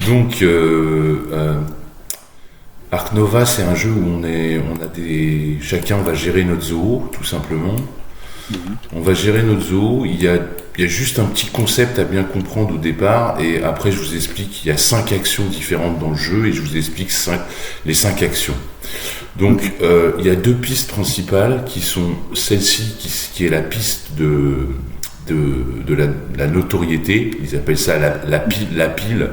Donc, Ark Nova, c'est un jeu où chacun va gérer notre zoo, tout simplement. On va gérer notre zoo. Il y a juste un petit concept à bien comprendre au départ, et après je vous explique. Il y a 5 actions différentes dans le jeu, et je vous explique les 5 actions. Donc, il y a 2 pistes principales qui sont celle-ci, qui est la piste de la notoriété. Ils appellent ça la pile.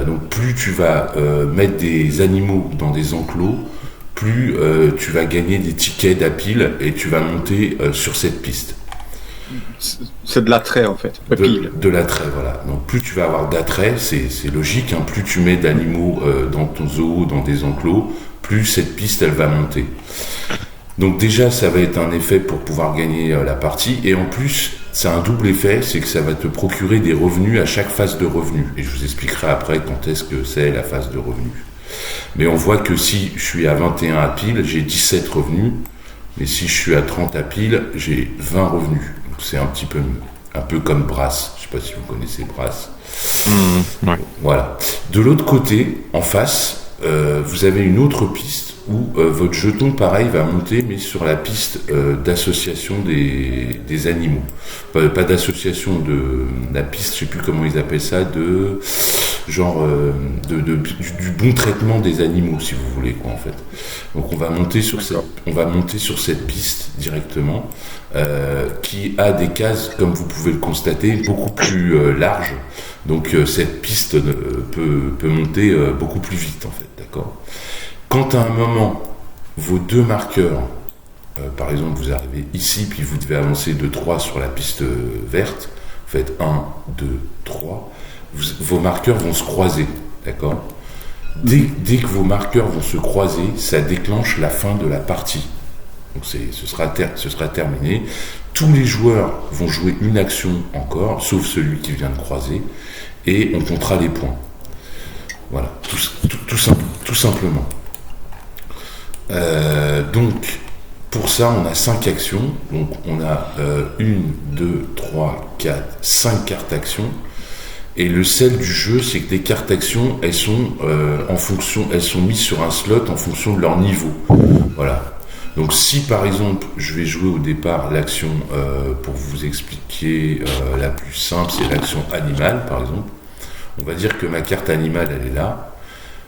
Donc plus tu vas mettre des animaux dans des enclos, plus tu vas gagner des tickets d'Apile et tu vas monter sur cette piste. C'est de l'attrait en fait. De l'attrait, voilà. Donc plus tu vas avoir d'attrait, c'est logique, hein, plus tu mets d'animaux dans ton zoo, dans des enclos, plus cette piste elle va monter. Donc déjà ça va être un effet pour pouvoir gagner la partie, et en plus c'est un double effet, c'est que ça va te procurer des revenus à chaque phase de revenus, et je vous expliquerai après quand est-ce que c'est la phase de revenus. Mais on voit que si je suis à 21 à pile, j'ai 17 revenus, et si je suis à 30 à pile, j'ai 20 revenus. Donc c'est un peu comme Brass, je sais pas si vous connaissez Brass. Ouais. Voilà. De l'autre côté, en face, vous avez une autre piste où votre jeton, pareil, va monter, mais sur la piste d'association des animaux. Pas d'association de la piste, je sais plus comment ils appellent ça, du bon traitement des animaux, si vous voulez, quoi, en fait. Donc on va monter sur cette piste directement, qui a des cases, comme vous pouvez le constater, beaucoup plus larges. Donc cette piste peut monter beaucoup plus vite, en fait, d'accord ? Quand à un moment, vos 2 marqueurs, par exemple, vous arrivez ici, puis vous devez avancer de 3 sur la piste verte, vous faites 1, 2, 3, vos marqueurs vont se croiser, d'accord ? Dès que vos marqueurs vont se croiser, ça déclenche la fin de la partie. Donc ce sera terminé. Tous les joueurs vont jouer une action encore, sauf celui qui vient de croiser, et on comptera les points. Voilà, tout simplement. Donc, pour ça, on a 5 actions. Donc, on a 1, 2, 3, 4, 5 cartes actions. Et le sel du jeu, c'est que les cartes actions, elles sont mises sur un slot en fonction de leur niveau. Voilà. Donc, si par exemple, je vais jouer au départ l'action, pour vous expliquer, la plus simple, c'est l'action animale, par exemple. On va dire que ma carte animale, elle est là.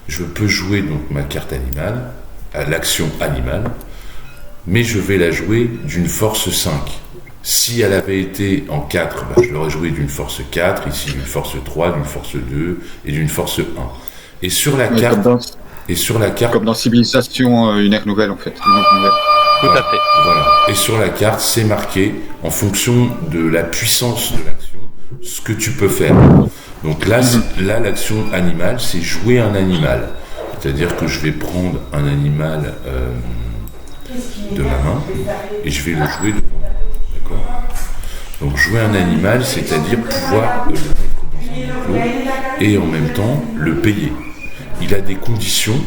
Je peux jouer donc ma carte animale, à l'action animale, mais je vais la jouer d'une force 5. Si elle avait été en 4, je l'aurais joué d'une force 4, ici d'une force 3, d'une force 2 et d'une force 1. Et sur la carte... Comme dans Civilisation, une ère nouvelle en fait. Tout à fait. Voilà. Et sur la carte, c'est marqué en fonction de la puissance de l'action, ce que tu peux faire. Donc là, l'action animale, c'est jouer un animal. C'est-à-dire que je vais prendre un animal de ma main et je vais le jouer devant moi. D'accord ? Donc jouer un animal, c'est-à-dire pouvoir le mettre dans un enclos et en même temps le payer. Il a des conditions.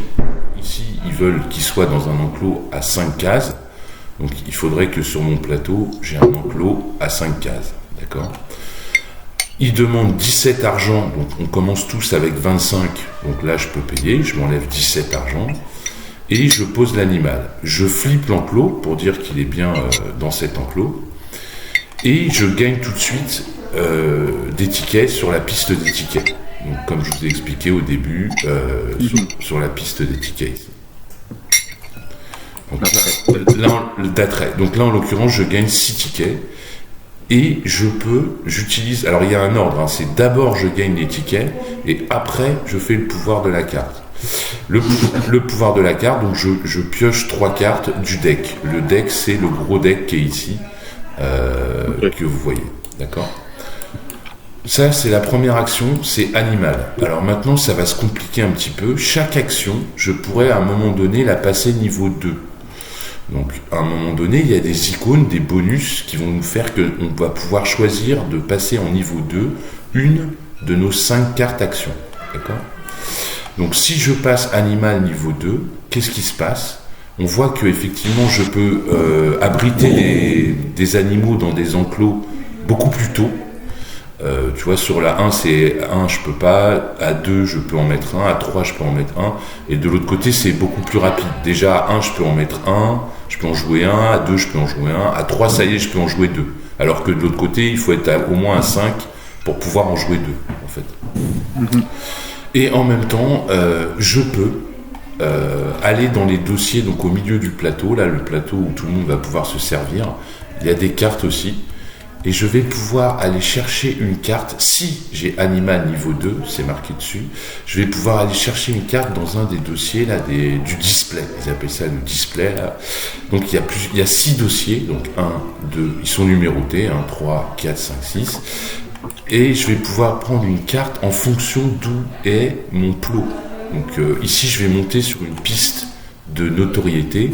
Ici, ils veulent qu'il soit dans un enclos à 5 cases. Donc il faudrait que sur mon plateau, j'ai un enclos à 5 cases. D'accord ? Il demande 17 argent, donc on commence tous avec 25, donc là je peux payer, je m'enlève 17 argent, et je pose l'animal. Je flippe l'enclos pour dire qu'il est bien dans cet enclos, et je gagne tout de suite des tickets sur la piste des tickets. Donc comme je vous ai expliqué au début, sur la piste des tickets ici. Donc là en l'occurrence je gagne 6 tickets. Et j'utilise, alors il y a un ordre, c'est d'abord je gagne les tickets et après je fais le pouvoir de la carte. Le pouvoir de la carte, donc je pioche 3 cartes du deck. Le deck, c'est le gros deck qui est ici, que vous voyez, d'accord ? Ça, c'est la première action, c'est animal. Alors maintenant, ça va se compliquer un petit peu. Chaque action, je pourrais à un moment donné la passer niveau 2. Donc, à un moment donné, il y a des icônes, des bonus qui vont nous faire qu'on va pouvoir choisir de passer en niveau 2 une de nos 5 cartes actions. D'accord ? Donc, si je passe animal niveau 2, qu'est-ce qui se passe ? On voit qu'effectivement, je peux abriter des animaux dans des enclos beaucoup plus tôt. Tu vois, sur la 1, c'est 1, je peux pas. À 2, je peux en mettre un. À 3, je peux en mettre un. Et de l'autre côté, c'est beaucoup plus rapide. Déjà, à 1, je peux en mettre un. Je peux en jouer un. À 2, je peux en jouer un. À 3, ça y est, je peux en jouer 2. Alors que de l'autre côté, il faut être au moins à 5 pour pouvoir en jouer 2, en fait. Et en même temps, je peux aller dans les dossiers, donc au milieu du plateau, là, le plateau où tout le monde va pouvoir se servir. Il y a des cartes aussi. Et je vais pouvoir aller chercher une carte, si j'ai animal niveau 2, c'est marqué dessus, je vais pouvoir aller chercher une carte dans un des dossiers là, du display, ils appellent ça le display là. Donc il y a 6 dossiers, donc 1, 2, ils sont numérotés, 1, 3, 4, 5, 6. Et je vais pouvoir prendre une carte en fonction d'où est mon plot. Donc ici je vais monter sur une piste de notoriété,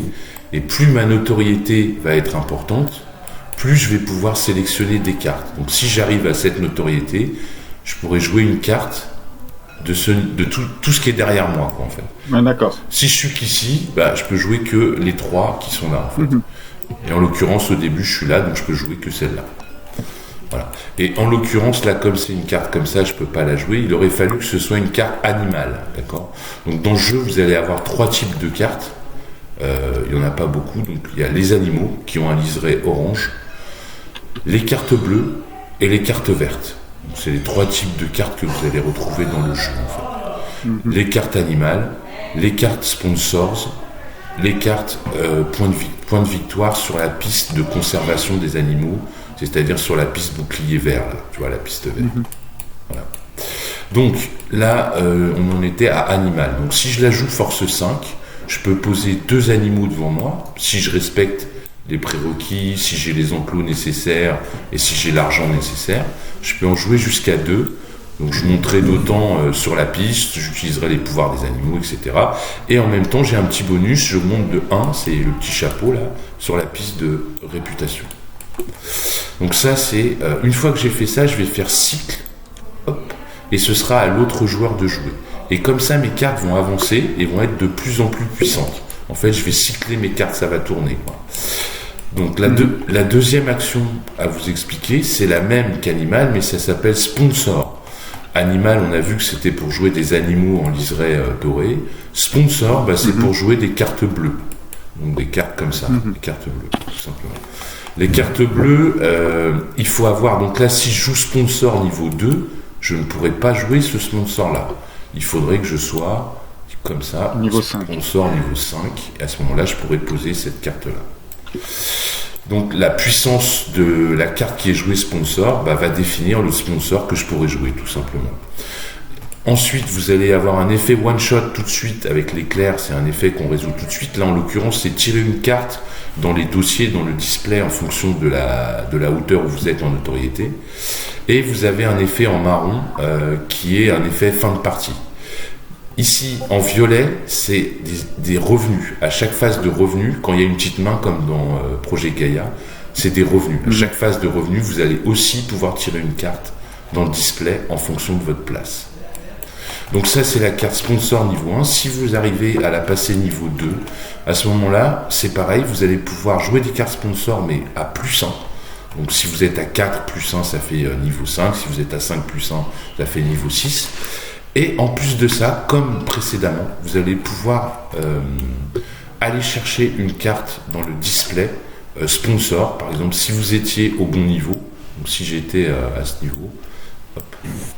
et plus ma notoriété va être importante, plus je vais pouvoir sélectionner des cartes. Donc si j'arrive à cette notoriété, je pourrais jouer une carte de tout ce qui est derrière moi, quoi, en fait. Ah, d'accord. Si je suis qu'ici, je peux jouer que les 3 qui sont là, en fait. Et en l'occurrence, au début, je suis là, donc je peux jouer que celle-là. Voilà. Et en l'occurrence, là, comme c'est une carte comme ça, je peux pas la jouer. Il aurait fallu que ce soit une carte animale, d'accord ? Donc dans le jeu, vous allez avoir 3 types de cartes. Il y en a pas beaucoup. Donc il y a les animaux qui ont un liseré orange, les cartes bleues et les cartes vertes. Donc, c'est les 3 types de cartes que vous allez retrouver dans le jeu, en fait. Les cartes animales, les cartes sponsors, les cartes point de victoire sur la piste de conservation des animaux, c'est-à-dire sur la piste bouclier vert, là, tu vois, la piste verte. Voilà. Donc là, on en était à animal. Donc si je la joue force 5, je peux poser 2 animaux devant moi, si je respecte les prérequis, si j'ai les enclos nécessaires et si j'ai l'argent nécessaire, je peux en jouer jusqu'à 2. Donc je monterai d'autant sur la piste, j'utiliserai les pouvoirs des animaux, etc. Et en même temps, j'ai un petit bonus, je monte de 1, c'est le petit chapeau là, sur la piste de réputation. Donc ça, c'est une fois que j'ai fait ça, je vais faire cycle, hop, et ce sera à l'autre joueur de jouer. Et comme ça, mes cartes vont avancer et vont être de plus en plus puissantes. En fait, je vais cycler mes cartes, ça va tourner, quoi. Donc la deuxième action à vous expliquer, c'est la même qu'animal, mais ça s'appelle sponsor. Animal, on a vu que c'était pour jouer des animaux en liseré doré. Sponsor, c'est pour jouer des cartes bleues. Donc des cartes comme ça, des cartes bleues, tout simplement. Les cartes bleues, il faut avoir... Donc là, si je joue sponsor niveau 2, je ne pourrais pas jouer ce sponsor-là. Il faudrait que je sois comme ça, niveau 5. Sponsor niveau 5, et à ce moment-là, je pourrais poser cette carte-là. Donc la puissance de la carte qui est jouée sponsor va définir le sponsor que je pourrais jouer, tout simplement. Ensuite, vous allez avoir un effet one-shot tout de suite avec l'éclair, c'est un effet qu'on résout tout de suite. Là, en l'occurrence, c'est tirer une carte dans les dossiers, dans le display, en fonction de la hauteur où vous êtes en notoriété. Et vous avez un effet en marron qui est un effet fin de partie. Ici, en violet, c'est des revenus. À chaque phase de revenus, quand il y a une petite main comme dans Projet Gaïa, c'est des revenus. À chaque phase de revenus, vous allez aussi pouvoir tirer une carte dans le display en fonction de votre place. Donc ça, c'est la carte sponsor niveau 1. Si vous arrivez à la passer niveau 2, à ce moment-là, c'est pareil, vous allez pouvoir jouer des cartes sponsor, mais à plus 1. Donc si vous êtes à 4 plus 1, ça fait niveau 5. Si vous êtes à 5 plus 1, ça fait niveau 6. Et en plus de ça, comme précédemment, vous allez pouvoir aller chercher une carte dans le display sponsor. Par exemple, si vous étiez au bon niveau, donc si j'étais à ce niveau, hop,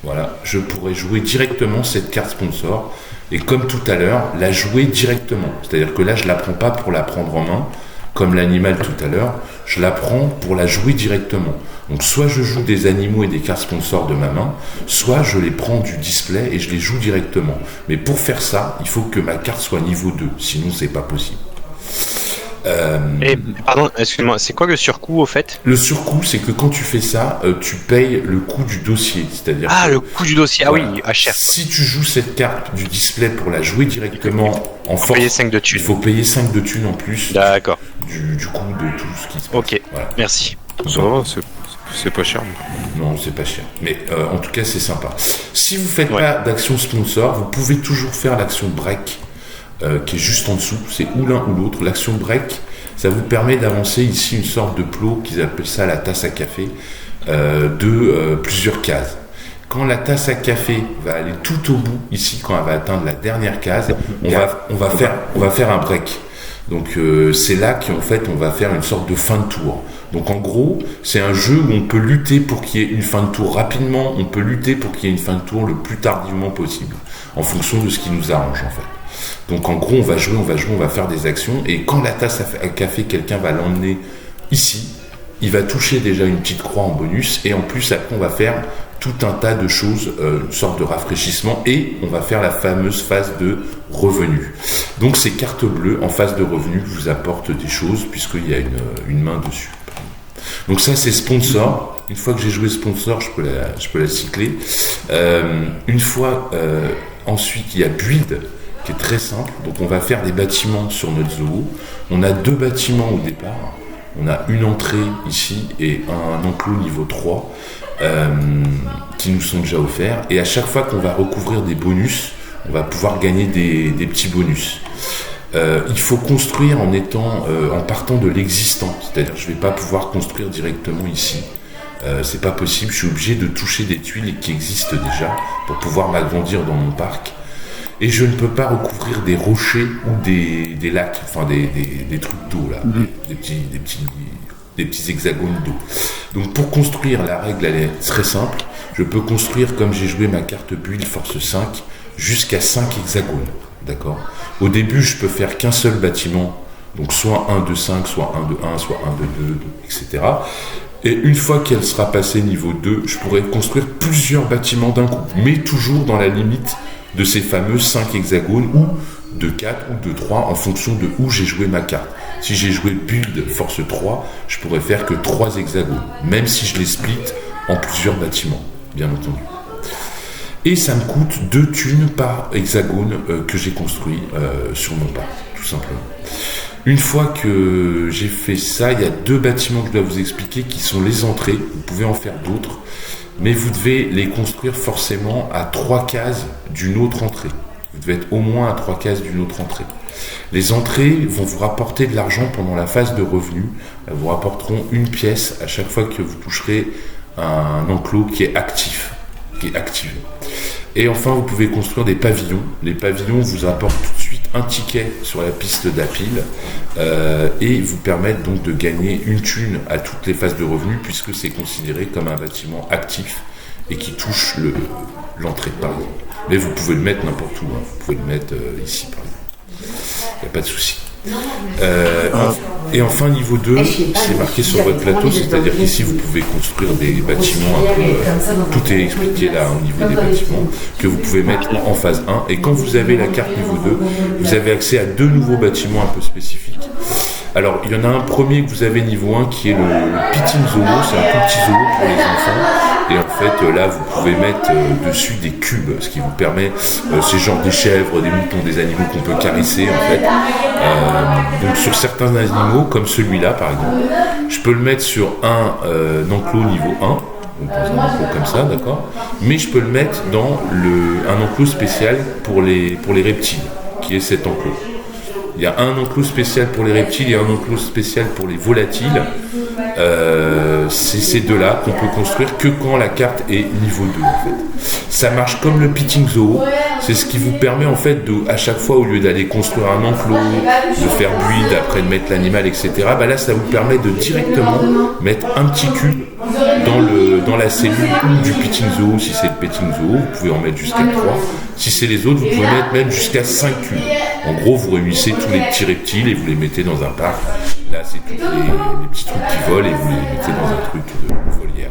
voilà, je pourrais jouer directement cette carte sponsor. Et comme tout à l'heure, la jouer directement. C'est-à-dire que là, je ne la prends pas pour la prendre en main, comme l'animal tout à l'heure, je la prends pour la jouer directement. Donc soit je joue des animaux et des cartes sponsors de ma main, soit je les prends du display et je les joue directement. Mais pour faire ça, il faut que ma carte soit niveau 2, sinon c'est pas possible. Et, pardon, excuse-moi, c'est quoi le surcoût au fait ? Le surcoût, c'est que quand tu fais ça, tu payes le coût du dossier. C'est-à-dire le coût du dossier, voilà, oui, à cher. Si tu joues cette carte du display pour la jouer directement en force, payer 5 de thunes. Il faut payer 5 de thunes en plus. D'accord. Du coût de tout ce qui se passe. Ok, voilà. Merci. Ça va, c'est pas cher. Non, c'est pas cher. Mais en tout cas, c'est sympa. Si vous faites pas d'action sponsor, vous pouvez toujours faire l'action break, qui est juste en dessous. C'est ou l'un ou l'autre. L'action break, ça vous permet d'avancer ici une sorte de plot qu'ils appellent ça la tasse à café. de plusieurs cases. Quand la tasse à café va aller tout au bout, ici, quand elle va atteindre la dernière case, on va faire un break. Donc c'est là qu'en fait on va faire une sorte de fin de tour. Donc en gros, c'est un jeu où on peut lutter pour qu'il y ait une fin de tour rapidement, on peut lutter pour qu'il y ait une fin de tour le plus tardivement possible, en fonction de ce qui nous arrange en fait. Donc en gros, on va jouer, on va faire des actions, et quand la tasse à café, quelqu'un va l'emmener ici, il va toucher déjà une petite croix en bonus, et en plus après on va faire tout un tas de choses, une sorte de rafraîchissement, et on va faire la fameuse phase de revenu. Donc ces cartes bleues en phase de revenu vous apportent des choses, puisqu'il y a une main dessus. Donc ça c'est sponsor. Une fois que j'ai joué sponsor, je peux la cycler. Une fois, ensuite il y a build, qui est très simple. Donc on va faire des bâtiments sur notre zoo. On a 2 bâtiments au départ. On a une entrée ici et un enclos niveau 3 qui nous sont déjà offerts. Et à chaque fois qu'on va recouvrir des bonus, on va pouvoir gagner des petits bonus. Il faut construire en partant de l'existant. C'est-à-dire que je ne vais pas pouvoir construire directement ici. C'est pas possible. Je suis obligé de toucher des tuiles qui existent déjà pour pouvoir m'agrandir dans mon parc. Et je ne peux pas recouvrir des rochers ou des lacs, enfin des trucs d'eau là, des petits hexagones d'eau. Donc pour construire, la règle elle est très simple. Je peux construire, comme j'ai joué ma carte build force 5, jusqu'à 5 hexagones. D'accord ? Au début, je peux faire qu'un seul bâtiment, donc soit 1 de 5, soit 1 de 1, soit 1 de 2, etc. Et une fois qu'elle sera passée niveau 2, je pourrai construire plusieurs bâtiments d'un coup, mais toujours dans la limite de ces fameux 5 hexagones, ou de 4 ou de 3 en fonction de où j'ai joué ma carte. Si j'ai joué build force 3, je pourrais faire que 3 hexagones, même si je les split en plusieurs bâtiments, bien entendu. Et ça me coûte 2 thunes par hexagone que j'ai construit sur mon parc, tout simplement. Une fois que j'ai fait ça, il y a 2 bâtiments que je dois vous expliquer qui sont les entrées. Vous pouvez en faire d'autres, mais vous devez les construire forcément à 3 cases d'une autre entrée. Vous devez être au moins à 3 cases d'une autre entrée. Les entrées vont vous rapporter de l'argent pendant la phase de revenu. Elles vous rapporteront une pièce à chaque fois que vous toucherez un enclos qui est actif, qui est activé. Et enfin, vous pouvez construire des pavillons. Les pavillons vous apportent tout de suite un ticket sur la piste d'Apil et vous permettent donc de gagner une thune à toutes les phases de revenus, puisque c'est considéré comme un bâtiment actif et qui touche l'entrée, par exemple. Mais vous pouvez le mettre n'importe où. Vous pouvez le mettre ici, par exemple. Il n'y a pas de souci. Et enfin, niveau 2, c'est marqué sur votre plateau, c'est-à-dire qu'ici vous pouvez construire des bâtiments un peu, tout est expliqué là au niveau des bâtiments, que vous pouvez mettre en phase 1, et quand vous avez la carte niveau 2, vous avez accès à 2 nouveaux bâtiments un peu spécifiques. Alors, il y en a un premier que vous avez niveau 1 qui est le Pitting Zoo, c'est un tout petit zoo pour les enfants. Et en fait, là, vous pouvez mettre dessus des cubes, ce qui vous permet, c'est genre des chèvres, des moutons, des animaux qu'on peut caresser, en fait. Donc, sur certains animaux, comme celui-là, par exemple, je peux le mettre sur un enclos niveau 1, donc dans un enclos comme ça, d'accord. Mais je peux le mettre dans un enclos spécial pour les reptiles, qui est cet enclos. Il y a un enclos spécial pour les reptiles et un enclos spécial pour les volatiles. C'est ces 2-là qu'on peut construire que quand la carte est niveau 2 en fait. Ça marche comme le Pitting Zoo, c'est ce qui vous permet en fait à chaque fois, au lieu d'aller construire un enclos, de faire build, après de mettre l'animal, etc. Bah là ça vous permet de directement mettre un petit cube dans la cellule du Pitting Zoo. Si c'est le Pitting Zoo, vous pouvez en mettre jusqu'à 3. Si c'est les autres, vous pouvez mettre même jusqu'à 5 cubes. En gros, vous réunissez tous les petits reptiles et vous les mettez dans un parc. Là, c'est tous les petits trucs qui volent et vous les mettez dans un truc de volière.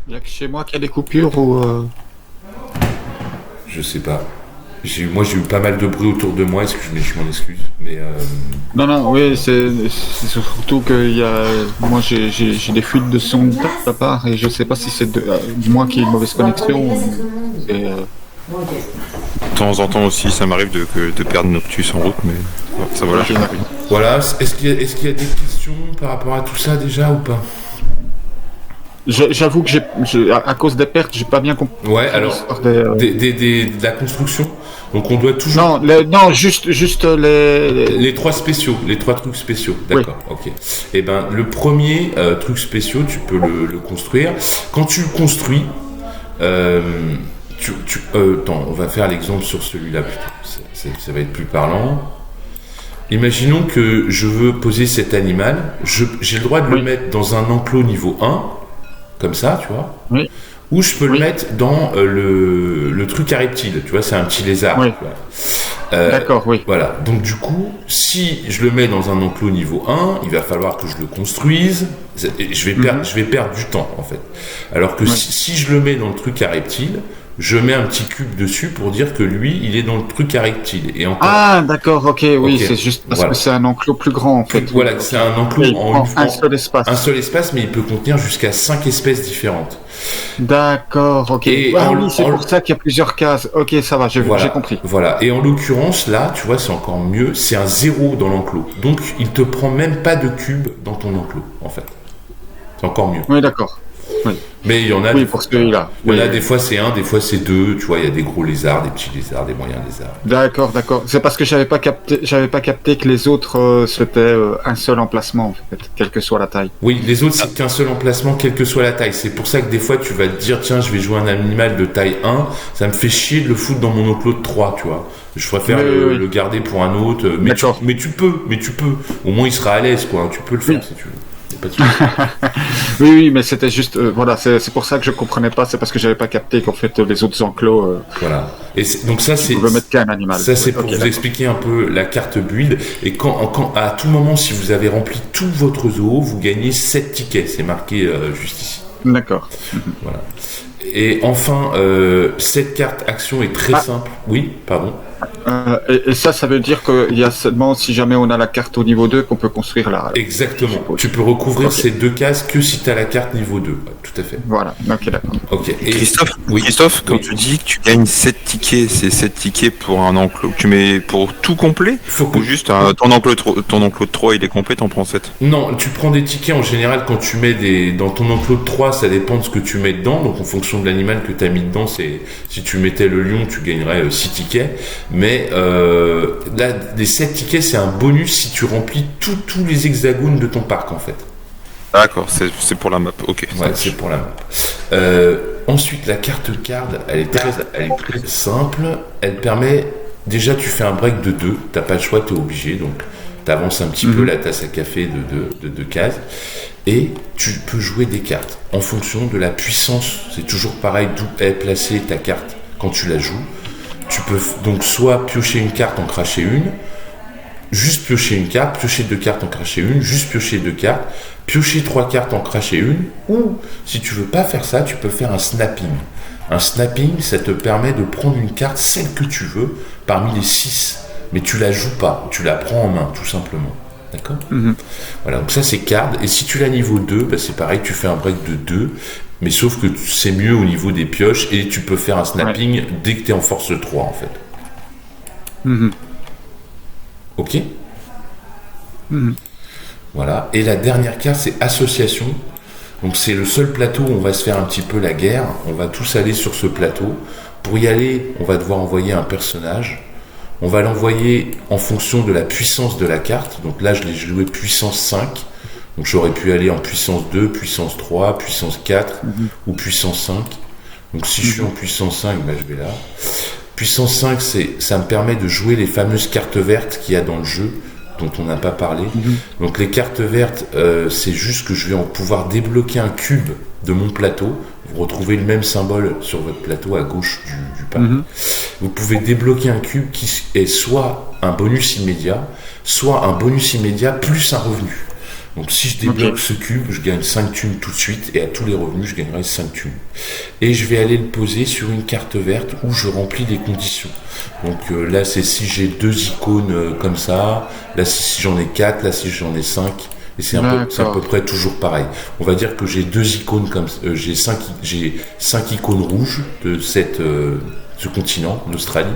Il y a que chez moi qu'il y a des coupures ou... Je sais pas. Moi, j'ai eu pas mal de bruit autour de moi, je m'en excuse. Mais Non, oui, c'est surtout que moi, j'ai des fuites de son de ta part et je sais pas si c'est moi qui ai une mauvaise connexion. De temps en temps aussi, ça m'arrive de perdre Noctus en route, mais ça voilà. Voilà, est-ce qu'il y a des questions par rapport à tout ça déjà ou pas ? J'avoue que à cause des pertes, j'ai pas bien compris. Ouais, alors, de la construction. Donc on doit toujours... Non, juste Les 3 spéciaux, les 3 trucs spéciaux, d'accord, ok. Et ben, le premier truc spéciaux, tu peux le construire. Quand tu le construis, attends, on va faire l'exemple sur celui-là plutôt. Ça va être plus parlant. Imaginons que je veux poser cet animal, j'ai le droit de le mettre dans un enclos niveau 1, comme ça, tu vois. Oui. Ou je peux le mettre dans le truc à reptiles, tu vois, c'est un petit lézard. Oui. D'accord, oui. Voilà, donc du coup, si je le mets dans un enclos niveau 1, il va falloir que je le construise, je vais perdre du temps, en fait. Alors que si je le mets dans le truc à reptiles, je mets un petit cube dessus pour dire que lui, il est dans le truc à reptiles. Et encore... Ah, d'accord, ok, oui, c'est juste parce que c'est un enclos plus grand, en fait. Voilà, c'est un enclos en un seul espace. Un seul espace, mais il peut contenir jusqu'à 5 espèces différentes. D'accord, ok. Oui, c'est pour ça qu'il y a plusieurs cases. Ok, ça va, j'ai compris. Voilà, et en l'occurrence, là, tu vois, c'est encore mieux, c'est un 0 dans l'enclos. Donc, il te prend même pas de cube dans ton enclos, en fait. C'est encore mieux. Oui, d'accord. Oui. Mais il y en a, pour celui-là. Des fois c'est 1, des fois c'est 2, tu vois, il y a des gros lézards, des petits lézards, des moyens lézards. D'accord. C'est parce que j'avais pas capté que les autres c'était un seul emplacement en fait, quelle que soit la taille. Oui, les autres c'est qu'un seul emplacement, quelle que soit la taille. C'est pour ça que des fois tu vas te dire, tiens, je vais jouer un animal de taille 1, ça me fait chier de le foutre dans mon enclos de 3, tu vois. Je préfère le garder pour un autre, mais tu peux. Au moins il sera à l'aise, quoi. Tu peux le faire si tu veux. Pas de oui, mais c'était juste, c'est pour ça que je comprenais pas, c'est parce que j'avais pas capté qu'en fait les autres enclos. Voilà. Et donc ça c'est. On peut mettre qu'un animal. Ça c'est pour vous expliquer un peu la carte build. Et quand à tout moment, si vous avez rempli tout votre zoo, vous gagnez 7 tickets. C'est marqué juste ici. D'accord. Voilà. Et enfin, cette carte action est très simple. Oui, pardon. Et ça veut dire qu'il y a seulement si jamais on a la carte au niveau 2 qu'on peut construire là. Exactement. Tu peux recouvrir ces 2 cases que si tu as la carte niveau 2. Tout à fait. Voilà. Ok, d'accord. Ok. Et Christophe, quand tu dis que tu gagnes 7 tickets, c'est 7 tickets pour un enclos que tu mets pour tout complet ou juste ton enclos de 3 il est complet, t'en prends 7? Non, tu prends des tickets en général quand tu mets dans ton enclos de 3, ça dépend de ce que tu mets dedans. Donc en fonction de l'animal que tu as mis dedans, si tu mettais le lion, tu gagnerais 6 tickets. Mais là, les 7 tickets, c'est un bonus si tu remplis tous les hexagones de ton parc, en fait. D'accord, c'est pour la map, ok. Ouais, c'est pour la map. Ensuite, la carte card, elle est très simple. Elle permet... Déjà, tu fais un break de 2. T'as pas le choix, t'es obligé. Donc, t'avances un petit peu la tasse à café de 2 cases. Et tu peux jouer des cartes en fonction de la puissance. C'est toujours pareil d'où est placée ta carte quand tu la joues. Tu peux donc soit piocher une carte, en cracher une, juste piocher une carte, piocher 2 cartes, en cracher une, juste piocher 2 cartes, piocher 3 cartes, en cracher une, ou si tu veux pas faire ça, tu peux faire un snapping. Un snapping, ça te permet de prendre une carte, celle que tu veux, parmi les 6, mais tu la joues pas, tu la prends en main, tout simplement. D'accord ? Voilà, donc ça c'est card, et si tu l'as niveau 2, c'est pareil, tu fais un break de 2, mais sauf que c'est mieux au niveau des pioches et tu peux faire un snapping dès que tu es en force 3 en fait. Ok. Voilà. Et la dernière carte c'est association. Donc c'est le seul plateau où on va se faire un petit peu la guerre. On va tous aller sur ce plateau. Pour y aller, on va devoir envoyer un personnage. On va l'envoyer en fonction de la puissance de la carte. Donc là je l'ai joué puissance 5. Donc j'aurais pu aller en puissance 2, puissance 3, puissance 4 ou puissance 5. Donc si je suis en puissance 5, je vais là. Puissance 5, ça me permet de jouer les fameuses cartes vertes qu'il y a dans le jeu, dont on n'a pas parlé. Donc les cartes vertes, c'est juste que je vais pouvoir débloquer un cube de mon plateau. Vous retrouvez le même symbole sur votre plateau à gauche du parc. Vous pouvez débloquer un cube qui est soit un bonus immédiat, soit un bonus immédiat plus un revenu. Donc si je débloque ce cube, je gagne 5 thunes tout de suite et à tous les revenus, je gagnerai 5 thunes. Et je vais aller le poser sur une carte verte où je remplis les conditions. Donc là, c'est si j'ai 2 icônes comme ça, là si j'en ai 4, là si j'en ai 5. Et c'est à peu près toujours pareil. On va dire que j'ai 2 icônes comme j'ai 5 icônes rouges de ce continent, l'Australie.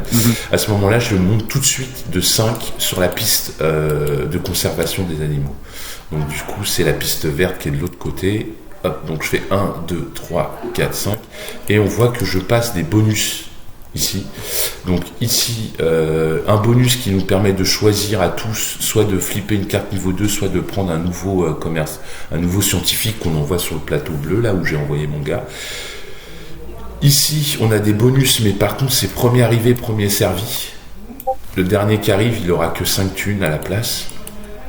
À ce moment-là, je monte tout de suite de 5 sur la piste de conservation des animaux. Donc du coup, c'est la piste verte qui est de l'autre côté. Hop, donc je fais 1, 2, 3, 4, 5. Et on voit que je passe des bonus ici. Donc ici, un bonus qui nous permet de choisir à tous, soit de flipper une carte niveau 2, soit de prendre un nouveau commerce, un nouveau scientifique qu'on envoie sur le plateau bleu, là où j'ai envoyé mon gars. Ici, on a des bonus, mais par contre, c'est premier arrivé, premier servi. Le dernier qui arrive, il aura que 5 thunes à la place.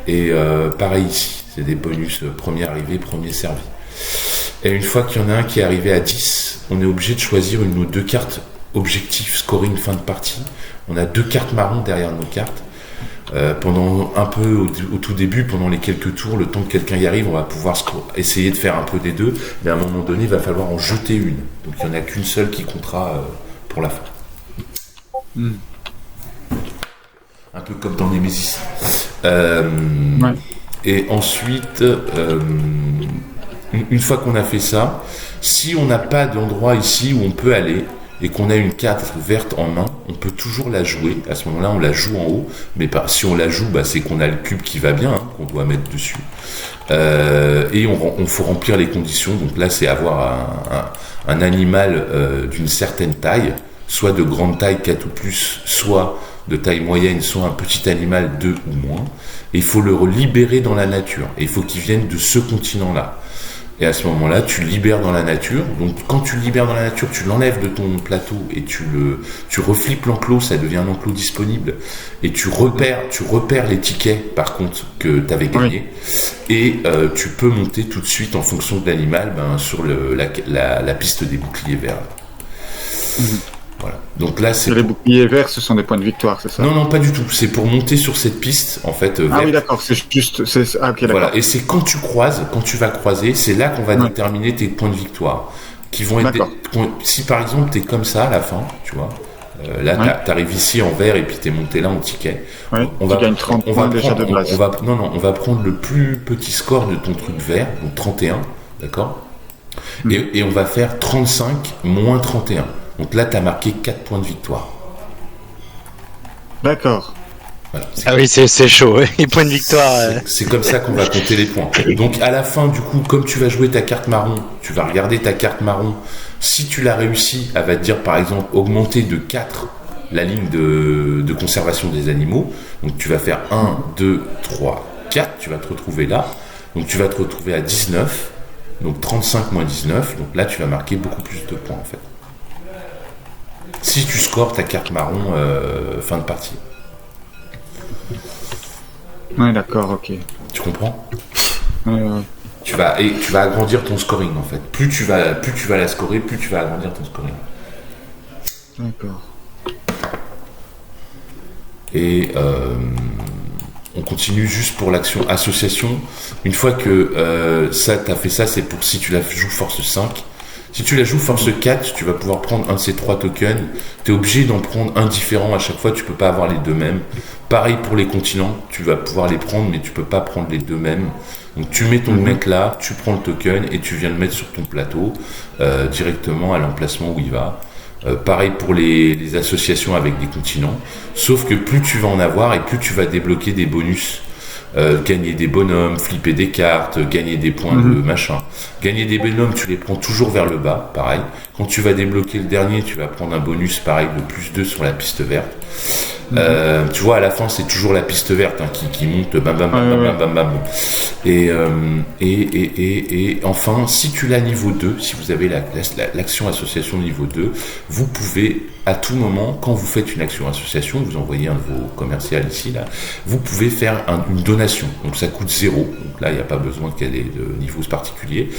Et pareil ici, c'est des bonus premier arrivé, premier servi. Et une fois qu'il y en a un qui est arrivé à 10, on est obligé de choisir une ou deux cartes objectif, scoring, fin de partie. On a 2 cartes marron derrière nos cartes. Pendant un peu au tout début, pendant les quelques tours, le temps que quelqu'un y arrive, on va pouvoir essayer de faire un peu des deux, mais à un moment donné, il va falloir en jeter une. Donc il n'y en a qu'une seule qui comptera pour la fin. Un peu comme dans Nemesis. Ouais. Et ensuite, une fois qu'on a fait ça, si on n'a pas d'endroit ici où on peut aller, et qu'on a une carte verte en main, on peut toujours la jouer. À ce moment-là, on la joue en haut. Mais si on la joue, c'est qu'on a le cube qui va bien, qu'on doit mettre dessus. Et on faut remplir les conditions. Donc là, c'est avoir un animal d'une certaine taille, soit de grande taille 4 ou plus, soit de taille moyenne, soit un petit animal 2 ou moins. Et il faut le libérer dans la nature. Et il faut qu'il vienne de ce continent-là. Et à ce moment-là, tu le libères dans la nature. Donc, quand tu le libères dans la nature, tu l'enlèves de ton plateau et tu reflippes l'enclos, ça devient un enclos disponible. Et tu repères les tickets, par contre, que tu avais gagnés. Oui. Et tu peux monter tout de suite, en fonction de l'animal, sur la piste des boucliers verts. Voilà. Donc là, les boucliers verts, ce sont des points de victoire, c'est ça? Non, pas du tout. C'est pour monter sur cette piste, en fait. Ah oui, d'accord. C'est juste. Ok, d'accord. Voilà. Et c'est quand tu vas croiser, c'est là qu'on va déterminer tes points de victoire, qui vont être. Si par exemple t'es comme ça à la fin, tu vois. Là, t'arrives ici en vert et puis t'es monté là en ticket. Ouais, on va prendre le plus petit score de ton truc vert, donc 31, d'accord. Et on va faire 35 moins 31. Donc là, tu as marqué 4 points de victoire. D'accord. Voilà, oui, c'est chaud. Les points de victoire. C'est comme ça qu'on va compter les points. Donc à la fin, du coup, comme tu vas jouer ta carte marron, tu vas regarder ta carte marron. Si tu l'as réussi, elle va te dire, par exemple, augmenter de 4 la ligne de conservation des animaux. Donc tu vas faire 1, 2, 3, 4. Tu vas te retrouver là. Donc tu vas te retrouver à 19. Donc 35 moins 19. Donc là, tu vas marquer beaucoup plus de points, en fait. Si tu scores ta carte marron fin de partie. Ouais, d'accord, ok. Tu comprends? Ouais. Tu vas agrandir ton scoring, en fait. Plus tu vas la scorer, plus tu vas agrandir ton scoring. D'accord. Et on continue juste pour l'action association. Une fois que t'as fait ça, c'est pour si tu la joues force 5. Si tu la joues force 4, tu vas pouvoir prendre un de ces 3 tokens. Tu es obligé d'en prendre un différent à chaque fois, tu peux pas avoir les deux mêmes. Pareil pour les continents, tu vas pouvoir les prendre, mais tu peux pas prendre les deux mêmes. Donc tu mets ton mec là, tu prends le token et tu viens le mettre sur ton plateau directement à l'emplacement où il va. Pareil pour les associations avec des continents. Sauf que plus tu vas en avoir et plus tu vas débloquer des bonus. Gagner des bonhommes, flipper des cartes, gagner des points de machin. Gagner des bonhommes, tu les prends toujours vers le bas, pareil. Quand tu vas débloquer le dernier, tu vas prendre un bonus, pareil, de plus 2 sur la piste verte. Tu vois, à la fin, c'est toujours la piste verte qui monte, bam, bam, bam, bam, bam, bam, bam. Et enfin, si tu l'as niveau 2, si vous avez l'action association niveau 2, vous pouvez, à tout moment, quand vous faites une action association, vous envoyez un de vos commerciales ici, là, vous pouvez faire une donation. Donc ça coûte 0. Donc là, il n'y a pas besoin qu'elle ait de niveau particulier.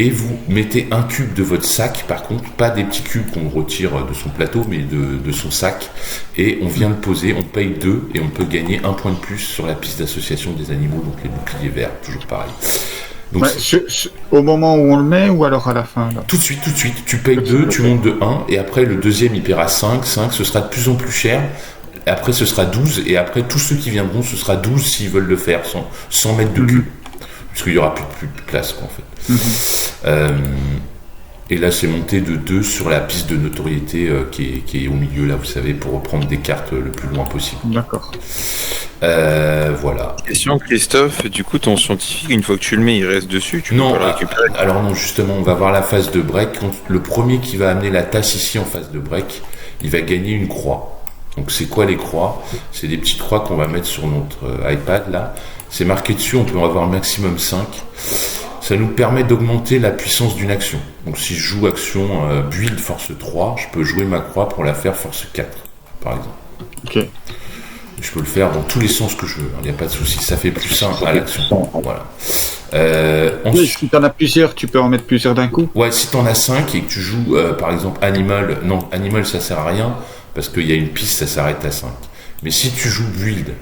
Et vous mettez un cube de votre sac, par contre, pas des petits cubes qu'on retire de son plateau, mais de son sac. Et on vient le poser, on paye 2 et on peut gagner 1 point de plus sur la piste d'association des animaux, donc les boucliers verts, toujours pareil. Donc, au moment où on le met ou alors à la fin là? Tout de suite. Tu payes 2, tu montes de 1 et après le deuxième il paiera 5, ce sera de plus en plus cher. Après ce sera 12 et après tous ceux qui viendront ce sera 12 s'ils veulent le faire sans mettre de cube. Parce qu'il n'y aura plus de place quoi, en fait. Et là c'est monté de 2 sur la piste de notoriété qui est au milieu là, vous savez, pour reprendre des cartes le plus loin possible. D'accord. Voilà. Question Christophe, du coup ton scientifique, une fois que tu le mets, il reste dessus, tu peux pas le récupérer. Alors non, justement, on va voir la phase de break. Le premier qui va amener la tasse ici en phase de break, il va gagner une croix. Donc c'est quoi les croix? C'est des petites croix qu'on va mettre sur notre iPad là. C'est marqué dessus, on peut en avoir maximum 5. Ça nous permet d'augmenter la puissance d'une action. Donc si je joue action build force 3, je peux jouer ma croix pour la faire force 4, par exemple. Ok. Je peux le faire dans tous les sens que je veux, il n'y a pas de souci. Ça fait plus simple à l'action. Voilà. Oui, si tu en as plusieurs, tu peux en mettre plusieurs d'un coup. Ouais, si tu en as 5 et que tu joues par exemple Animal, non, Animal ça sert à rien parce qu'il y a une piste, ça s'arrête à 5. Mais si tu joues Build,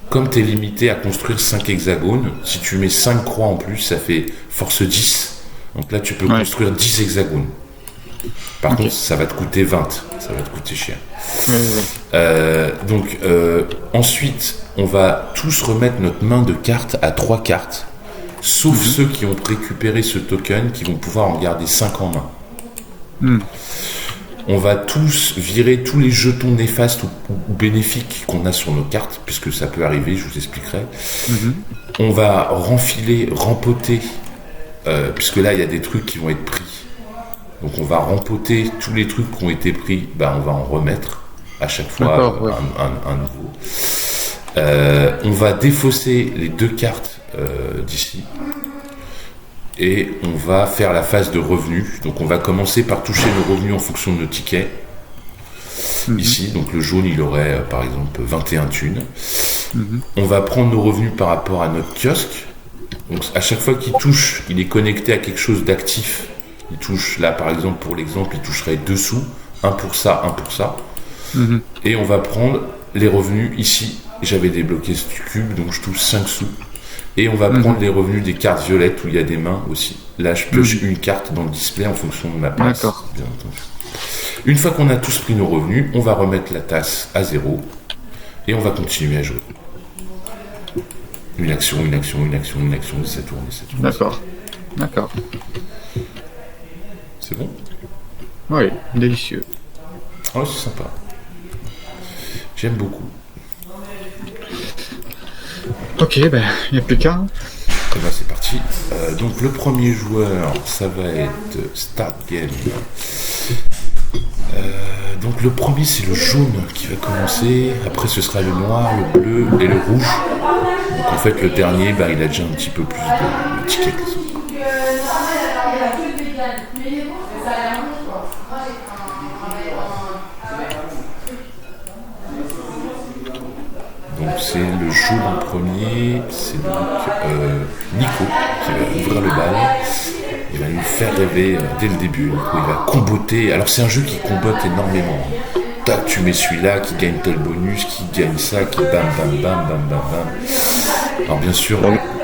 comme tu es limité à construire 5 hexagones, si tu mets 5 croix en plus, ça fait force 10. Donc là, tu peux construire 10 hexagones. Par contre, ça va te coûter 20. Ça va te coûter cher. Ensuite, on va tous remettre notre main de cartes à 3 cartes, sauf ceux qui ont récupéré ce token, qui vont pouvoir en garder 5 en main. On va tous virer tous les jetons néfastes ou bénéfiques qu'on a sur nos cartes, puisque ça peut arriver, je vous expliquerai. On va rempoter, puisque là, il y a des trucs qui vont être pris. Donc on va rempoter tous les trucs qui ont été pris, on va en remettre à chaque fois un nouveau. On va défausser les 2 cartes d'ici. Et on va faire la phase de revenus. Donc on va commencer par toucher nos revenus en fonction de nos tickets. Ici, donc le jaune, il aurait par exemple 21 thunes. On va prendre nos revenus par rapport à notre kiosque. Donc à chaque fois qu'il touche, il est connecté à quelque chose d'actif. Il touche, là par exemple, pour l'exemple, il toucherait 2 sous. 1 pour ça, 1 pour ça. Et on va prendre les revenus ici. J'avais débloqué ce cube, donc je touche 5 sous. Et on va prendre les revenus des cartes violettes où il y a des mains aussi. Là, je pioche une carte dans le display en fonction de ma place. D'accord. Bien entendu. Une fois qu'on a tous pris nos revenus, on va remettre la tasse à 0 et on va continuer à jouer. Une action, une action, une action, une action, ça tourne, ça tourne. D'accord. D'accord. C'est bon? Oui, délicieux. Oh, c'est sympa. J'aime beaucoup. Ok, il n'y a plus qu'un. Et c'est parti. Donc le premier joueur, ça va être Start Game. Donc le premier, c'est le jaune qui va commencer. Après, ce sera le noir, le bleu et le rouge. Donc en fait, le dernier, il a déjà un petit peu plus de tickets. Donc c'est le jaune en premier, c'est donc Nico qui va ouvrir le bal. Il va nous faire rêver dès le début. Nico, il va comboter. Alors c'est un jeu qui combote énormément. Tac, tu mets celui-là qui gagne tel bonus, qui gagne ça, qui bam bam bam bam bam bam. Alors bien sûr,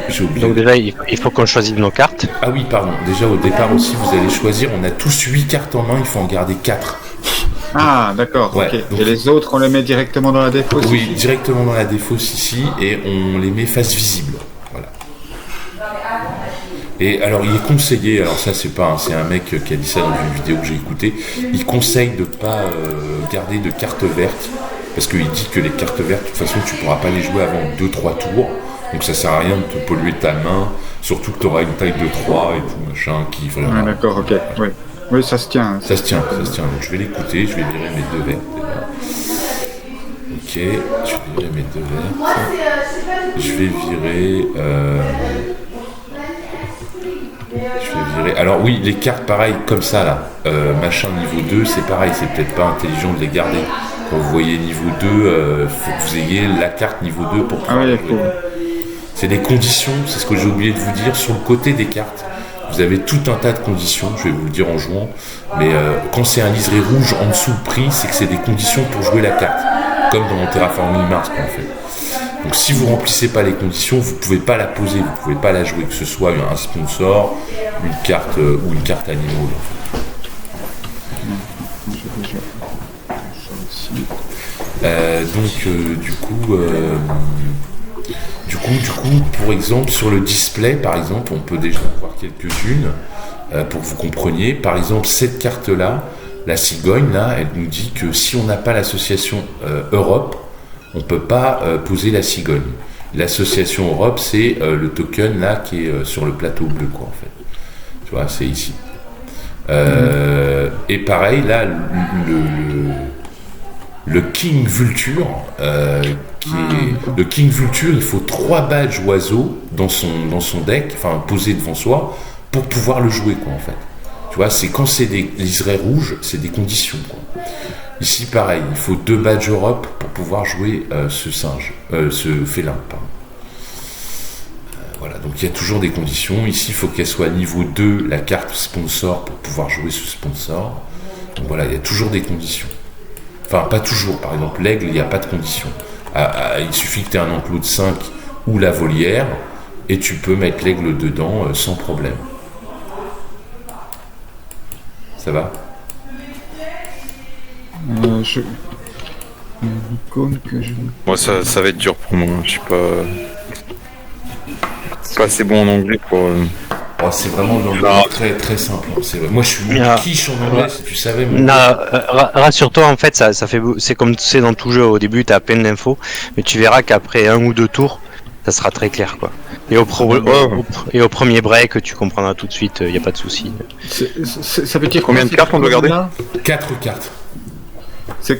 j'ai oublié. Donc déjà, il faut qu'on choisisse nos cartes. Ah oui, pardon. Déjà au départ aussi, vous allez choisir. On a tous 8 cartes en main, il faut en garder 4. Ah, d'accord, ok. Donc, et les autres, on les met directement dans la défausse? Oui, directement dans la défausse ici, et on les met face visible. Voilà. Et alors, il est conseillé, alors ça, c'est un mec qui a dit ça dans une vidéo que j'ai écoutée, il conseille de ne pas garder de cartes vertes, parce qu'il dit que les cartes vertes, de toute façon, tu ne pourras pas les jouer avant 2-3 tours, donc ça sert à rien de te polluer ta main, surtout que tu auras une taille de 3 et tout, machin, qui vraiment... Ah, d'accord, ok, oui. Oui, ça se tient. Ça se tient. Donc je vais l'écouter, je vais virer mes 2 verts. Ok, je vais virer mes 2 verts. Je vais virer. Alors oui, les cartes pareil, comme ça là. Machin niveau 2, c'est pareil, c'est peut-être pas intelligent de les garder. Quand vous voyez niveau 2, faut que vous ayez la carte niveau 2 pour pouvoir jouer. C'est des conditions, c'est ce que j'ai oublié de vous dire, sur le côté des cartes. Vous avez tout un tas de conditions, je vais vous le dire en jouant, mais quand c'est un liseré rouge en dessous le prix, c'est que c'est des conditions pour jouer la carte, comme dans Terraforming Mars en fait. Donc si vous remplissez pas les conditions, vous pouvez pas la poser, vous pouvez pas la jouer, que ce soit un sponsor, une carte ou une carte animaux. Du coup, pour exemple, sur le display, par exemple, on peut déjà voir quelques-unes pour que vous compreniez. Par exemple, cette carte-là, la cigogne, là, elle nous dit que si on n'a pas l'association Europe, on peut pas poser la cigogne. L'association Europe, c'est le token là qui est sur le plateau bleu, quoi, en fait. Tu vois, c'est ici. Et pareil, là, le King Vulture, le King Vulture, il faut 3 badges oiseaux dans son deck, enfin posés devant soi, pour pouvoir le jouer, quoi, en fait. Tu vois, c'est quand c'est des liserés rouges, c'est des conditions, quoi. Ici, pareil, il faut 2 badges Europe pour pouvoir jouer ce félin, pardon. Voilà, donc il y a toujours des conditions. Ici, il faut qu'elle soit niveau 2, la carte sponsor, pour pouvoir jouer ce sponsor. Donc voilà, il y a toujours des conditions. Enfin, pas toujours. Par exemple, l'aigle, il n'y a pas de conditions. Il suffit que tu aies un enclos de 5 ou la volière, et tu peux mettre l'aigle dedans sans problème. Ça va ? Une icône que je... Moi, ça va être dur pour moi. Je suis pas assez bon en anglais pour. Oh, c'est vraiment très très simple. Moi, je suis quiche en anglais, si tu savais. Rassure-toi, en fait, c'est comme c'est dans tout jeu. Au début, tu as peine d'infos, mais tu verras qu'après 1 ou 2 tours, ça sera très clair, quoi. Et au premier break, tu comprendras tout de suite. Il n'y a pas de souci. Ça veut dire combien de cartes on doit garder? 4 cartes. Ça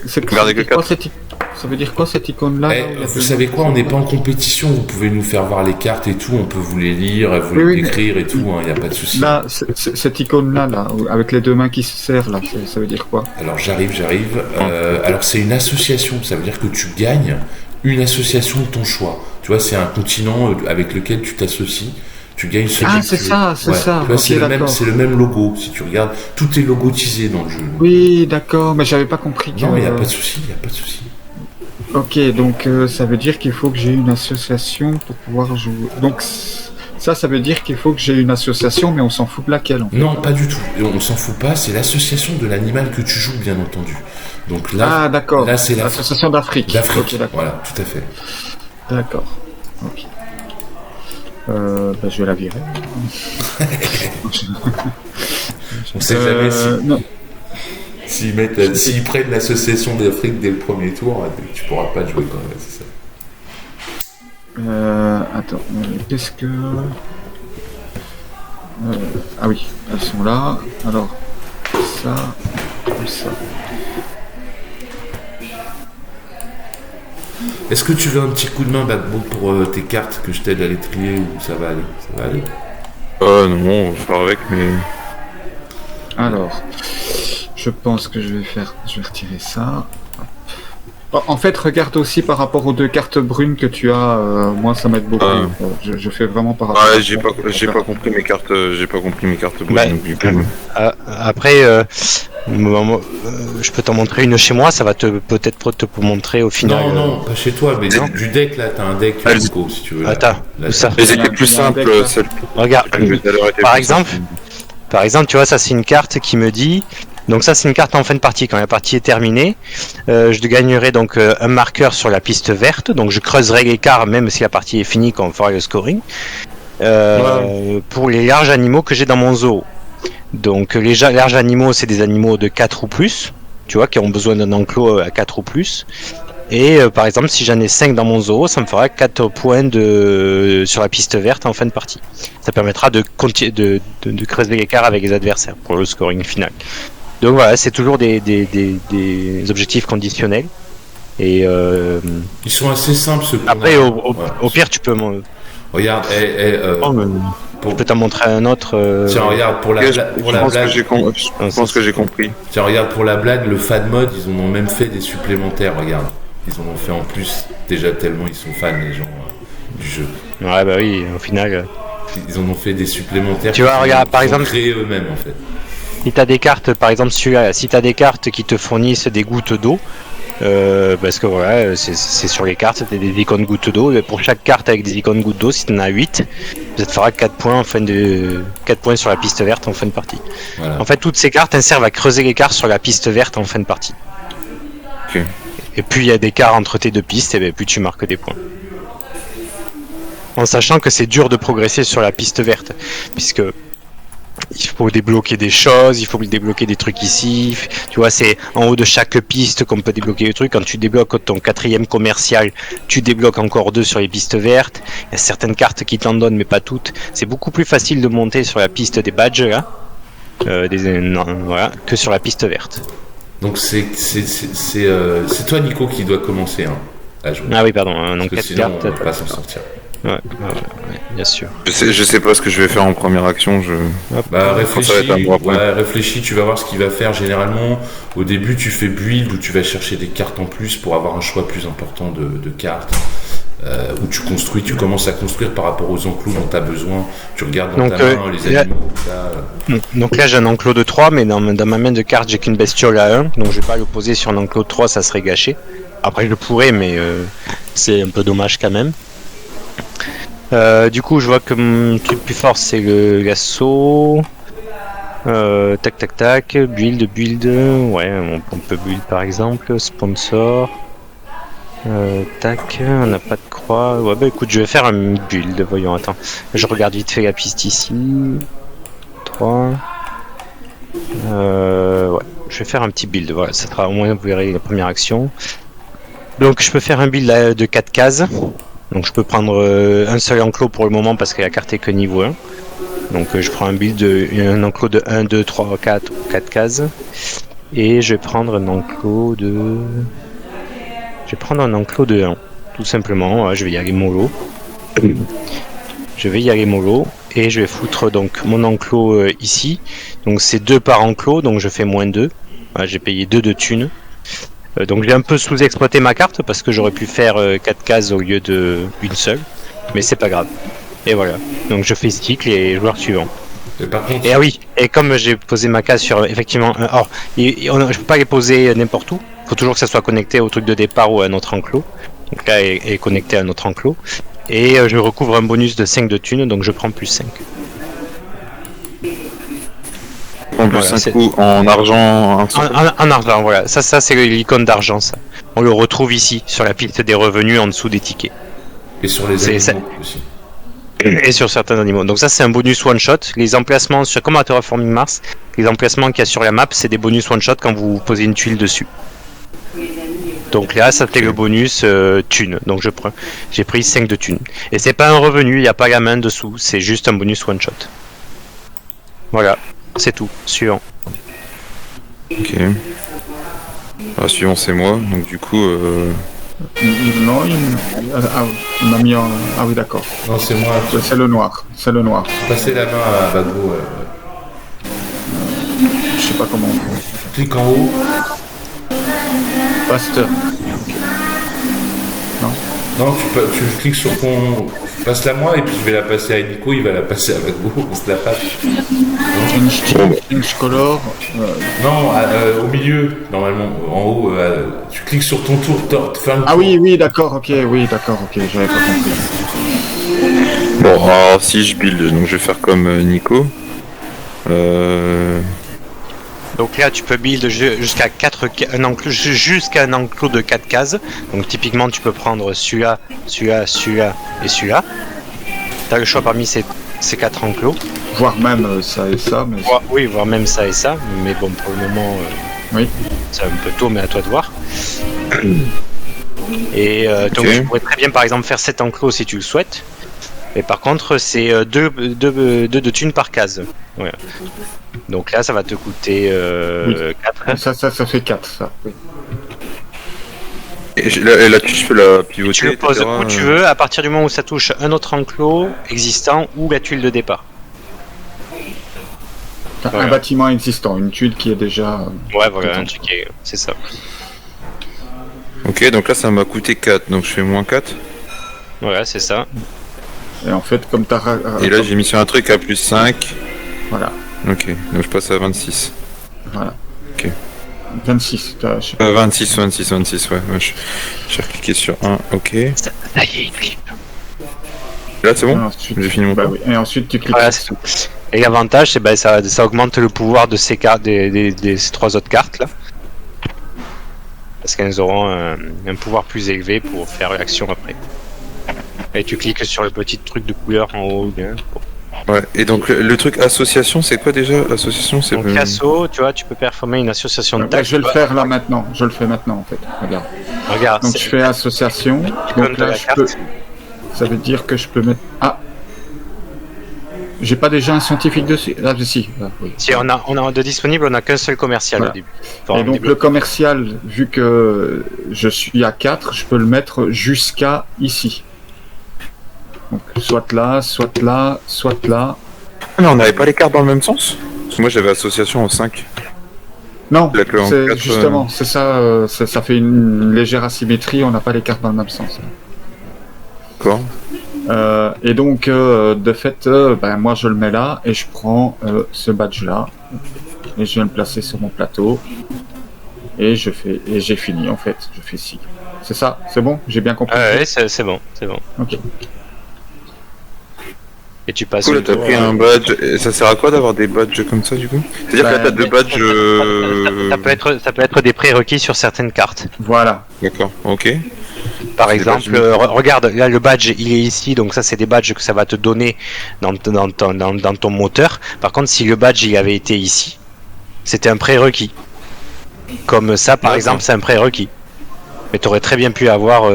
veut dire quoi cette icône-là? Vous savez quoi, on n'est pas en compétition, vous pouvez nous faire voir les cartes et tout, on peut vous les lire, vous les décrire et tout, il n'y a pas de souci. Là, cette icône-là, avec les 2 mains qui se serrent, là, ça veut dire quoi? Alors j'arrive. Alors c'est une association, ça veut dire que tu gagnes une association de ton choix. Tu vois, c'est un continent avec lequel tu t'associes. Tu gagnes ce c'est ça. Tu vois, c'est le même logo. Si tu regardes, tout est logotisé dans le jeu. Oui, d'accord, mais j'avais pas compris. Non, il n'y a pas de souci, Ok, donc ça veut dire qu'il faut que j'ai une association pour pouvoir jouer. Donc ça veut dire qu'il faut que j'ai une association, mais on s'en fout de laquelle, en fait. Non, pas du tout. On s'en fout pas. C'est l'association de l'animal que tu joues, bien entendu. Donc là, d'accord. Là, c'est l'association d'Afrique. Okay, voilà, tout à fait. D'accord. Ok. Je vais la virer. On sait jamais s'ils prennent l'association d'Afrique dès le premier tour, tu pourras pas jouer quand même, c'est ça. Attends, qu'est-ce que... ah oui, elles sont là. Alors, ça. Est-ce que tu veux un petit coup de main, Bagbo, pour tes cartes, que je t'aide à les trier, ou ça va aller? Non, on va faire avec, mais... Alors, je pense que je vais retirer ça. En fait, regarde aussi par rapport aux 2 cartes brunes que tu as. Moi, ça m'aide beaucoup. Je fais vraiment par rapport. J'ai pas compris mes cartes. J'ai pas compris mes cartes brunes. Après, je peux t'en montrer une chez moi. Ça va peut-être te montrer au final. Non, pas chez toi, mais du deck là, t'as un deck Alco, si tu veux. Attends, où ça? Mais c'était plus simple. Regarde, par exemple, tu vois, ça c'est une carte qui me dit. Donc ça c'est une carte en fin de partie, quand la partie est terminée, je gagnerai donc un marqueur sur la piste verte, donc je creuserai l'écart même si la partie est finie quand on fera le scoring, pour les larges animaux que j'ai dans mon zoo. Donc les larges animaux c'est des animaux de 4 ou plus, tu vois, qui ont besoin d'un enclos à 4 ou plus, et par exemple si j'en ai 5 dans mon zoo, ça me fera 4 points sur la piste verte en fin de partie. Ça permettra de creuser l'écart avec les adversaires pour le scoring final. Donc voilà, c'est toujours des objectifs conditionnels. Et ils sont assez simples ce coup. Après, au pire, tu peux. Regarde, je peux t'en montrer un autre. Tiens, regarde, pour la blague. Je pense que j'ai compris. Tiens, regarde, pour la blague, le fan mode, ils en ont même fait des supplémentaires, regarde. Ils en ont fait en plus, déjà tellement ils sont fans, les gens, du jeu. Ouais, bah oui, au final. Ils en ont fait des supplémentaires. Tu vois, regarde, par exemple. Créés eux-mêmes, en fait. Si tu as des cartes, par exemple celui-là, si tu as des cartes qui te fournissent des gouttes d'eau, parce que voilà, c'est sur les cartes, c'est des icônes gouttes d'eau, et pour chaque carte avec des icônes gouttes d'eau, si tu en as 8, ça te fera 4 points, 4 points sur la piste verte en fin de partie. Voilà. En fait, toutes ces cartes elles servent à creuser l'écart sur la piste verte en fin de partie. Okay. Et plus il y a d'écart entre tes 2 pistes, et bien plus tu marques des points. En sachant que c'est dur de progresser sur la piste verte, puisque il faut débloquer des choses, il faut débloquer des trucs ici. Tu vois, c'est en haut de chaque piste qu'on peut débloquer des trucs. Quand tu débloques ton 4e commercial, tu débloques encore 2 sur les pistes vertes. Il y a certaines cartes qui t'en donnent, mais pas toutes. C'est beaucoup plus facile de monter sur la piste des badges là, voilà, que sur la piste verte. Donc c'est toi, Nico, qui doit commencer à jouer. Ah oui, pardon. Donc 4 sinon, cartes. on va pas s'en sortir. Ouais, bien sûr. Je sais pas ce que je vais faire en première action. Réfléchis, tu vas voir ce qu'il va faire. Généralement, au début, tu fais build où tu vas chercher des cartes en plus pour avoir un choix plus important de cartes. Où tu commences à construire par rapport aux enclos dont tu as besoin. Tu regardes dans ta main les animaux. Donc là, j'ai un enclos de 3, mais dans ma main de cartes, j'ai qu'une bestiole à 1. Donc je vais pas le poser sur un enclos de 3, ça serait gâché. Après, je le pourrais, mais c'est un peu dommage quand même. Du coup, je vois que mon truc plus fort, c'est l'assaut. Tac. Build. Ouais, on peut build par exemple. Sponsor. Tac, on n'a pas de croix. Ouais, bah écoute, je vais faire un build. Voyons, attends. Je regarde vite fait la piste ici. 3. Ouais, je vais faire un petit build. Voilà, ça sera au moins, vous verrez la première action. Donc, je peux faire un build de 4 cases. Donc, je peux prendre un seul enclos pour le moment parce que la carte est que niveau 1. Donc, je prends un build, un enclos de 1, 2, 3, 4 ou 4 cases. Et je vais prendre un enclos de. Je vais prendre un enclos de 1, tout simplement. Ouais, je vais y aller mollo. Et je vais foutre donc mon enclos ici. Donc c'est 2 par enclos, donc je fais moins 2. Ouais, j'ai payé 2 de thunes. Donc j'ai un peu sous-exploité ma carte parce que j'aurais pu faire 4 cases au lieu d'une seule. Mais c'est pas grave. Et voilà. Donc je fais cycle et joueur suivant. Et oui, et comme j'ai posé ma case sur effectivement je peux pas les poser n'importe où. Il faut toujours que ça soit connecté au truc de départ ou à un autre enclos. Donc là, est connecté à un autre enclos. Et je recouvre un bonus de 5 de thunes, donc je prends plus 5. En plus 5 coups en argent. En argent, voilà. Ça c'est l'icône d'argent, ça. On le retrouve ici, sur la piste des revenus, en dessous des tickets. Et sur les animaux aussi. Et sur certains animaux. Donc ça c'est un bonus one shot. Les emplacements comme à Terraforming Mars, les emplacements qu'il y a sur la map, c'est des bonus one shot quand vous posez une tuile dessus. Donc là ça fait le bonus thune. Donc j'ai pris 5 de thunes. Et c'est pas un revenu, il n'y a pas la main dessous, c'est juste un bonus one shot. Voilà, c'est tout. Suivant. Ok. Suivant c'est moi, donc du coup Non, on a mis en. Ah oui, d'accord. Non, c'est moi. C'est le noir. Passez la main à Bago. Je sais pas comment. Clique en haut. Pasteur. Non, tu cliques sur ton. Passe-la moi et puis je vais la passer à Nico, il va la passer à Bago, on se la passe. Change color. Non, au milieu, normalement, en haut, tu cliques sur ton tour. Ah oui, d'accord, ok, j'avais pas compris. Bon, alors si je build, donc je vais faire comme Nico. Donc là tu peux build jusqu'à un enclos de 4 cases. Donc typiquement tu peux prendre celui-là et celui-là. Tu as le choix parmi ces 4 enclos. Voire même ça et ça. Mais... voire même ça et ça. Mais bon, pour le moment, oui. C'est un peu tôt, mais à toi de voir. Et donc je pourrais très bien par exemple faire 7 enclos si tu le souhaites. Mais par contre c'est 2 de thunes par case. Ouais. Donc là ça va te coûter 4. Ça fait 4 ça. Oui. Et là tu peux la pivoter. Tu le poses où tu veux à partir du moment où ça touche un autre enclos existant ou la tuile de départ. Un bâtiment existant, une tuile qui est déjà... Ouais voilà, un truc c'est ça. Ok, donc là ça m'a coûté 4, donc je fais moins 4. Voilà, c'est ça. Et en fait, comme t'as... Et là j'ai mis sur un truc à plus 5. Voilà. Ok, donc je passe à 26. Voilà. Ok. 26, je sais pas. 26, ouais. J'ai recliqué sur 1, ok. Ça y est, il clique. Là c'est bon. J'ai fini mon tour. oui. Et ensuite tu cliques. Voilà, c'est tout. Et l'avantage, c'est ça augmente le pouvoir de ces cartes, ces 3 autres cartes là. Parce qu'elles auront un pouvoir plus élevé pour faire l'action après. Et tu cliques sur le petit truc de couleur en haut. Bien. Ouais, et donc le truc association, c'est quoi déjà? Association, c'est... Donc asso, tu vois, tu peux performer une association de tâches. Je vais le faire là maintenant. Je le fais maintenant en fait. Regarde. Donc je fais association. Donc là, je peux. Ça veut dire que je peux mettre. Ah. J'ai pas déjà un scientifique dessus. Ah, si. Ah, oui. Si on a de disponible, on a qu'un seul commercial au début. Enfin, et donc le commercial, vu que je suis à 4, je peux le mettre jusqu'à ici. Donc soit là, soit là, soit là. Mais on n'avait pas les cartes dans le même sens? Parce que moi j'avais association en 5. Non, c'est justement, c'est ça, ça fait une légère asymétrie, on n'a pas les cartes dans le même sens. D'accord. Et donc, de fait, moi je le mets là et je prends ce badge là et je viens le placer sur mon plateau et j'ai fini en fait, je fais ci. C'est ça, c'est bon, j'ai bien compris. Oui, c'est bon. Ok. Et tu passes. Cool, t'as pris un badge. Et ça sert à quoi d'avoir des badges comme ça du coup? C'est-à-dire que là t'as 2 badges. Ça peut être des prérequis sur certaines cartes. Voilà. D'accord, ok. Par exemple, regarde, là le badge il est ici, donc ça c'est des badges que ça va te donner dans ton moteur. Par contre, si le badge il avait été ici, c'était un prérequis. Comme ça par exemple, c'est un prérequis. Mais tu aurais très bien pu avoir.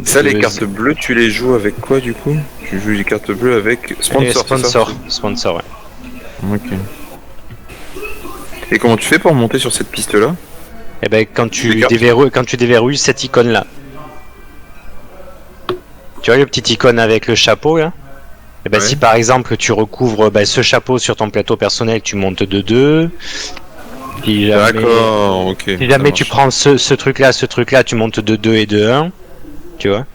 Ça, les cartes bleues, tu les joues avec quoi du coup? Tu joues les cartes bleues avec Sponsor, ouais. Ok. Et comment tu fais pour monter sur cette piste là? Eh ben quand tu déverrouilles cette icône là. Tu vois le petit icône avec le chapeau là? Et ben si par exemple tu recouvres ce chapeau sur ton plateau personnel, tu montes de 2. D'accord, ok. Si jamais tu prends ce truc là, tu montes de 2 et de 1. Tu vois?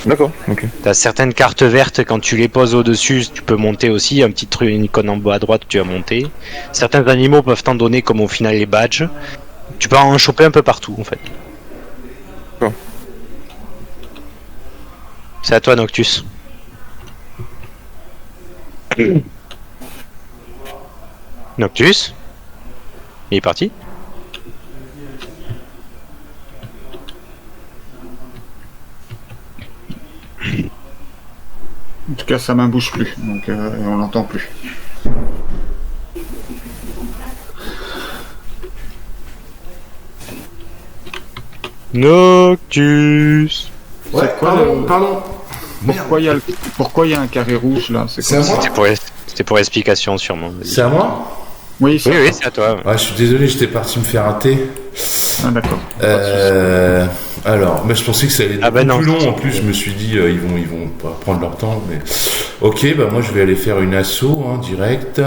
D'accord, ok. T'as certaines cartes vertes, quand tu les poses au-dessus, tu peux monter aussi. Un petit truc, une icône en bas à droite, tu vas monter. Certains animaux peuvent t'en donner, comme au final les badges. Tu peux en choper un peu partout, en fait. Bon. C'est à toi, Noctus. Noctus? Il est parti? En tout cas, sa main bouge plus, donc on l'entend plus. Noctus. Ouais, c'est quoi pardon. Pourquoi il y a un carré rouge là? C'est à moi. C'était pour explication sûrement. C'est à moi? Oui, c'est à toi. Ouais, je suis désolé, j'étais parti me faire rater. Ah d'accord. Alors, mais je pensais que ça allait être plus long. En plus, je me suis dit ils vont pas prendre leur temps. Mais ok, moi je vais aller faire une asso direct.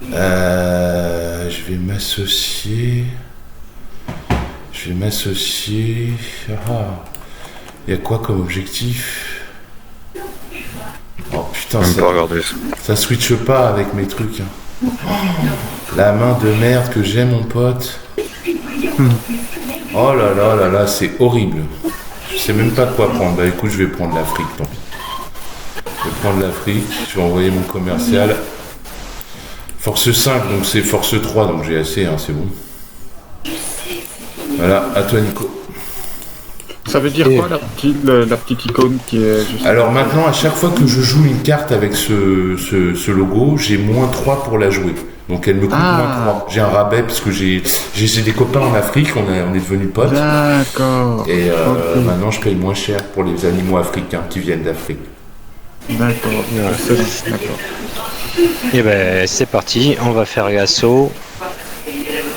Je vais m'associer. Ah, il y a quoi comme objectif? Oh putain, ça switche pas avec mes trucs. La main de merde que j'ai, mon pote. Oh là là, c'est horrible. Je sais même pas quoi prendre. Bah écoute, je vais prendre l'Afrique, tant pis. Je vais prendre l'Afrique, je vais envoyer mon commercial. Force 5, donc c'est force 3, donc j'ai assez, c'est bon. Voilà, à toi Nico. Ça veut dire quoi la petite icône qui est juste... Alors maintenant, à chaque fois que je joue une carte avec ce logo, j'ai -3 pour la jouer. Donc elle me coûte -3. J'ai un rabais parce que j'ai des copains en Afrique, on est devenus potes. D'accord. Et maintenant je paye moins cher pour les animaux africains qui viennent d'Afrique. D'accord. D'accord. Et ben c'est parti, on va faire l'assaut.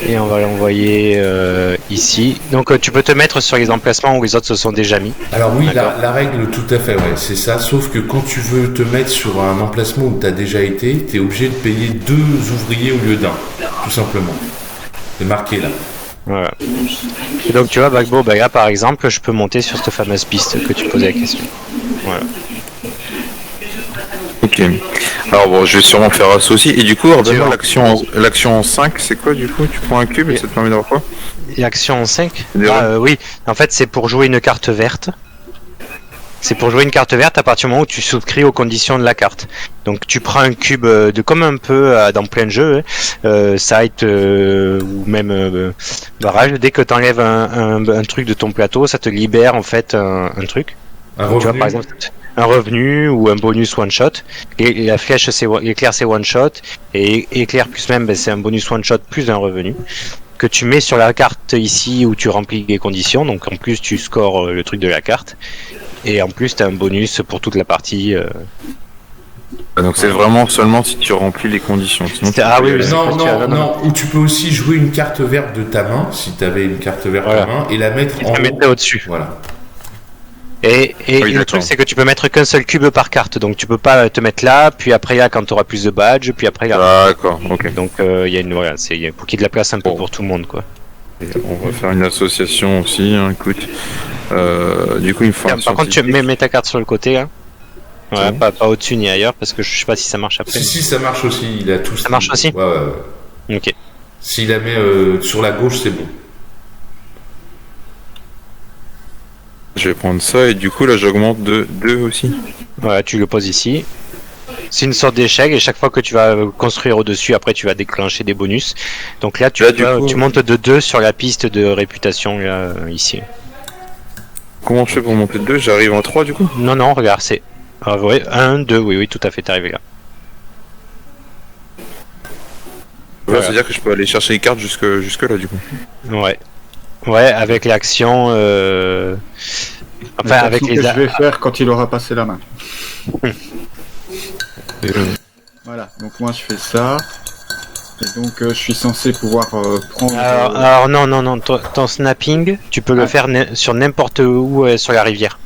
Et on va l'envoyer ici. Donc tu peux te mettre sur les emplacements où les autres se sont déjà mis. Alors oui, la règle tout à fait, ouais, c'est ça. Sauf que quand tu veux te mettre sur un emplacement où tu as déjà été, tu es obligé de payer 2 ouvriers au lieu d'un, tout simplement. C'est marqué là. Voilà. Et donc tu vois, Bagbo, là par exemple, je peux monter sur cette fameuse piste que tu posais la question. Voilà. Ok. Alors bon, je vais sûrement faire associer. Et du coup, l'action en 5, c'est quoi du coup? Tu prends un cube et ça te permet d'avoir quoi? L'action en 5 oui, en fait c'est pour jouer une carte verte. C'est pour jouer une carte verte à partir du moment où tu souscris aux conditions de la carte. Donc tu prends un cube comme un peu dans plein de jeux, site ou même barrage. Dès que tu enlèves un truc de ton plateau, ça te libère en fait un truc. Un revenu. Tu vois, par exemple, un revenu ou un bonus one shot. Et la flèche, l'éclair c'est one shot, et éclair plus même, ben, c'est un bonus one shot plus un revenu que tu mets sur la carte ici où tu remplis les conditions. Donc en plus tu scores le truc de la carte, et en plus tu as un bonus pour toute la partie. Donc c'est vraiment seulement si tu remplis les conditions. Sinon, non, ou tu peux aussi jouer une carte verte de ta main, si tu avais une carte verte en main, et la mettre en haut. Au-dessus. Voilà. Et le truc, c'est que tu peux mettre qu'un seul cube par carte, donc tu peux pas te mettre là, puis après là quand tu auras plus de badges, puis après là. D'accord, ok. Donc il y a une, voilà, il faut qu'il y ait de la place un peu pour tout le monde, quoi. Et on va faire une association aussi, hein, écoute. Du coup, il me faut. Par contre, tu mets ta carte sur le côté, hein. Ouais, pas au-dessus ni ailleurs, parce que je sais pas si ça marche après. Si, ça marche aussi, il a tout. Ça marche aussi ? Ouais. Ok. S'il la met sur la gauche, c'est bon. Je vais prendre ça, et du coup, là, j'augmente de 2 aussi. Voilà, tu le poses ici. C'est une sorte d'échelle, et chaque fois que tu vas construire au-dessus, après tu vas déclencher des bonus. Donc là, tu montes de 2 sur la piste de réputation, là, ici. Comment je fais pour monter de 2 ? J'arrive en 3 du coup ? Non, regarde, c'est 1, 2, oui, tout à fait, t'es arrivé là. Ouais, c'est-à-dire que je peux aller chercher les cartes jusque là du coup. Ouais, avec l'action. Enfin, avec les. Que je vais faire quand il aura passé la main. Voilà, donc moi je fais ça. Et donc je suis censé pouvoir prendre. Alors non, ton snapping, tu peux le faire sur n'importe où sur la rivière.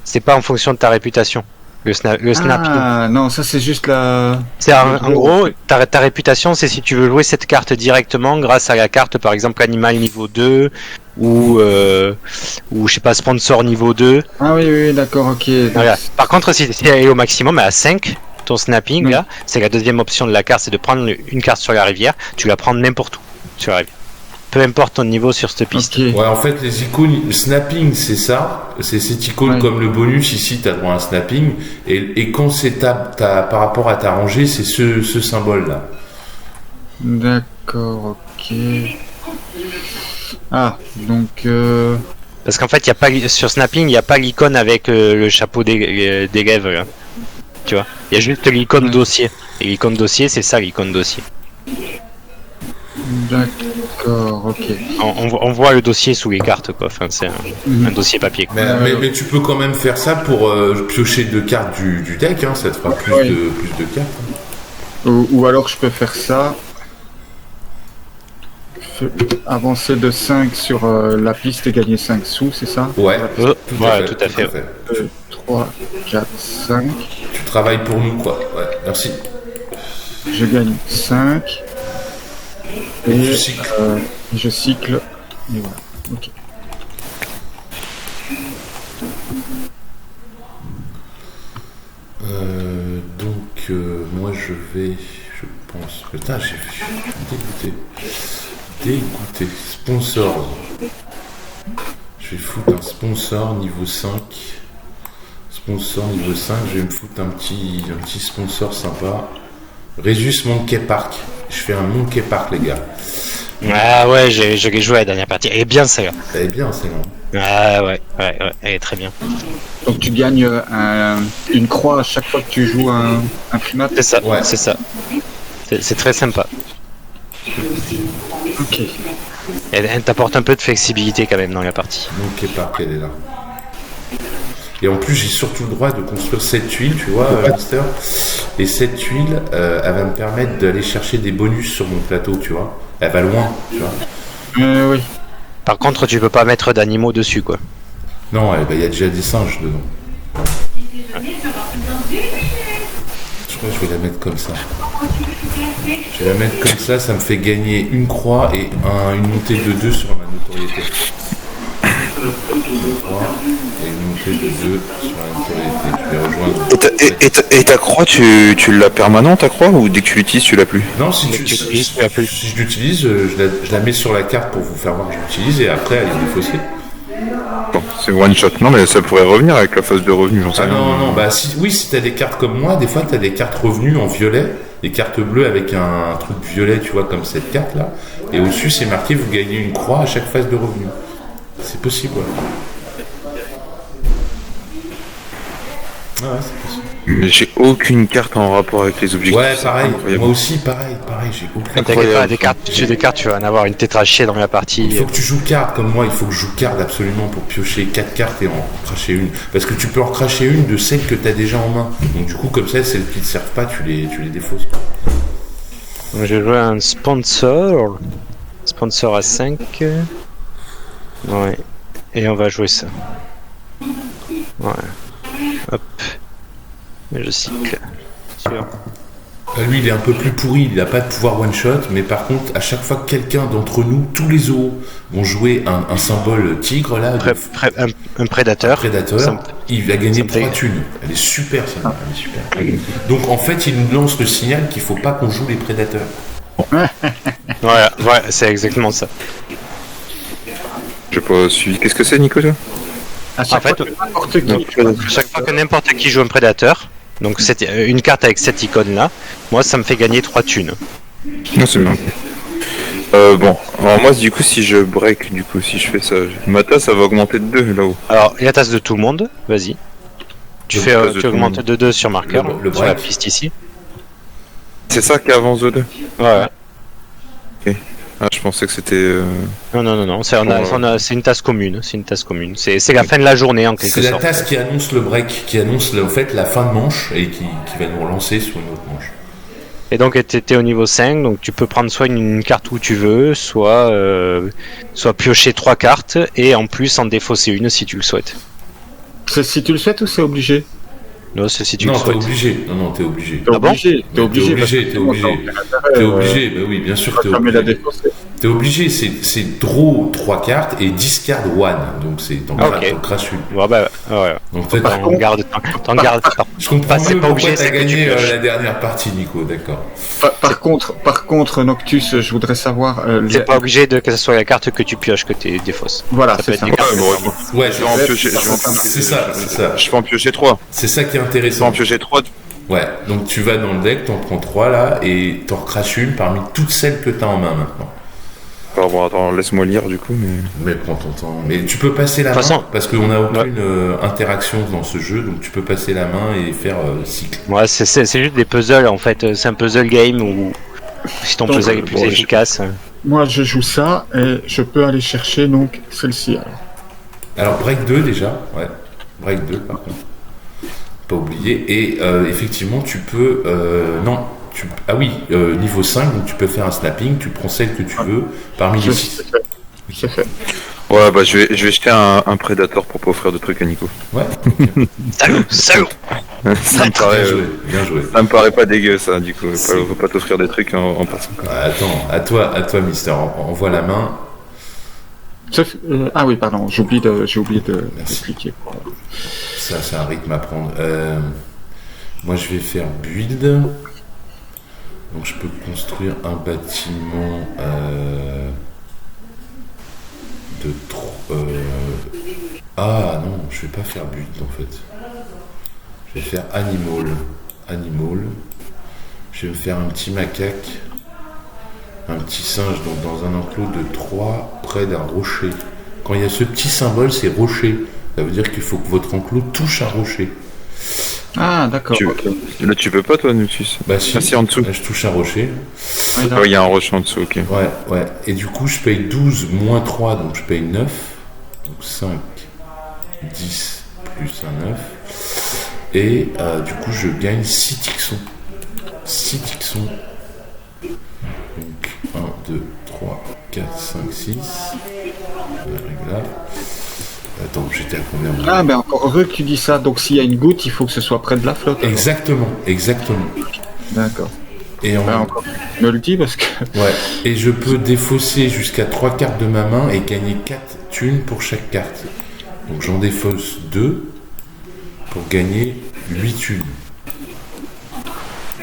C'est pas en fonction de ta réputation. Le snapping. Ah non, ça c'est juste la. C'est en gros, ta réputation, c'est si tu veux jouer cette carte directement grâce à la carte, par exemple animal niveau 2 ou je sais pas, sponsor niveau 2. Ah oui, d'accord, ok. Voilà. Par contre, si elle est au maximum à 5, ton snapping là, c'est la deuxième option de la carte, c'est de prendre une carte sur la rivière, tu la prends n'importe où sur la rivière. Peu importe ton niveau sur cette piste. Okay. Ouais, en fait, les icônes, le snapping, c'est ça. C'est cette icône comme le bonus. Ici, tu as droit à un snapping. Et quand c'est par rapport à ta rangée, c'est ce symbole-là. D'accord, ok. Ah, donc. Parce qu'en fait, y a pas, sur snapping, il n'y a pas l'icône avec le chapeau d'élève. Là. Tu vois, il y a juste l'icône dossier. Et l'icône dossier, c'est ça l'icône dossier. D'accord, ok. On voit le dossier sous les cartes, quoi. Enfin, c'est un dossier papier. Quoi. Mais tu peux quand même faire ça pour piocher 2 cartes du deck, hein, ça te fera plus de cartes. Ou alors je peux faire ça. Avancer de 5 sur la piste et gagner 5 sous, c'est ça ? Ouais, tout à fait. 2, 3, 4, 5. Tu travailles pour nous, quoi. Ouais, merci. Je gagne 5. Et je cycle. Et voilà. Ok. Moi je pense. Putain, je suis dégoûté. Sponsor. Je vais foutre un sponsor niveau 5. Sponsor niveau 5, je vais me foutre un petit sponsor sympa. Résus Monkey Park. Je fais un Monkey Park, les gars. Ah ouais, je l'ai joué à la dernière partie. Elle est bien, celle-là. Elle est bien, celle-là. Ah ouais, elle est très bien. Donc tu gagnes une croix à chaque fois que tu joues un primate. C'est ça, c'est ça. C'est très sympa. Ok. Elle t'apporte un peu de flexibilité quand même dans la partie. Monkey Park, elle est là. Et en plus, j'ai surtout le droit de construire 7 tuiles, tu vois, Master. Et cette tuile, elle va me permettre d'aller chercher des bonus sur mon plateau, tu vois. Elle va loin, tu vois. Oui. Par contre, tu peux pas mettre d'animaux dessus, quoi. Non, y a déjà des singes dedans. Je crois que je vais la mettre comme ça. Je vais la mettre comme ça, ça me fait gagner une croix et une montée de 2 sur ma notoriété. Et une montée de 2 sur la notoriété. Je vais rejoindre. Et ta croix, tu l'as permanente, ta croix, ou dès que tu l'utilises, tu l'as plus ? Non, si je l'utilise, je la mets sur la carte pour vous faire voir que je l'utilise et après elle est défaussée. Bon, c'est one shot. Non, mais ça pourrait revenir avec la phase de revenu, j'en sais rien. Non, bah si t'as des cartes comme moi, des fois t'as des cartes revenus en violet, des cartes bleues avec un truc violet, tu vois, comme cette carte là, et au-dessus c'est marqué vous gagnez une croix à chaque phase de revenu. C'est possible, ouais. Ah ouais, c'est possible. Mais j'ai aucune carte en rapport avec les objectifs. Ouais, c'est pareil. incroyable. Moi aussi, pareil. J'ai aucun. T'inquiète pas, des cartes, tu vas en avoir une tétrachée dans la partie. Il faut que tu joues carte comme moi, il faut que je joue carte absolument pour piocher 4 cartes et en cracher une. Parce que tu peux en cracher une de celles que tu as déjà en main. Donc du coup, comme ça, celles qui ne te servent pas, tu les défausses. Donc, j'ai joué un sponsor. Sponsor à 5. Ouais. Et on va jouer ça. Ouais. Hop. Et je cycle. Sûr. Lui, il est un peu plus pourri, il n'a pas de pouvoir one-shot, mais par contre, à chaque fois que quelqu'un d'entre nous, tous les zoos, vont jouer un symbole tigre, là, Un prédateur. Il va gagner 3 thunes. Elle est super, ça. Elle est super. Donc, en fait, il nous lance le signal qu'il ne faut pas qu'on joue les prédateurs. Voilà, ouais, c'est exactement ça. J'ai pas suivi. Qu'est-ce que c'est, Nico, toi? À chaque fois que n'importe qui joue un prédateur, donc une carte avec cette icône-là, moi, ça me fait gagner 3 thunes. Non, c'est bien. Bon, alors moi, du coup, si je break, si je fais ça, ma tasse, ça va augmenter de 2 là-haut. Alors, la tasse de tout le monde, vas-y. Tu augmentes de 2 sur marqueur, sur la piste ici. C'est ça qui avance de 2? Ouais. Ok. Ah, je pensais que c'était... Non, c'est une tasse commune, c'est la fin de la journée en quelque sorte. C'est la tasse qui annonce le break, qui annonce en fait la fin de manche et qui va nous relancer sur une autre manche. Et donc t'es au niveau 5, donc tu peux prendre soit une carte où tu veux, soit piocher 3 cartes et en plus en défausser une si tu le souhaites. C'est si tu le souhaites ou c'est obligé? Non, c'est si tu le souhaites. Non, t'es obligé. Non, t'es obligé. T'es obligé. T'es obligé, bah oui, bien sûr que t'es obligé. T'es obligé, c'est draw 3 cartes et discard 1. Donc t'en craches une. Ouais, bah, ouais. Donc t'en gardes. Je comprends c'est pas obligé, t'as c'est que tu gagné pioches. la dernière partie, Nico, d'accord. Par contre, Noctus, je voudrais savoir... C'est pas obligé que ce soit la carte que tu pioches que tu défausses. Voilà, ça peut c'est être ça. des cartes. Ouais, je vais en piocher. C'est ça. Je peux en piocher 3. C'est ça qui est intéressant. Je peux en piocher 3. Ouais, donc tu vas dans le deck, t'en prends 3 là, et t'en recraches une parmi toutes celles que t'as en main maintenant. Alors bon, attends, laisse-moi lire du coup, Mais prends ton temps. Mais tu peux passer la main, parce qu'on n'a aucune interaction dans ce jeu, donc tu peux passer la main et faire cycle. Ouais, c'est juste des puzzles en fait, c'est un puzzle game où si ton puzzle est plus efficace. Moi je joue ça, et je peux aller chercher donc celle-ci alors. Break 2 déjà, ouais. Break 2 par contre. Pas oublier. Et effectivement, tu peux... niveau 5, donc tu peux faire un snapping, tu prends celle que tu veux parmi les 6. C'est fait. Ouais, bah je vais jeter un prédateur pour pas offrir de trucs à Nico. Ouais. Salut. Ça me paraît... Bien joué. Ça me paraît pas dégueu ça, du coup. Faut pas t'offrir des trucs en passant. Attends, à toi, Mister. Envoie la main. Ah oui, pardon, j'ai oublié d'expliquer. Ça a un rythme à prendre. Moi, je vais faire build. Donc, je peux construire un bâtiment de trop. Ah non, je vais pas faire build en fait. Je vais faire animal. Je vais me faire un petit macaque. Un petit singe donc dans un enclos de 3 près d'un rocher. Quand il y a ce petit symbole, c'est rocher. Ça veut dire qu'il faut que votre enclos touche un rocher. Ah d'accord. Là tu peux pas toi, Noctus? Bah si, c'est en dessous. Là, je touche un rocher. Il y a un rocher en dessous, ok. Ouais. Et du coup je paye 12 moins 3, donc je paye 9. Donc 5, 10 plus un 9. Et du coup je gagne 6 tixons. 6 tixons. Donc 1, 2, 3, 4, 5, 6. Là. Attends, j'étais à combien? Ah, ben encore heureux que tu dis ça. Donc s'il y a une goutte, il faut que ce soit près de la flotte. Exactement. D'accord. Et encore, me le dis parce que... Ouais. Et je peux défausser jusqu'à 3 cartes de ma main et gagner 4 thunes pour chaque carte. Donc j'en défausse 2 pour gagner 8 thunes.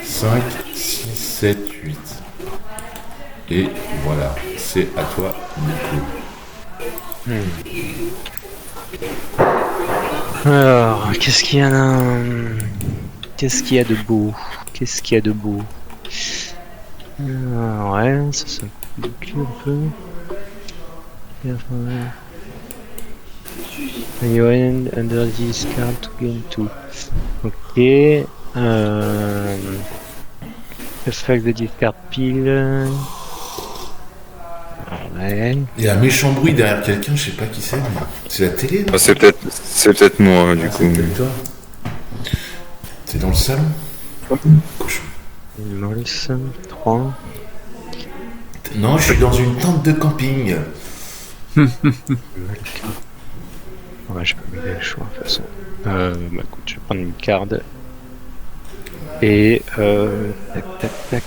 5, 6, 7, 8. Et voilà, c'est à toi, Nico. Alors, qu'est-ce qu'il y a là? Qu'est-ce qu'il y a de beau? Ouais, ça complique un peu. When you end under this card to gain 2. Ok. Effect de discard pile. Ouais. Il y a un méchant bruit derrière quelqu'un, je sais pas qui c'est, mais c'est la télé, non? Ah, c'est peut-être moi, du coup. C'est peut-être toi. T'es dans le salon? Cochon. Maurice, 3. Non, je suis dans une tente de camping. Ouais, j'ai pas mis le choix de toute façon. Bah écoute, je vais prendre une carte. Et tac.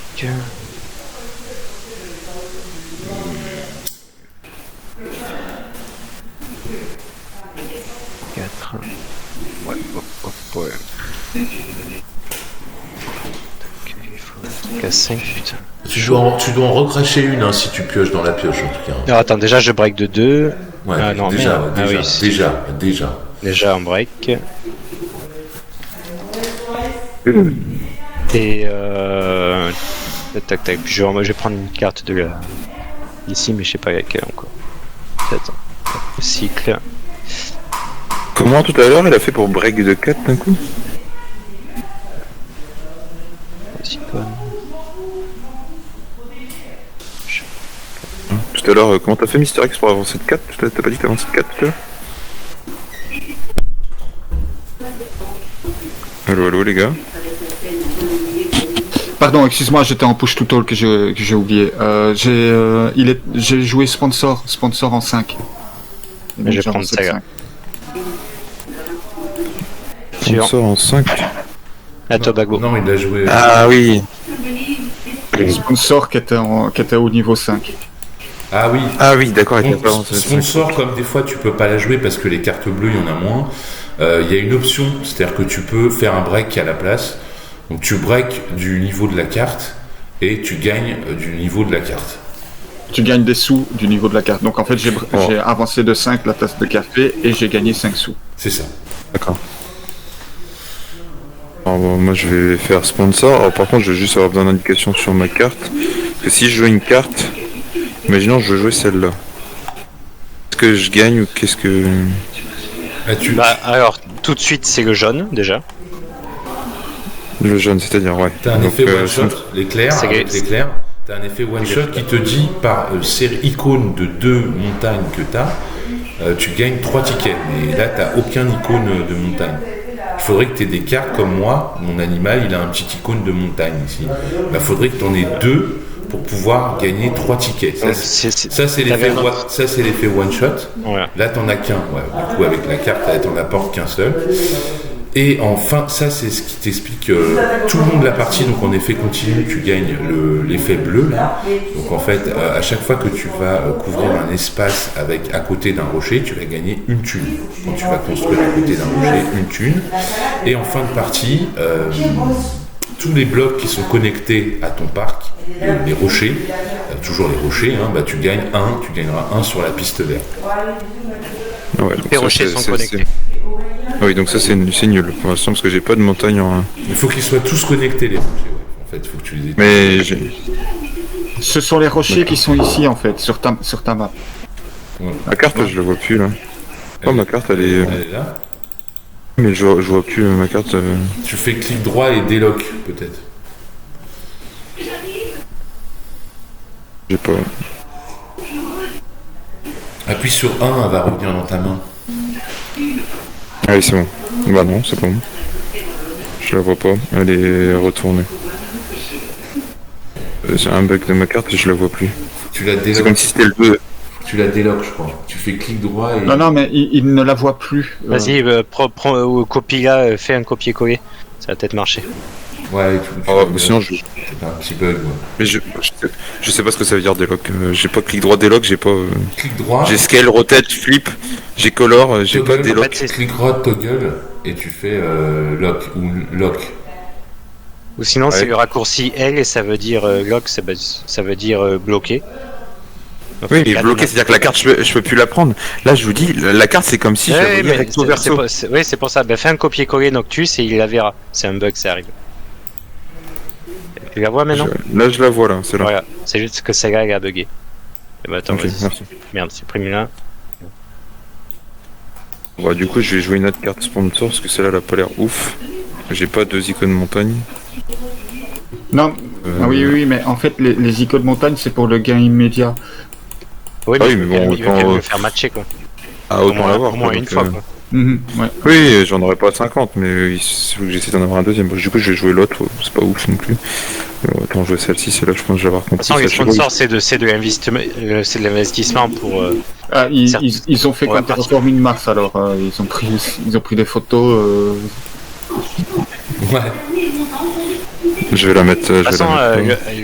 4. Ouais, ouais. Ok, il faut qu'à 5, putain. Tu dois en recracher une hein, si tu pioches dans la pioche en tout cas. Alors attends, déjà je break de 2. Ouais, Ah non, déjà, merde. déjà, Ah oui, déjà. Déjà en break. Et tac. Puis je vais prendre une carte de la ici, mais je sais pas laquelle encore. Attends. Cycle. Comment tout à l'heure il a fait pour break de 4 d'un coup? Tout à l'heure, comment t'as fait Mister X pour avancer de 4? T'as pas dit que t'avançais de 4 tout à l'heure? Allo les gars. Pardon, excuse-moi, j'étais en push to talk que j'ai oublié. J'ai joué sponsor en 5. Mais je vais prendre ça là. On sort en 5. À Tobago. Non, il a joué. Ah oui. Sponsor qui était au niveau 5. Ah oui. Ah oui, d'accord. Sponsor, comme des fois tu peux pas la jouer parce que les cartes bleues, il y en a moins. Il y a une option, c'est-à-dire que tu peux faire un break à la place. Donc tu break du niveau de la carte et tu gagnes du niveau de la carte. Tu gagnes des sous du niveau de la carte. Donc en fait, j'ai avancé de 5 la tasse de café et j'ai gagné 5 sous. C'est ça. D'accord. Alors bon, moi je vais faire sponsor. Alors par contre, je vais juste avoir besoin d'indications sur ma carte. Parce que si je joue une carte, imaginons je veux jouer celle-là. Est-ce que je gagne ou qu'est-ce que... Bah alors, tout de suite c'est le jaune déjà. Le jaune, c'est-à-dire, ouais. T'as un effet one-shot, l'éclair, avec l'éclair. T'as un effet one-shot qui te dit, par série icône de 2 montagnes que t'as, tu gagnes 3 tickets. Mais là, t'as aucun icône de montagne. Il faudrait que tu aies des cartes comme moi. Mon animal, il a un petit icône de montagne ici. Il faudrait que tu en aies 2 pour pouvoir gagner 3 tickets. Ça, c'est l'effet one-shot. Ouais. Là, t'en as qu'un. Ouais. Du coup, avec la carte, t'en apportes qu'un seul. Et enfin, ça c'est ce qui t'explique tout le long de la partie. Donc en effet continu, tu gagnes l'effet bleu là. Donc en fait, à chaque fois que tu vas couvrir un espace à côté d'un rocher, tu vas gagner une thune. Quand tu vas construire à côté d'un rocher, une thune. Et en fin de partie, tous les blocs qui sont connectés à ton parc, les rochers, toujours les rochers, hein, tu gagneras un sur la piste verte. Ouais, les rochers sont connectés. Oui, donc ça c'est nul pour l'instant parce que j'ai pas de montagne en... Il faut qu'ils soient tous connectés les rochers, ouais. En fait, il faut que tu les aies. Mais ce sont les rochers qui sont ici en fait, sur ta map. Ouais. Ma carte, je la vois plus là. Oh, ma carte elle est là. Mais je vois plus ma carte. Tu fais clic droit et déloc peut-être. J'ai pas. Appuie sur 1, elle va revenir dans ta main. Ah oui, c'est bon. Bah non, c'est bon. Je la vois pas. Elle est retournée. J'ai un bug de ma carte et je la vois plus. Tu la déloques. C'est comme si c'était le 2. Tu la déloques, je crois. Tu fais clic droit et... Non, mais il ne la voit plus. Vas-y, copie-la, fais un copier-coller. Ça va peut-être marcher. Ouais, sinon je... C'est un petit bug, ouais. Mais je sais pas ce que ça veut dire déloc. J'ai pas clic droit déloc, j'ai pas... Clic droit. J'ai scale, rotate, flip, j'ai color, j'ai pas déloc. En fait, clic droit, toggle, et tu fais lock ou lock. Ou sinon c'est le raccourci L et ça veut dire lock, ça veut dire bloqué. Donc, oui, mais bloqué, c'est-à-dire que la carte, je peux plus la prendre. Là, je vous dis, la carte, c'est comme si je la voyais recto verso. Oui, c'est pour ça. Fais un copier-coller Noctus et il la verra. C'est un bug, ça arrive. Tu la vois maintenant? Là, je la vois, là. C'est là. Voilà. C'est juste que celle-là, elle a bugué. Et bah, attends, okay, merci. Merde, supprime là. Bah, du coup, je vais jouer une autre carte sponsor parce que celle-là, elle a pas l'air ouf. J'ai pas 2 icônes montagne. Non, ah oui, mais en fait, les icônes de montagne, c'est pour le gain immédiat. Oui, Ah mais oui, mais bon, il veut autant, le faire matcher, quoi. Ah, autant l'avoir. Au moins quoi, une donc, fois, quoi. Ouais. Oui, j'en aurais pas 50, mais il faut que j'essaie d'en avoir un deuxième. Du coup, je vais jouer l'autre, c'est pas ouf non plus. Autant jouer celle-ci, celle-là, je pense que je vais avoir De compris. toute façon, les Ça, sponsors, c'est de l'investissement pour. Ah, Certes. ils ont fait Ouais, comme Terraforming Mars, alors ils ont pris des photos. Ouais. Je vais la mettre. De toute façon,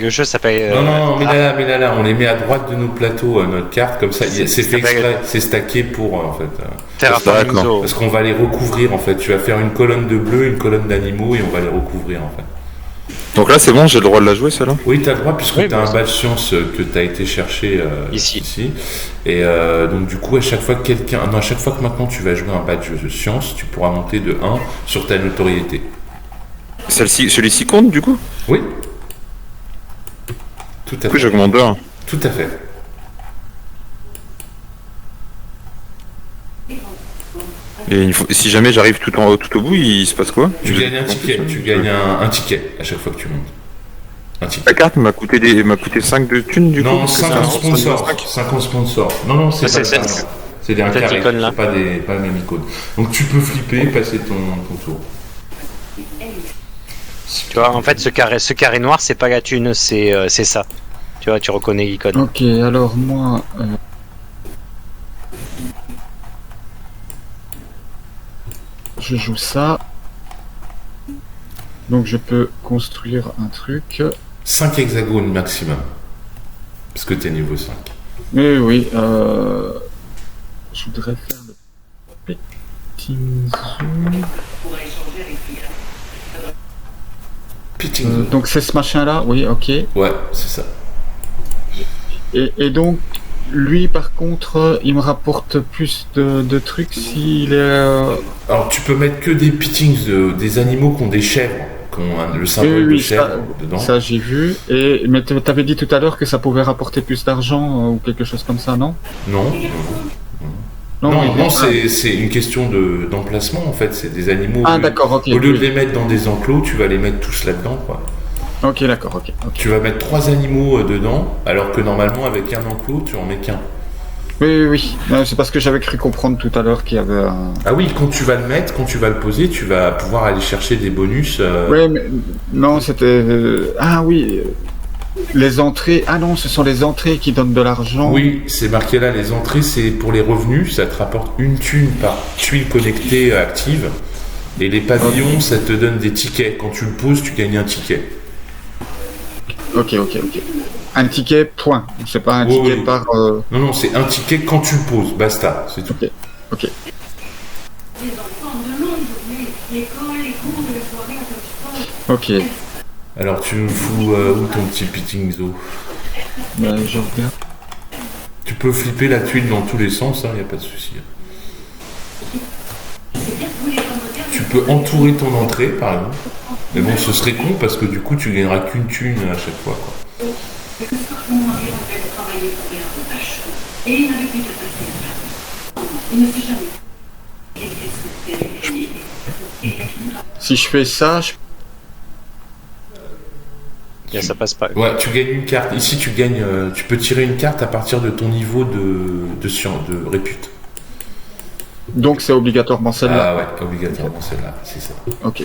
le jeu s'appelle. Non, mais là, on les met à droite de nos plateaux, notre carte, comme ça, c'est fait exprès, c'est stacké pour, en fait. Terraforming Zoo. Parce qu'on va les recouvrir, en fait. Tu vas faire une colonne de bleu, une colonne d'animaux, et on va les recouvrir, en fait. Donc là, c'est bon, j'ai le droit de la jouer, celle-là? Oui, t'as le droit, puisque Oui, t'as bien un badge science que t'as été chercher ici. Et donc, du coup, à chaque fois que maintenant tu vas jouer un badge de science, tu pourras monter de 1 sur ta notoriété. Celui-ci compte, du coup? Oui. Tout à Du coup, fait. j'augmente de 1. Tout à fait. Et si jamais j'arrive tout au bout, il se passe quoi? Tu gagnes un ticket. Tu gagnes un ticket à chaque fois que tu montes. Un ticket. La carte m'a coûté 5 de thunes, du coup? Non, parce que 50 c'est un- sponsors. 50 sponsors. Non, c'est C'est pas cette- ça. C'est des cette carrés, icône-là. c'est pas la même icône. Donc tu peux flipper, passer ton tour. Tu vois, en fait, ce carré noir, c'est pas la thune, c'est ça. Tu vois, tu reconnais l'icône. Ok, alors moi. Je joue ça. Donc je peux construire un truc. 5 hexagones maximum. Parce que t'es niveau 5. Oui, je voudrais faire le petit zoom. Pitching. Donc c'est ce machin-là, oui, ok. Ouais, c'est ça. Et donc, lui par contre, il me rapporte plus de trucs s'il est... Alors tu peux mettre que des pitchings, des animaux qui ont des chèvres, qui ont le symbole de chèvre dedans. Ça j'ai vu. Mais t'avais dit tout à l'heure que ça pouvait rapporter plus d'argent ou quelque chose comme ça, non? Non. Non, c'est une question d'emplacement en fait. C'est des animaux. Ah d'accord, ok. Au lieu de les mettre dans des enclos, tu vas les mettre tous là-dedans, quoi. Ok, d'accord, ok. Tu vas mettre 3 animaux dedans, alors que normalement avec un enclos, tu en mets qu'un. Oui. C'est parce que j'avais cru comprendre tout à l'heure qu'il y avait un... Ah oui, quand tu vas le mettre, quand tu vas le poser, tu vas pouvoir aller chercher des bonus. Oui, mais non, c'était... Ah oui, les entrées... Ah non, ce sont les entrées qui donnent de l'argent. Oui, c'est marqué là, les entrées, c'est pour les revenus, ça te rapporte une thune par tuile connectée active. Et les pavillons, ça te donne des tickets. Quand tu le poses, tu gagnes un ticket. Ok. Un ticket, point. C'est pas un ticket Oui. par... Non, c'est un ticket quand tu le poses, basta, c'est tout. Ok. Les enfants de longue journée, l'école, les cours, les soirées, un peu de sport. Ok. Alors tu nous fous où ton petit pitching zoo? Ben, je regarde. Tu peux flipper la tuile dans tous les sens, il n'y a pas de souci. Tu peux entourer ton entrée, par exemple. Mais bon, ce serait con parce que du coup, tu gagneras qu'une thune à chaque fois, quoi. Mon mari rentrait de travailler pour rien de tâche. Et il n'avait plus de passer. Il ne sait jamais. Si je fais ça, Là, ça passe pas. Ouais, tu gagnes une carte. Ici, tu gagnes, tu peux tirer une carte à partir de ton niveau de répute. donc c'est obligatoirement celle-là. Ah ouais, obligatoirement celle-là, c'est ça. Ok.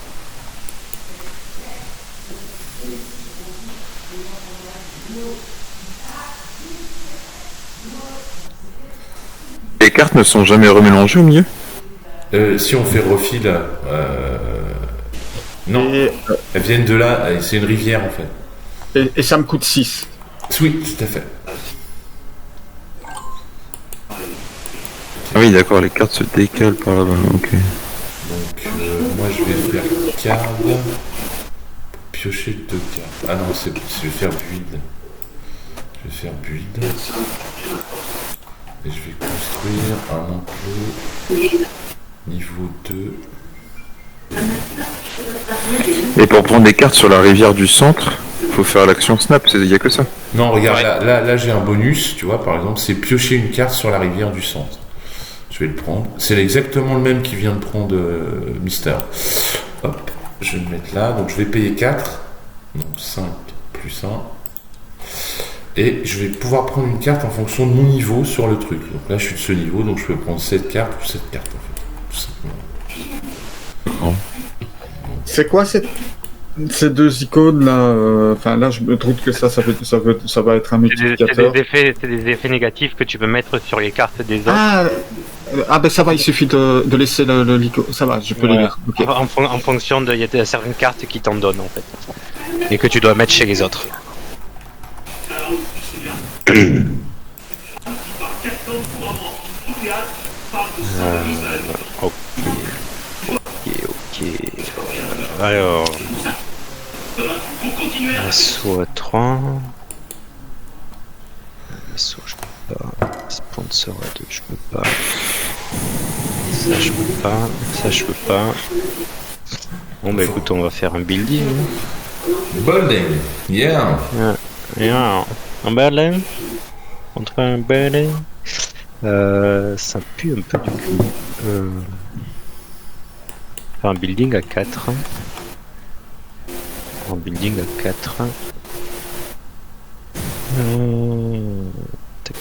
Les cartes ne sont jamais remélangées au milieu? Si on fait refil, non, Et, elles viennent de là, c'est une rivière en fait. et ça me coûte 6. Oui, tout à fait. Ah oui, d'accord, les cartes se décalent par là-bas, ok. Donc, moi je vais faire carte. Piocher 2 cartes. Ah non, je vais faire build. Je vais faire build. Et je vais construire un enclos niveau 2. Et pour prendre des cartes sur la rivière du centre, faut faire l'action snap, il y a que ça. Non, regarde, là j'ai un bonus, tu vois, par exemple, c'est piocher une carte sur la rivière du centre. Je vais le prendre. C'est exactement le même qui vient de prendre Mister. Hop, je vais le mettre là. Donc je vais payer 4. Donc 5 plus 1. Et je vais pouvoir prendre une carte en fonction de mon niveau sur le truc. Donc là je suis de ce niveau, donc je peux prendre cette carte ou cette carte en fait. Tout simplement. C'est quoi ces deux icônes là? Enfin là je me trouve que ça va être un multiplicateur. C'est des effets négatifs que tu peux mettre sur les cartes des autres. Ben ça va, il suffit de laisser l'icône. Ça va, je peux les lire. Okay. En fonction de, il y a certaines cartes qui t'en donnent en fait. Et que tu dois mettre chez les autres. Ok. Alors. Assaut à 3. Assaut, je peux pas. Sponsor à 2, je peux pas. Ça, je peux pas. Ça, je peux pas. Bon, bah écoute, on va faire un building. Building, yeah. Un building. Contre un building. Ça pue un peu du coup. Faire un building à 4. Un building à 4. Tac.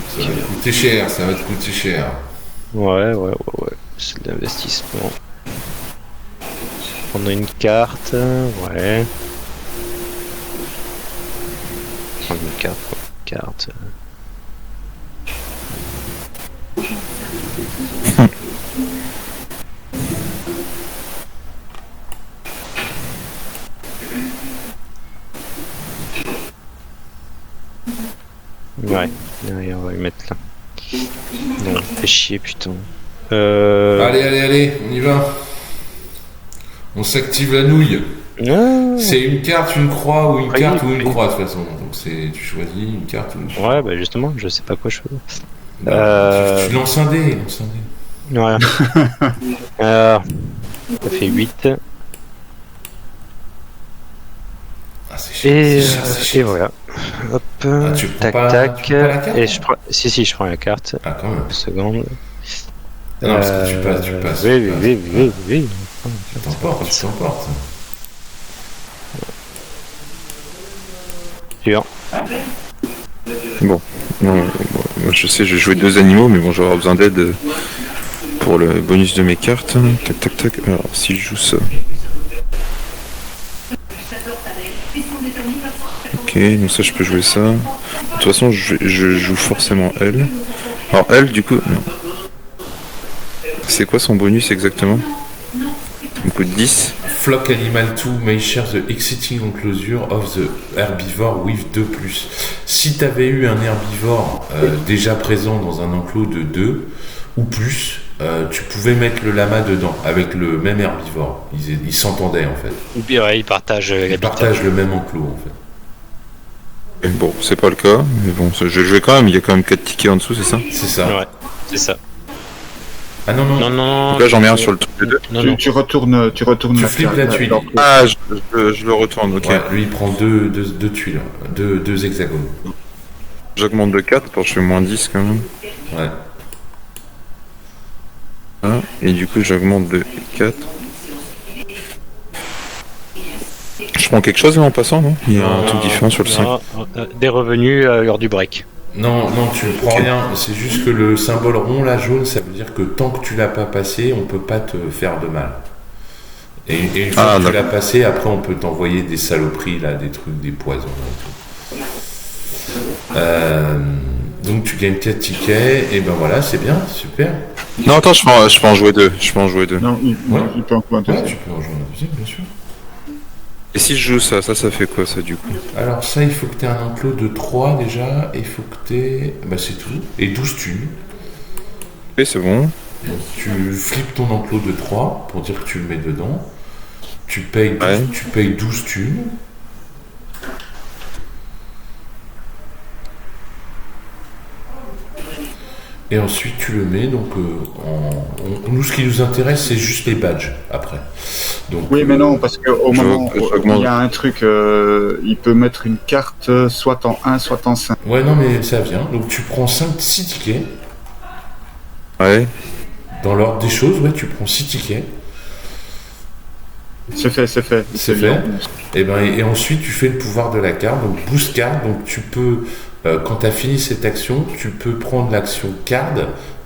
Ça va te coûter cher, ça va te coûter cher. Ouais. C'est de l'investissement. Prendre une carte, ouais. Prendre une carte. Ouais, on va le mettre là. Non, fais chier, putain. Allez, on y va. On s'active la nouille. C'est une carte, une croix ou une carte ou une croix de toute façon. Donc tu choisis une carte ou une croix. Ouais, bah justement, je sais pas quoi choisir. Tu lances un dé. Ouais. Ça fait 8. Ah, c'est cher. Et voilà. Hop, tu tac. prends pas la carte Et je prends. Si, je prends la carte. Ah, quand même. Une seconde. Non, parce que tu passes. Oui. T'emportes. Sûr. Bon, moi je sais, je vais jouer 2 animaux, mais bon, j'aurai besoin d'aide pour le bonus de mes cartes. Tac. Alors, si je joue ça. Ok, donc ça, je peux jouer ça. De toute façon, je joue forcément elle. Alors, elle, du coup, non. C'est quoi son bonus exactement? Du coup, 10. Flock Animal 2 may share the exiting enclosure of the herbivore with 2+. Si tu avais eu un herbivore déjà présent dans un enclos de 2 ou plus, tu pouvais mettre le lama dedans avec le même herbivore. Ils s'entendaient en fait. Ouais, ils partagent le même enclos en fait. Et bon, c'est pas le cas, mais bon, je vais quand même, il y a quand même 4 tickets en dessous, c'est ça? C'est ça. Ouais, c'est ça. Ah non. Donc là, j'en mets un sur le truc de 2. Tu retournes Tu flippes la tuile. Ah, je le retourne, ok. Ouais, lui il prend deux tuiles, deux hexagones. J'augmente de 4, parce que je fais moins 10 quand même. Ouais. Ah, et du coup, j'augmente de 4. Je prends quelque chose là en passant, non? Il y a un truc différent sur le 5. Des revenus lors du break. Non, tu ne prends rien. C'est juste que le symbole rond, là, jaune, ça veut dire que tant que tu l'as pas passé, on peut pas te faire de mal. Et une fois que tu l'as passé, après, on peut t'envoyer des saloperies, là, des trucs, des poisons et tout. Donc, tu gagnes 4 tickets, et ben voilà, c'est bien, super. Non, attends, je peux en jouer 2. Non, il peut en jouer un deuxième. Ouais, tu peux en jouer un deuxième, bien sûr. Et si je joue ça fait quoi ça du coup? Alors ça, il faut que tu aies un enclos de 3 déjà, et il faut que tu aies... Bah c'est tout, et 12 thunes. Ok, c'est bon. Donc tu flippes ton enclos de 3 pour dire que tu le mets dedans. Tu payes 12 thunes. Et ensuite tu le mets, donc nous ce qui nous intéresse c'est juste les badges après. Donc, oui mais non, parce qu'au moment où il y a un truc, il peut mettre une carte soit en 1 soit en 5. Ouais non mais ça vient, donc tu prends 6 tickets. Ouais. Dans l'ordre des choses, ouais, tu prends 6 tickets. C'est fait. C'est fait. Et ensuite, tu fais le pouvoir de la carte, donc boost card. Donc tu peux, quand tu as fini cette action, tu peux prendre l'action card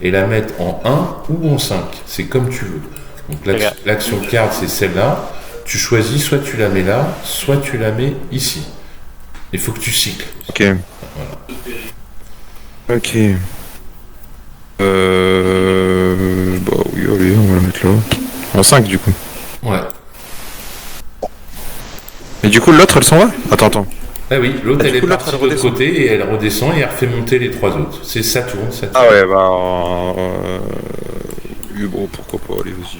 et la mettre en 1 ou en 5. C'est comme tu veux. Donc l'action card, c'est celle-là. Tu choisis, soit tu la mets là, soit tu la mets ici. Il faut que tu cycles. Ok. Voilà. Ok. Bah oui, allez, on va la mettre là. En 5 du coup. Ouais. Et du coup, l'autre, elle s'en va? Attends. Ah oui, l'autre Ah, elle du est coup, l'autre, partie elle de l'autre redescend. côté et elle redescend et elle refait monter les 3 autres. C'est ça tourne. Ah ouais, bah... oui, bon, pourquoi pas, allez, vas-y.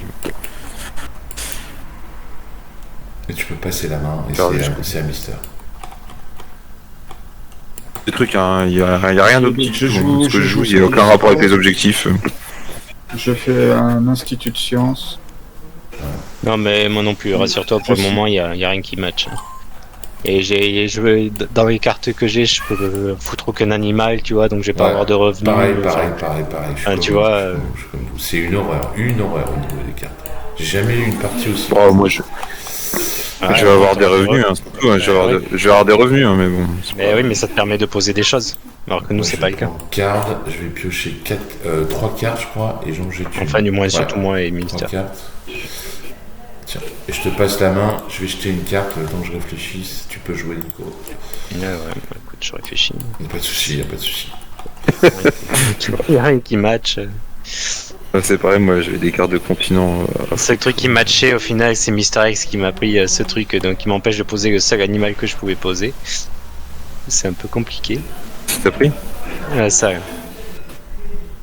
Et tu peux passer la main et Regarde, c'est à Mister. Des trucs, hein, il y a rien d'objectif. Je joue- Ce que je joue, il n'y je a joue aucun sur rapport avec les les objectifs. Je fais un institut de sciences. Non, mais moi non plus, rassure-toi, pour le moment, il y a rien qui match. Et dans les cartes que j'ai, je peux foutre aucun animal, tu vois, donc je vais pas Ouais, avoir de revenus. Pareil. Je suis Ah, comme tu vous, vois, je suis comme vous. C'est une horreur au niveau des cartes. J'ai jamais eu une partie aussi. Oh, moi, je vais avoir des revenus, hein, c'est tout, hein, je vais avoir des revenus, hein, mais bon. Mais oui, mais ça te permet de poser des choses. Alors que nous, c'est pas le cas. Carte, je vais piocher 3 cartes, je crois, et j'en jette une. Enfin, du moins, Ouais, surtout moi et 3 Mister. cartes. Tiens, et je te passe la main, je vais jeter une carte le temps que je réfléchisse. Tu peux jouer, Nico. Ouais, bah, écoute, je réfléchis. Y a pas de souci. Il y a rien qui match. Ouais, c'est pareil, moi, j'avais des cartes de continent. Le seul truc qui matchait au final, c'est Mister X qui m'a pris ce truc, donc qui m'empêche de poser le seul animal que je pouvais poser. C'est un peu compliqué. T'as pris? Ça.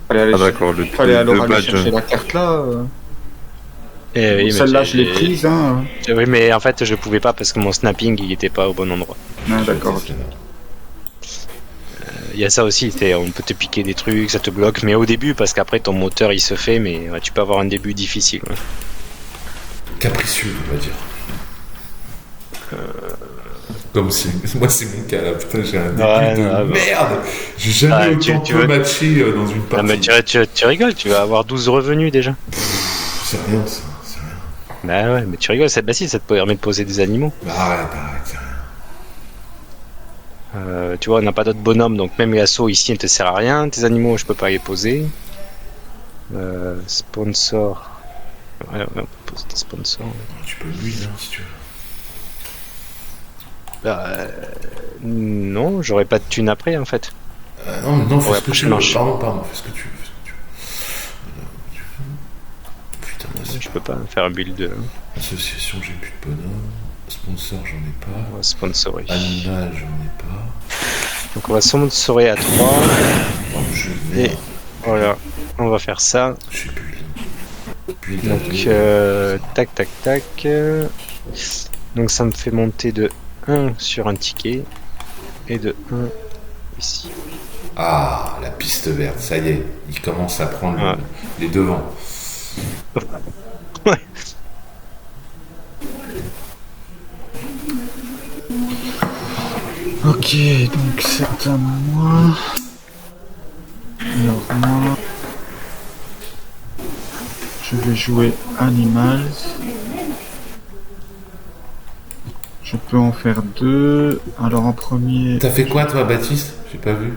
Fallait Ah d'accord, le alors aller badge. chercher la carte là. Oui, mais Celle-là, je l'ai prise. Hein. Oui, mais en fait, je pouvais pas parce que mon snapping, il était pas au bon endroit. Ah, d'accord, ok. Il y a ça aussi, on peut te piquer des trucs, ça te bloque, mais au début, parce qu'après ton moteur il se fait, mais ouais, tu peux avoir un début difficile. Ouais. Capricieux, on va dire. Comme moi c'est mon cas là, putain j'ai un début de merde. J'ai jamais autant peu matché dans une partie. Ah, mais tu rigoles, tu vas avoir 12 revenus déjà. C'est rien ça, c'est rien. Bah ouais, mais tu rigoles, bah si, ça te permet de poser des animaux. Bah arrête, c'est rien. Tu vois, on n'a pas d'autres bonhommes, donc même l'assaut ici ne te sert à rien. Tes animaux, je peux pas les poser. Sponsor. Ouais, on peut poser des sponsors. Tu peux lui là si tu veux. Non, j'aurais pas de thune après en fait. Non, fais Ouais, ce que tu veux. manche. Pardon, fais ce que tu veux. Putain, Je peux pas faire un build. Association, j'ai plus de bonhomme. Sponsor, j'en ai pas. On va sponsorer. Animal, j'en ai pas. Donc on va sponsorer à 3. Oh, je Et vais. voilà, on va faire ça. Je sais plus. Puis Donc tac. Donc ça me fait monter de 1 sur un ticket et de 1 ici. Ah, la piste verte, ça y est, il commence à prendre les devants. Ouais. Ok, donc c'est à moi. Alors moi, je vais jouer Animals. Je peux en faire 2. Alors en premier... T'as fait quoi toi, Baptiste? J'ai pas vu.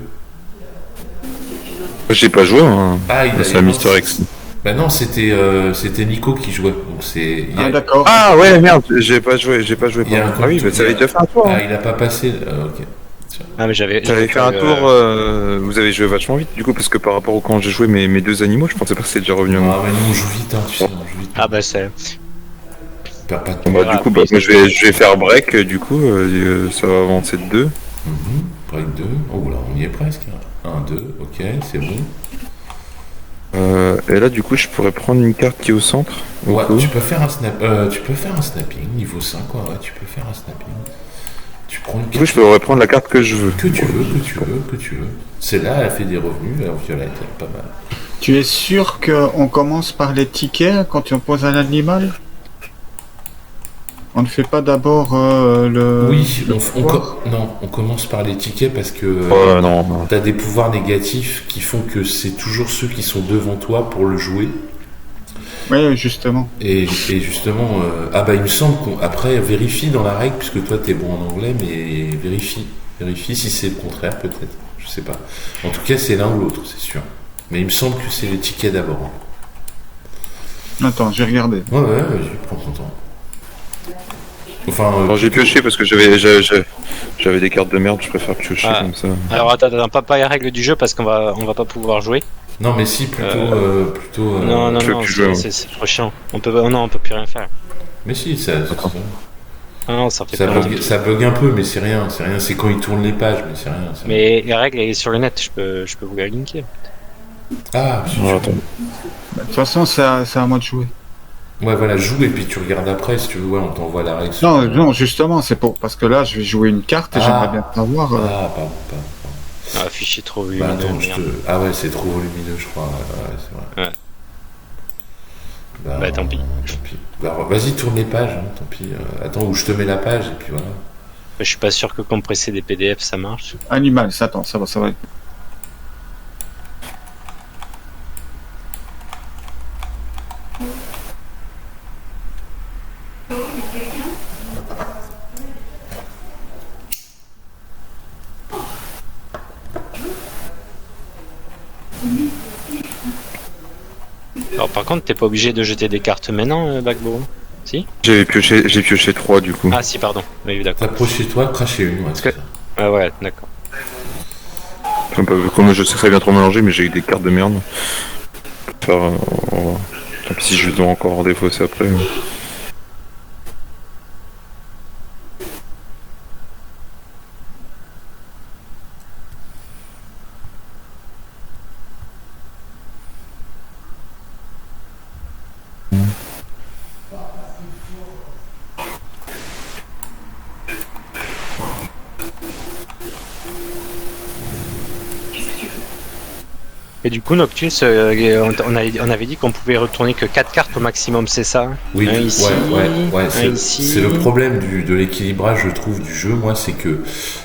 J'ai pas joué, hein. Ah, C'est un Mister X. Bah non, c'était Nico qui jouait. Donc c'est. Ah d'accord. Ah ouais, merde, j'ai pas joué. Il y a un Ah oui, mais ça avait déjà fait un tour. Ah, il a pas passé. Ok. Ah mais j'avais fait un tour, vous avez joué vachement vite du coup, parce que par rapport au quand j'ai joué mes deux animaux, je pensais pas que c'était déjà revenu à moi. Ah, mais nous on joue vite, hein, tu sais, on joue vite. Ah bah c'est... Perds pas de Bon, temps. bah, du coup, moi, je vais faire break, du coup, ça va avancer de 2. Break 2. Oh là, on y est presque. 1, 2, ok, c'est bon. Et là, du coup, je pourrais prendre une carte qui est au centre. Ouais, coup. tu peux faire un snapping, niveau 5, quoi, ouais, tu peux faire un snapping. Tu prends une Du coup, carte je peux reprendre la carte que je veux. que tu veux. Celle-là, elle fait des revenus, elle est en violette, elle est pas mal. Tu es sûr qu'on commence par les tickets quand on pose un animal? On ne fait pas d'abord le... Oui, le non, on commence par les tickets parce que non. t'as des pouvoirs négatifs qui font que c'est toujours ceux qui sont devant toi pour le jouer. Oui, justement. Et justement, il me semble qu'après, vérifie dans la règle, puisque toi t'es bon en anglais, mais vérifie si c'est le contraire peut-être, je sais pas. En tout cas, c'est l'un ou l'autre, c'est sûr. Mais il me semble que c'est les tickets d'abord. Attends, j'ai regardé. Ouais, vas-y, prends ton temps. Enfin, Alors j'ai pioché parce que j'avais des cartes de merde, je préfère piocher comme ça. Alors attends, pas les règles du jeu parce qu'on va pas pouvoir jouer. non, mais si, plutôt. Non, je peux plus jouer, c'est trop chiant. On peut plus rien faire. Mais si, ça Non, ça fait pas longtemps. ça bug un peu, mais c'est rien. C'est quand ils tournent les pages, mais c'est rien. Mais les règles, elles sont sur le net, je peux vous les linker. Ah, Attends. De toute façon, c'est à moi de jouer. ouais, voilà, joue et puis tu regardes après si tu veux. Ouais, on t'envoie la règle. Non, justement, c'est parce que là, je vais jouer une carte et j'aimerais bien savoir. Ah, pardon. Ah, fichier trop Bah, volumineux. attends, merde. Ah ouais, c'est trop volumineux, je crois. Ouais, c'est vrai. Ouais. Bah, tant pis. Bah, vas-y, tourne les pages, hein, tant pis. Attends, où je te mets la page et puis voilà. Je suis pas sûr que compresser des PDF ça marche. Animal, attends, ça va. Alors par contre, t'es pas obligé de jeter des cartes maintenant, Bagbo. Si? J'ai pioché 3 du coup. Ah si, pardon. Oui, d'accord. Approchez-toi, crachez une. Ouais, c'est ça. Ah ouais, d'accord. Comme je sais que ça vient trop mélanger, mais j'ai des cartes de merde. Tant pis si je dois encore défausser après. Et du coup, Noctus, on avait dit qu'on pouvait retourner que 4 cartes au maximum, c'est ça? Oui, Un ici, ouais. un ici. C'est le problème de l'équilibrage, je trouve, du jeu. Moi, c'est que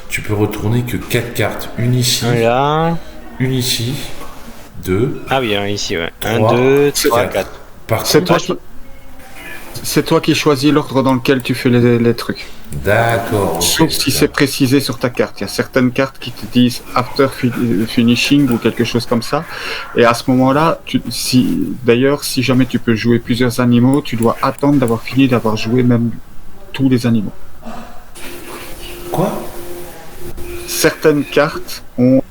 tu peux retourner que 4 cartes. Une ici, Un là. une ici, 2. Ah oui, un ici, ouais. 1, 3, 2, 3, 4. Par C'est contre, toi qui choisis l'ordre dans lequel tu fais les trucs. d'accord. ok, Sauf si c'est précisé sur ta carte. Il y a certaines cartes qui te disent after finishing ou quelque chose comme ça. Et à ce moment-là, d'ailleurs, si jamais tu peux jouer plusieurs animaux, tu dois attendre d'avoir fini d'avoir joué même tous les animaux. Quoi? Certaines cartes ont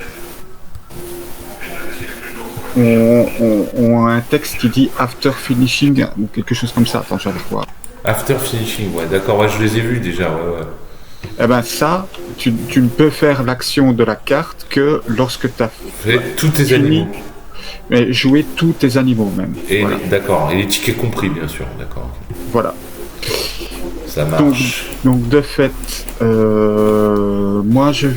un texte qui dit after finishing ou quelque chose comme ça. Attends, j'allais voir. After finishing, ouais, d'accord. Ouais, je les ai vus déjà, ouais. Eh ben ça, tu ne peux faire l'action de la carte que lorsque tu as Tous tes fini, animaux. mais jouer tous tes animaux même. Et Voilà. d'accord. Et les tickets compris, bien sûr. D'accord. Ok. Voilà. Ça marche. Donc de fait, moi je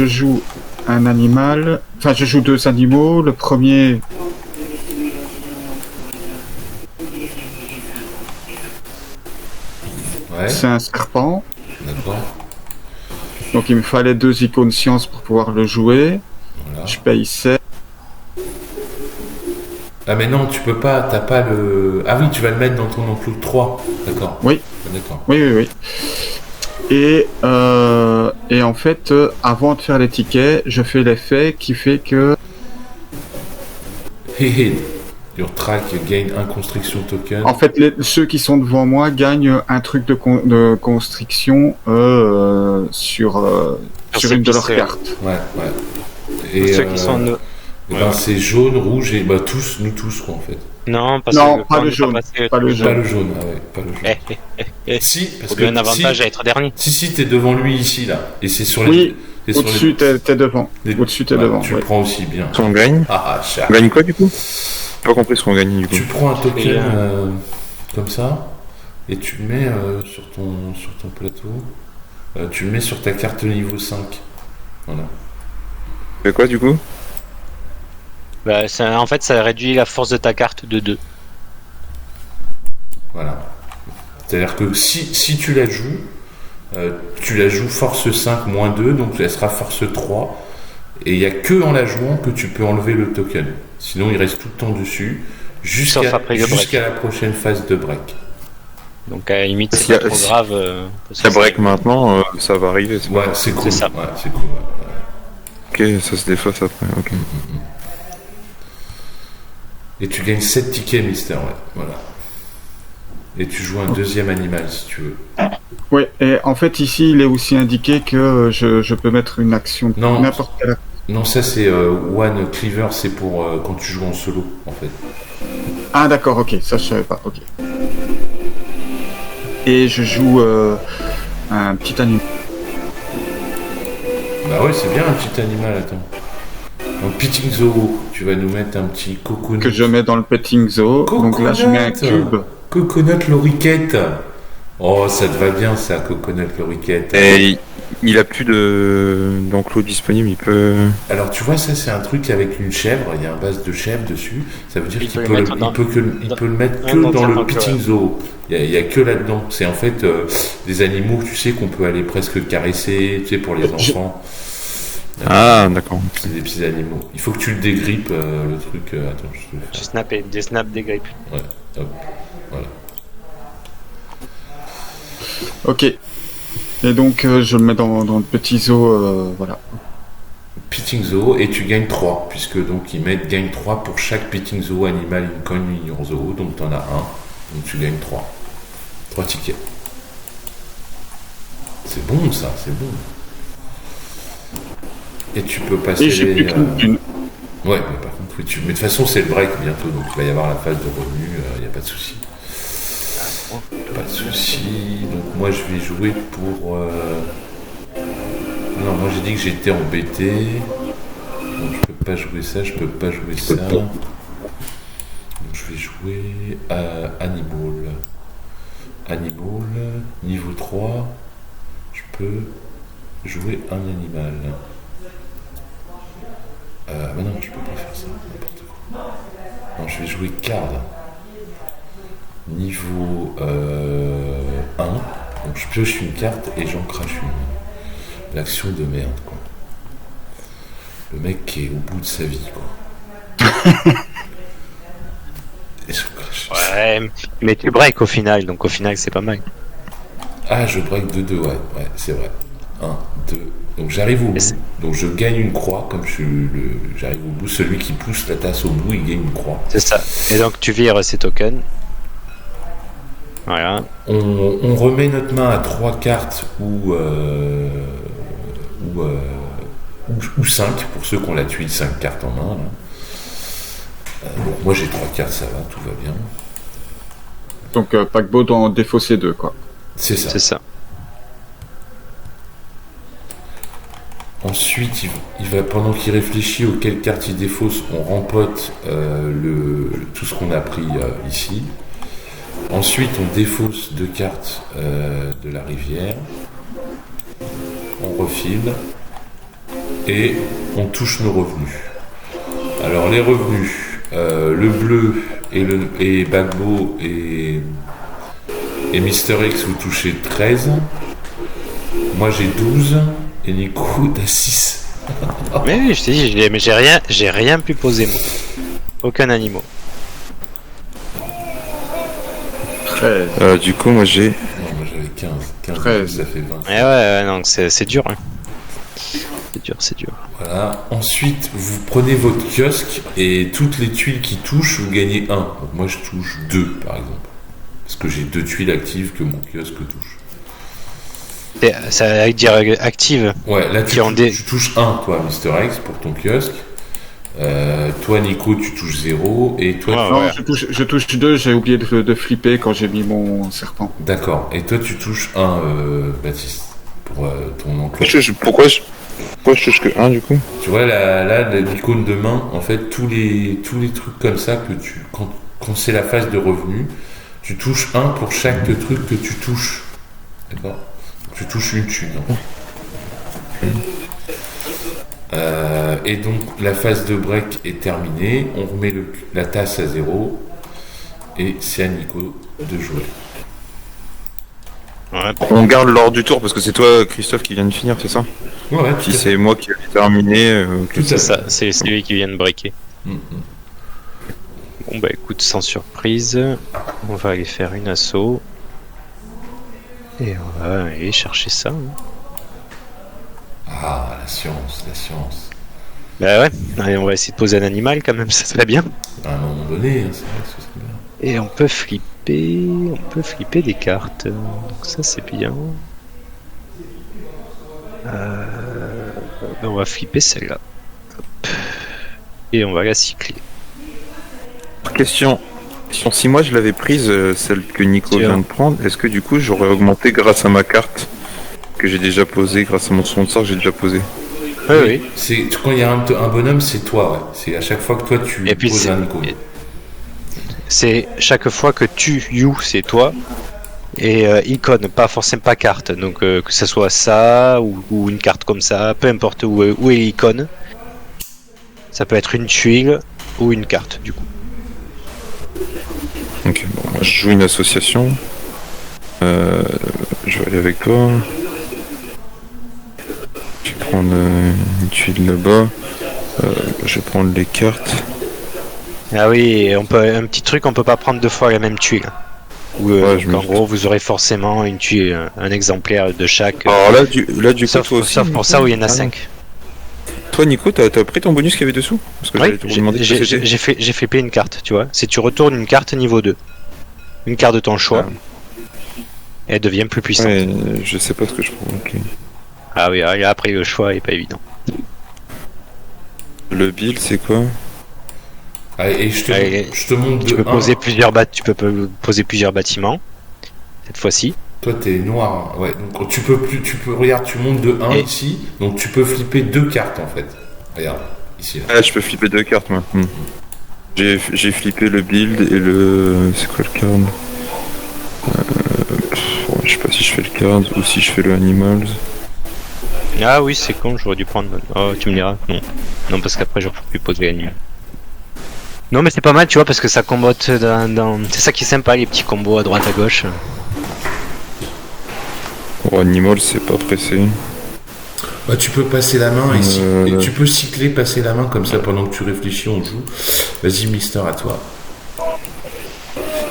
joue un animal, enfin je joue 2 animaux. Le premier, Ouais. c'est un serpent. D'accord. Donc il me fallait 2 icônes science pour pouvoir le jouer. Voilà. Je paye 7. Ah mais non, tu peux pas, t'as pas le... Ah oui, tu vas le mettre dans ton enclos 3. D'accord. Oui. D'accord. Oui. Et en fait, avant de faire les tickets, je fais l'effet qui fait que Hey, your track gain un construction token. en fait, ceux qui sont devant moi gagnent un truc de constriction sur une de leurs pistes, cartes. Ouais. Et Ceux qui sont... c'est jaune, rouge et nous tous quoi en fait. Non, parce Non, que pas quand le on jaune, est passé- pas le Pas jaune. le jaune, ah ouais, pas le jaune. Si, parce Il y a un que avantage à être dernier. si, t'es devant lui ici là, et c'est sur les. Oui, t'es sur au-dessus t'es devant. les- Au-dessus t'es Ouais, devant. Tu ouais. le prends aussi bien. On gagne. Chat. On gagne quoi du coup? J'ai pas compris ce qu'on gagne du coup. Tu prends un token Et, comme ça et tu le mets sur ton plateau. Tu le mets sur ta carte niveau 5. Voilà. Tu fais quoi du coup? En fait, ça réduit la force de ta carte de 2. Voilà. C'est-à-dire que si tu la joues force 5 moins 2, donc elle sera force 3. Et il n'y a que en la jouant que tu peux enlever le token. Sinon, il reste tout le temps dessus jusqu'à la prochaine phase de break. Donc à la limite, c'est pas trop grave. Ça break maintenant, ça va arriver. Ouais, c'est cool. C'est ça. Ouais, c'est cool. Ouais. Ok, ça se défausse après. Ok. Et tu gagnes 7 tickets Mister, ouais. Voilà. Et tu joues un deuxième animal si tu veux. Ouais, et en fait ici il est aussi indiqué que je peux mettre une action, Non. n'importe quelle. Non, ça c'est One Cleaver, c'est pour quand tu joues en solo en fait. Ah d'accord, ok, ça je savais pas, ok. Et je joue un petit animal. Bah ouais, c'est bien un petit animal, attends. En Petting Zoo, tu vas nous mettre un petit coconut. Que je mets dans le petting zoo. Donc là je mets un cube. Coconut loriquette. Oh, ça te va bien ça, Coconut loriquette. Et il a plus d'enclos disponible, il peut... Alors tu vois, ça c'est un truc avec une chèvre, il y a un base de chèvre dessus, ça veut dire qu'il peut le mettre que dans le Petting Zoo. Il y a que là-dedans. C'est en fait des animaux, tu sais, qu'on peut aller presque caresser, tu sais, pour les enfants. Ah, d'accord. C'est des petits animaux. Il faut que tu le dégrippes, le truc. Attends, je te le fais. Des snaps des grippes. Ouais, hop, voilà. Ok. Et donc je le mets dans le petit zoo, voilà. Petting Zoo, et tu gagnes 3, puisque donc ils gagnent 3 pour chaque Petting Zoo, animal, unicorn, minion zoo, donc t'en as un, donc tu gagnes 3. 3 tickets. C'est bon ça, c'est bon. Et tu peux passer Et j'ai plus qu'une. Ouais, mais par contre, oui, mais de toute façon, c'est le break bientôt, donc il va y avoir la phase de revenu, il n'y a pas de souci. Pas de souci. Donc moi, je vais jouer pour... Non, moi j'ai dit que j'étais embêté. Donc je peux pas jouer ça, je peux pas jouer ça. Donc je vais jouer à Animal. Animal, niveau 3. Je peux jouer un animal. Mais non, je peux pas faire ça, n'importe quoi. Non, je vais jouer card. Niveau 1. Donc je pioche une carte et j'en crache une. L'action de merde, quoi. Le mec qui est au bout de sa vie, quoi. Et je crache. Ouais, mais tu break au final, donc au final c'est pas mal. Ah, je break de 2, ouais, c'est vrai. 1, 2. Donc j'arrive au bout. Donc je gagne une croix, comme j'arrive au bout. Celui qui pousse la tasse au bout, il gagne une croix. C'est ça. Et donc tu vires ces tokens. Voilà. On remet notre main à 3 cartes ou 5 pour ceux qui ont la tuile 5 cartes en main. Donc moi j'ai 3 cartes, ça va, tout va bien. Donc paquebot dans défausser 2, quoi. C'est ça. C'est ça. Ensuite, il va, pendant qu'il réfléchit auquel carte il défausse, on rempote tout ce qu'on a pris ici. Ensuite, on défausse 2 cartes de la rivière. On refile. Et on touche nos revenus. Alors, les revenus, le bleu et Bagbo et Mister X, vous touchez 13. Moi, j'ai 12. Et Nico, t'as 6. Mais oui, je t'ai dit, mais j'ai rien pu poser, moi. Aucun animal. 13. Du coup, moi j'ai... Non, moi j'avais 15. 15, 13. ça fait 20. Ouais, non, c'est dur. Hein. C'est dur. Voilà. Ensuite, vous prenez votre kiosque et toutes les tuiles qui touchent, vous gagnez 1. Donc moi, je touche 2, par exemple. Parce que j'ai 2 tuiles actives que mon kiosque touche. Ça veut dire active. Ouais, là tu touches 1, toi, Mister X, pour ton kiosque. Toi, Nico, tu touches 0. Et toi, Non, je touche 2, j'ai oublié de flipper quand j'ai mis mon serpent. D'accord. Et toi, tu touches 1, Baptiste, pour ton enclos. Pourquoi je touche que 1 du coup? Tu vois, là, l'icône de main, en fait, tous les trucs comme ça, quand c'est la phase de revenu, tu touches 1 pour chaque truc que tu touches. D'accord? Tu touches une thune. Et donc, la phase de break est terminée. On remet la tasse à 0. Et c'est à Nico de jouer. Ouais, On garde l'ordre du tour parce que c'est toi, Christophe, qui vient de finir, c'est ça? Ouais, Si c'est moi qui ai terminé, ok. Tout à c'est fait. ça, c'est lui qui vient de breaker. Mm. Bon bah écoute, sans surprise, on va aller faire une asso. Et on va aller chercher ça. Ah, la science, la science. Bah ouais, allez, on va essayer de poser un animal quand même, ça serait bien. À un moment donné, hein, c'est vrai que ce serait bien. Et on peut flipper des cartes. Donc ça c'est bien. On va flipper celle-là. Hop. Et on va la cycler. Question. Si moi je l'avais prise, celle que Nico Tiens. vient de prendre, est-ce que du coup j'aurais augmenté grâce à ma carte que j'ai déjà posée, grâce à mon sponsor que j'ai déjà posé? Oui. C'est quand il y a un bonhomme, c'est toi, ouais. C'est à chaque fois que toi tu Et puis poses un icône. c'est chaque fois que tu you c'est toi. Et icône, pas forcément pas carte. Donc que ce soit ça ou une carte comme ça, peu importe où est l'icône. Ça peut être une tuile ou une carte du coup. Ok, bon, moi je joue une association. Je vais aller avec toi. Je vais prendre une tuile là-bas. Je vais prendre les cartes. Ah oui, et un petit truc, on peut pas prendre deux fois la même tuile. Ou Ouais, je donc, me en doute. gros, vous aurez forcément une tuile, un exemplaire de chaque. Alors là, du coup, sauf, toi aussi. sauf pour ça où il y en a Ah non. 5. Toi, Nico, t'as pris ton bonus qu'il y avait dessous? Parce que Oui, j'allais te demander ce que c'était. j'ai flippé une carte, tu vois. C'est tu retournes une carte niveau 2. Une carte de ton choix. Elle devient plus puissante. Ouais, je sais pas ce que je prends. Ok. Ah oui, et après le choix est pas évident. Le bill, c'est quoi? Allez, et Allez, je te montre Tu de peux 1. poser poser plusieurs bâtiments. Cette fois-ci. Toi, t'es noir. Hein. Ouais, donc tu peux, regarde, tu montes de 1 Et- ici, donc tu peux flipper 2 cartes en fait. Regarde, ici. Là. Ah, je peux flipper 2 cartes, moi. J'ai flippé le build et le... C'est quoi le card? Ouais, je sais pas si je fais le card ou si je fais le animals. Ah oui, c'est con, j'aurais dû prendre. Oh, tu me diras. Non, parce qu'après, j'aurais pu poser l'animal. Non, mais c'est pas mal, tu vois, parce que ça combote dans. C'est ça qui est sympa, les petits combos à droite à gauche. Pour animals, c'est pas pressé. Bah, tu peux passer la main ici. Et ouais. tu peux cycler, passer la main comme ça pendant que tu réfléchis, on joue. Vas-y, Mister, à toi.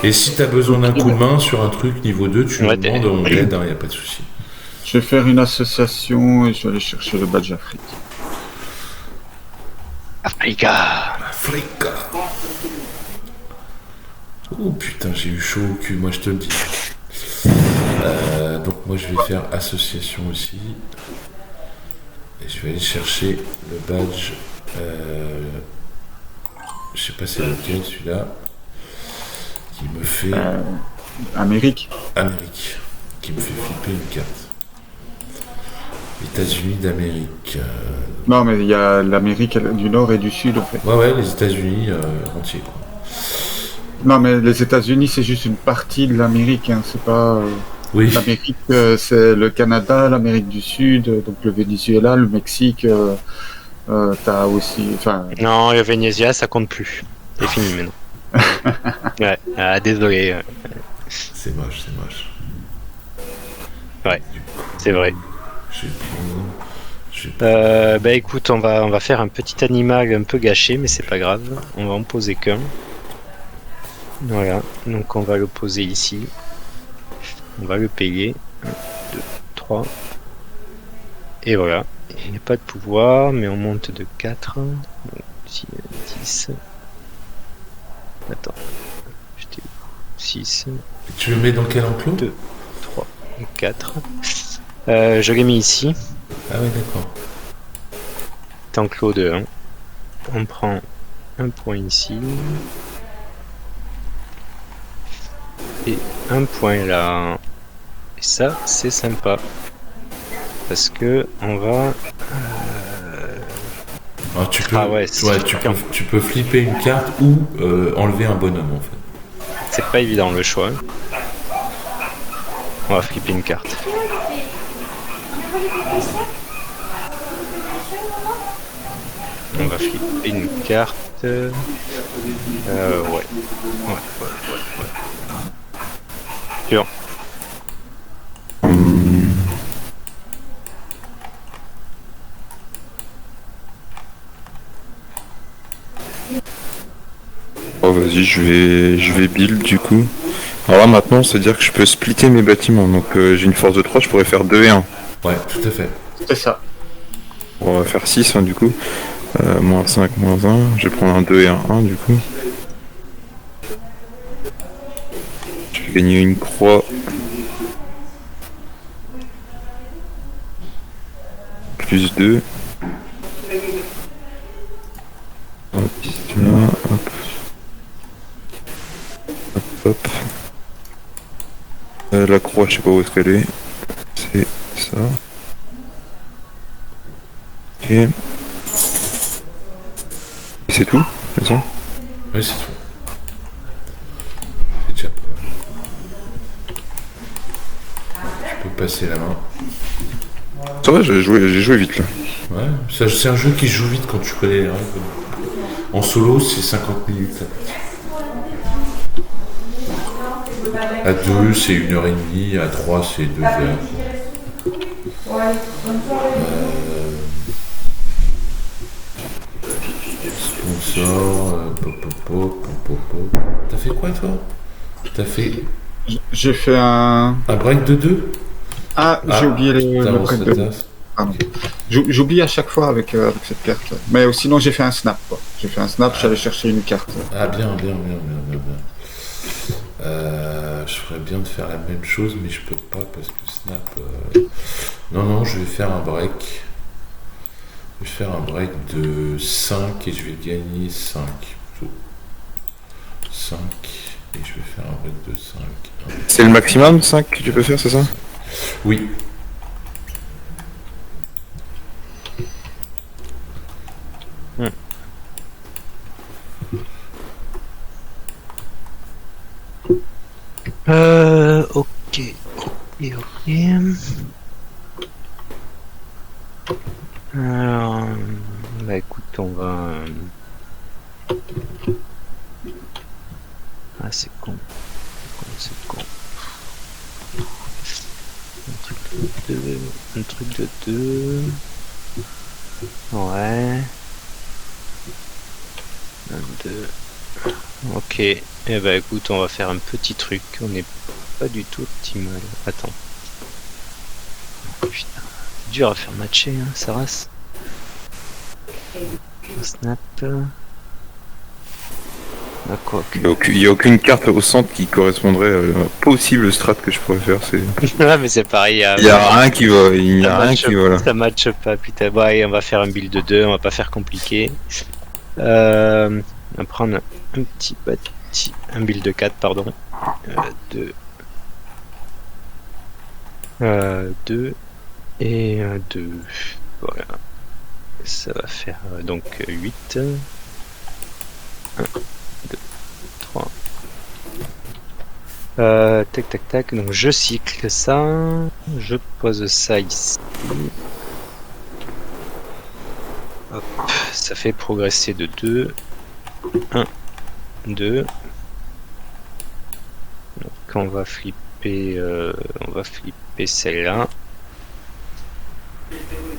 Et si t'as besoin d'un coup de main sur un truc niveau 2, tu Ouais, me demandes, on t'aide, y a pas de souci. Je vais faire une association et je vais aller chercher le badge Afrique. Africa. Africa. Oh putain, j'ai eu chaud au cul, moi je te le dis. Donc moi je vais faire association aussi. Et je vais aller chercher le badge. Je sais pas c'est lequel celui-là. Qui me fait Amérique. Amérique. Qui me fait flipper une carte. États-Unis d'Amérique. Non, mais il y a l'Amérique du Nord et du Sud, en fait. Ouais, les États-Unis entiers. Quoi. Non, mais les États-Unis, c'est juste une partie de l'Amérique, hein. C'est pas. Oui. L'Amérique, c'est le Canada, l'Amérique du Sud, donc le Venezuela, le Mexique. T'as aussi. Enfin. Non, le Venezuela, ça compte plus. C'est fini maintenant. Ouais, désolé. C'est moche, c'est moche. Ouais, Du coup, c'est vrai. je vais prendre. Bah écoute, on va faire un petit animal un peu gâché, mais c'est pas grave. On va en poser qu'un. Voilà, donc on va le poser ici. On va le payer. 1, 2, 3. Et voilà. Il n'y a pas de pouvoir, mais on monte de 4. Donc, 10. Attends. J'étais où 6, Tu le mets dans quel enclos 2, 3 et 4. Je l'ai mis ici. Ah ouais, d'accord. Enclos de 1. On prend un point ici. Et un point là. Et ça, c'est sympa. Parce que on va. Alors, tu peux, Ah ouais, tu peux flipper une carte ou enlever un bonhomme en fait. C'est pas évident le choix. On va flipper une carte. On va flipper une carte. Ouais. Sûr. Oh vas-y, je vais build du coup. Alors là maintenant, c'est-à-dire que je peux splitter mes bâtiments. Donc j'ai une force de 3, je pourrais faire 2 et 1. Ouais, tout à fait. C'est ça. On va faire 6 hein, du coup. Moins 5, moins 1. Je vais prendre un 2 et un 1 du coup. Je vais gagner une croix. Plus 2. Hop, là, hop. Hop. La croix, je sais pas où est-ce qu'elle est. C'est ça. Ok. Et c'est tout, c'est ça? Oui, c'est tout. C'est déjà pas mal. Je peux passer la main. Ça va, j'ai joué vite là. Ouais, c'est un jeu qui se joue vite quand tu connais les règles. En solo, c'est 50 minutes. À 2, c'est 1h30. À 3, c'est 2 heures. Sponsor, pop. T'as fait quoi toi? T'as fait J'ai fait un... un break de 2? Ah, j'ai oublié le break de... tasse. Pardon. J'oublie à chaque fois avec cette carte. Mais sinon, j'ai fait un snap, quoi. J'ai fait un snap, j'allais chercher une carte. Ah bien. Je ferais bien de faire la même chose, mais je peux pas parce que Snap... Non, je vais faire un break. Je vais faire un break de 5 et je vais gagner 5. Plutôt. 5 et je vais faire un break de 5. C'est le maximum 5 que tu peux faire, c'est ça? Oui. Ok. Alors, bah écoute, on va... Ah, c'est con. C'est con. Un truc de 2. Ouais. Un 2. Ok. Eh bah écoute, on va faire un petit truc. On n'est pas du tout optimal. Attends. Putain. C'est dur à faire matcher, hein, ça race. Snap. D'accord. Il n'y a aucune carte au centre qui correspondrait à la possible strat que je pourrais faire. Ouais, mais c'est pareil. Il n'y a rien qui va. Il n'y a rien qui va là. Ça matche pas, putain. Ouais, on va faire un build de 2, on va pas faire compliqué. On va prendre un petit un build de 4, pardon. 2. 2 et 2. Voilà. Ça va faire donc 8. 1, 2, 3. Tac. Donc je cycle ça. Je pose ça ici. Hop. Ça fait progresser de 2. 1, 2. Donc on va flipper celle-là.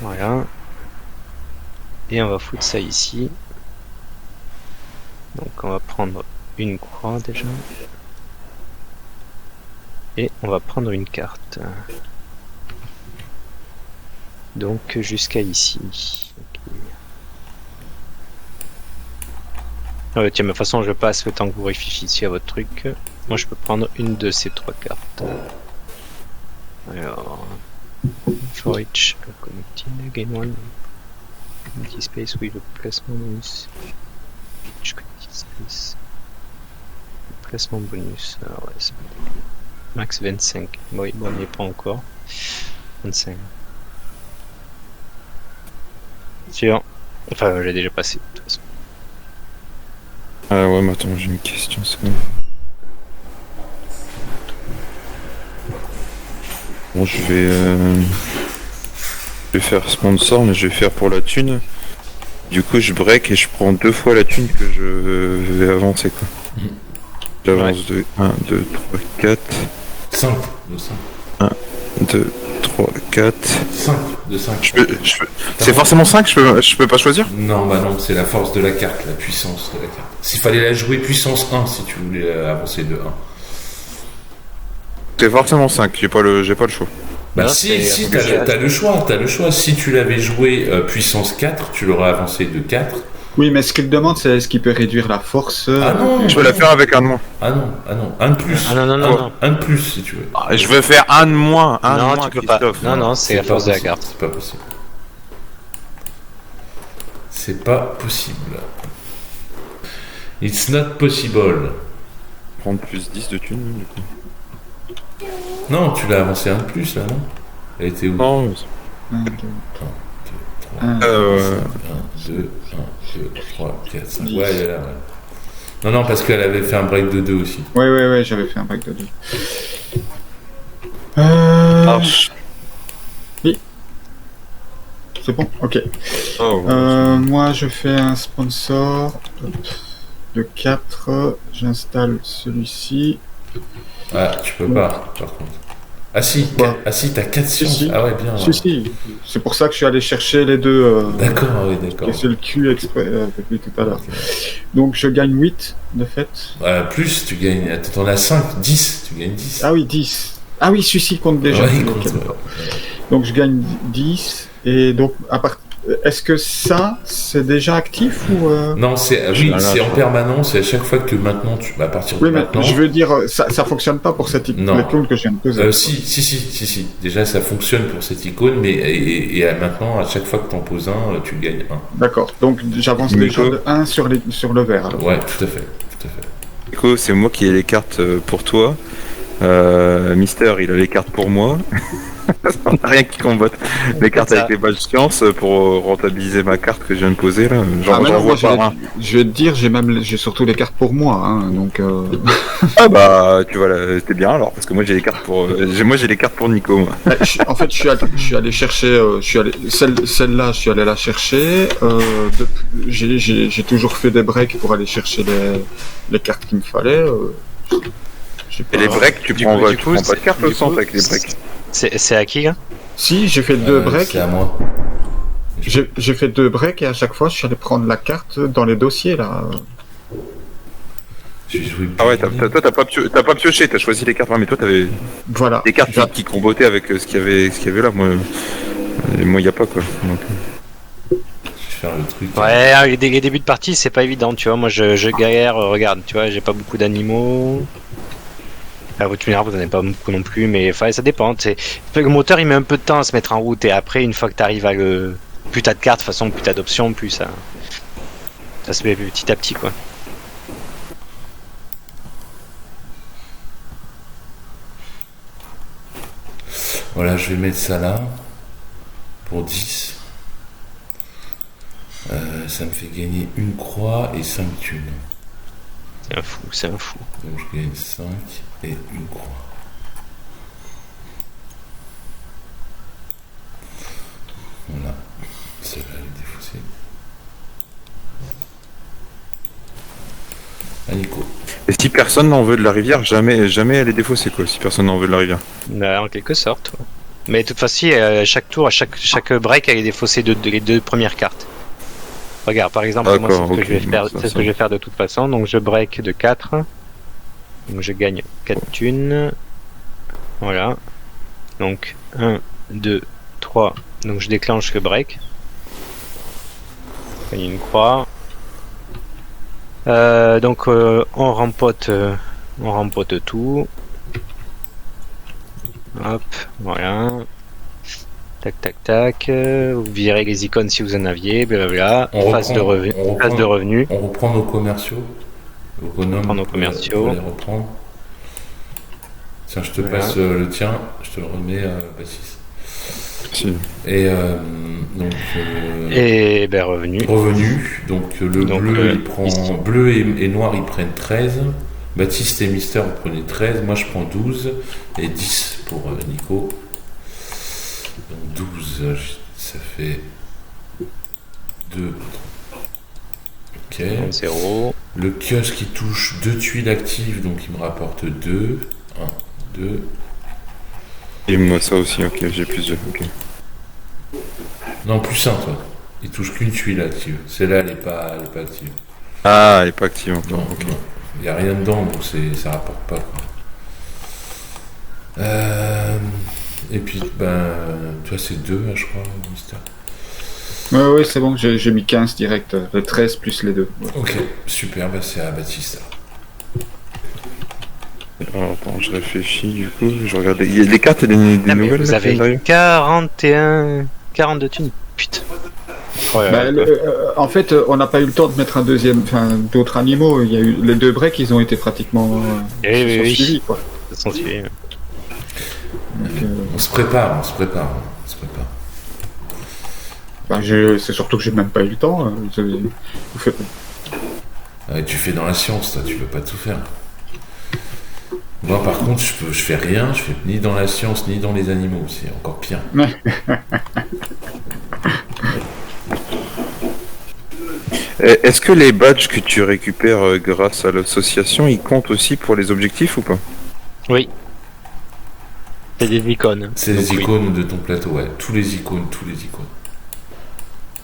Voilà. Et on va foutre ça ici. Donc on va prendre une croix déjà. Et on va prendre une carte. Donc jusqu'à ici. Okay. Tiens, de toute façon je passe le temps que vous réfléchissiez à votre truc. Moi je peux prendre une de ces 3 cartes. Alors... For each connecting, gain 1 empty space with a placement bonus. Each connected space. Placement bonus. Alors ouais, c'est max 25. Oui, bon, on n'y est pas encore. 25. Sûr. Enfin, j'ai déjà passé de toute façon. Ah ouais, mais attends, j'ai une question. Bon, je vais faire sponsor, mais je vais faire pour la thune. Du coup, je break et je prends 2 fois la thune que je vais avancer, quoi. J'avance de 1, 2, 3, 4. 5. 1, 2, 3. 3, 4. 5 de 5. C'est forcément 5, je peux pas choisir? Non, bah non, c'est la force de la carte, la puissance de la carte. S'il fallait la jouer puissance 1 si tu voulais avancer de 1. C'est forcément 5, j'ai pas le choix. Bah Non, si, c'est- t'as le choix. Si tu l'avais joué puissance 4, tu l'aurais avancé de 4. Oui, mais ce qu'il demande, c'est est-ce qu'il peut réduire la force. Ah non, Je peux la faire avec un de moins. Ah non, un de plus. Ah non. Un de plus si tu veux. Je veux faire un de moins. Un Non, de moins, tu peux pas. Christophe. Non, c'est la pas force de la possible, carte. C'est pas possible. C'est pas possible. It's not possible. Prendre plus 10 de thunes, du coup. Non, tu l'as avancé un de plus là, non? Elle était où? Non, 1, 2, 1, 1. 2, 3, 4, 5. Ouais, elle est là, ouais. Non, parce qu'elle avait fait un break de 2 aussi. Ouais, j'avais fait un break de 2. marche. C'est bon? Ok. Oh, Moi, je fais un sponsor de 4. J'installe celui-ci. Ah, tu peux pas, par contre. Ah si, Ouais. t'as 4 sciences. Si. Ah ouais, bien. Si. C'est pour ça que je suis allé chercher les deux. D'accord, oui, d'accord. C'est le cul exprès depuis tout à l'heure. Donc, je gagne 8 de fait. Plus, tu gagnes. Attends, t'en as 5, 10. Tu gagnes 10. Ah oui, 10. Ah oui, celui-ci compte déjà. Ouais, il Ok, compte, d'accord. Donc, je gagne 10. Et donc, est-ce que ça, c'est déjà actif ou Non, c'est en permanence et à chaque fois que maintenant à partir de Oui, mais maintenant. je veux dire, ça fonctionne pas pour cette Non. icône que je viens de poser. Si. Déjà, ça fonctionne pour cette icône, mais maintenant, à chaque fois que t'en poses un, tu gagnes 1. D'accord. Donc, j'avance déjà de 1 sur le vert. Alors. Ouais, tout à fait. Nico, c'est moi qui ai les cartes pour toi. Mister, il a les cartes pour moi. On n'a rien qui combatte. Les cartes avec les badges science pour rentabiliser ma carte que je viens de poser là. Ah, mais non, moi, vois pas un. je vais te dire, j'ai surtout les cartes pour moi, hein, donc. Ah bah tu vois là, t'es bien alors parce que moi j'ai les cartes pour j'ai les cartes pour Nico. Moi. En fait, je suis allé chercher, celle-là, je suis allé la chercher. J'ai toujours fait des breaks pour aller chercher les cartes qu'il me fallait. Et les breaks, tu prends pas de cartes au centre avec les breaks. C'est à qui, hein? Si, j'ai fait 2 breaks. C'est à moi. J'ai fait 2 breaks et à chaque fois, je suis allé prendre la carte dans les dossiers là. J'ai joué. Ah ouais, toi t'as pas pioché, t'as choisi les cartes. Ouais, mais toi t'avais Voilà. des cartes qui combattaient avec ce qu'il y avait là. Moi y a pas quoi. Donc... Je vais faire le truc. Ouais, les débuts de partie, c'est pas évident, tu vois. Moi, je galère, regarde, tu vois, j'ai pas beaucoup d'animaux. Ah, vous n'en avez pas beaucoup non plus, mais enfin, ça dépend. Le moteur, il met un peu de temps à se mettre en route, et après, une fois que tu arrives à plus t'as de cartes, de toute façon, plus t'as d'options, plus ça se fait petit à petit, quoi. Voilà, je vais mettre ça là pour 10. Ça me fait gagner une croix et 5 thunes. C'est un fou. Donc je gagne 5 et une croix. Voilà. Celle-là, elle est défaussée. Ah, Nico. Et si personne n'en veut de la rivière, jamais elle est défaussée quoi. Si personne n'en veut de la rivière. Bah, en quelque sorte, ouais. Mais de toute façon, à chaque tour, à chaque break, elle est défaussée les 2 premières cartes. Regarde, par exemple, moi, c'est ce que je vais faire. C'est ce que je vais faire de toute façon. Donc, je break de 4. Donc, je gagne 4 thunes. Voilà. Donc, 1, 2, 3. Donc, je déclenche le break. Je gagne une croix. Donc, on rempote tout. Hop, voilà. Tac. Vous virez les icônes si vous en aviez. Blablabla. Phase de revenu. On reprend nos commerciaux. Nos bonhommes. On reprend nos commerciaux. On les reprend. Tiens, je te passe le tien. Je te le remets à Baptiste. Si. Et donc. Et ben revenu. Donc bleu, il prend bleu et noir, ils prennent 13. Baptiste et Mister, vous prenez 13. Moi, je prends 12 et 10 pour Nico. Donc 12, ça fait 2. Ok. 0. Le kiosque qui touche 2 tuiles actives, donc il me rapporte 2. 1, 2. Et moi ça aussi, ok, j'ai plus de... Ok. Non, plus 1, toi. Il touche qu'une tuile active. Celle-là, elle est pas active. Ah, elle est pas active encore, Non, ok. non. Il n'y a rien dedans, donc ça rapporte pas. Quoi. Et puis, toi, c'est 2, je crois, Mister. Ouais, c'est bon, j'ai mis 15 direct. Le 13 plus les 2. Ouais. Ok, super, c'est à Baptiste. Alors, attends, je réfléchis du coup, je regarde. Il y a des cartes et des nouvelles vous là, avez qui arrivent 42 thunes. Putain. Ouais, Bah, en fait, on n'a pas eu le temps de mettre d'autres animaux. Il y a eu les 2 breaks, ils ont été pratiquement suivis, quoi. Ça s'en suit. Donc, On se prépare. c'est surtout que j'ai même pas eu le temps. Ouais, tu fais dans la science, toi, tu peux pas tout faire. Moi, par contre, je fais rien, je fais ni dans la science, ni dans les animaux, c'est encore pire. Est-ce que les badges que tu récupères grâce à l'association, ils comptent aussi pour les objectifs ou pas? Oui. C'est des icônes. C'est les icônes de ton plateau, ouais. Tous les icônes.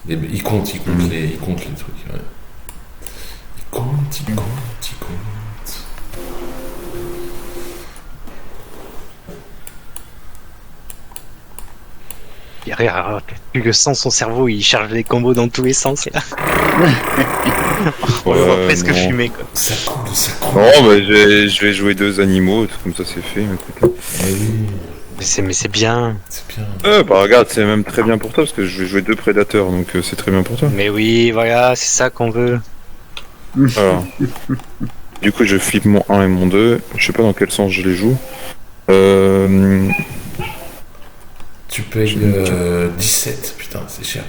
Ils comptent les trucs, ouais. Ils comptent. Plus que sans son cerveau, il charge les combos dans tous les sens. Et là. On le voit presque fumer, quoi. Ça compte. Non, bah, je vais jouer 2 animaux, comme ça c'est fait. Écoute. Mais c'est bien. C'est bien. Bah regarde, c'est même très bien pour toi parce que je vais jouer 2 prédateurs, donc c'est très bien pour toi. Mais oui, voilà, c'est ça qu'on veut. Alors. Du coup, je flippe mon 1 et mon 2. Je sais pas dans quel sens je les joue. Tu payes 17, putain, c'est cher.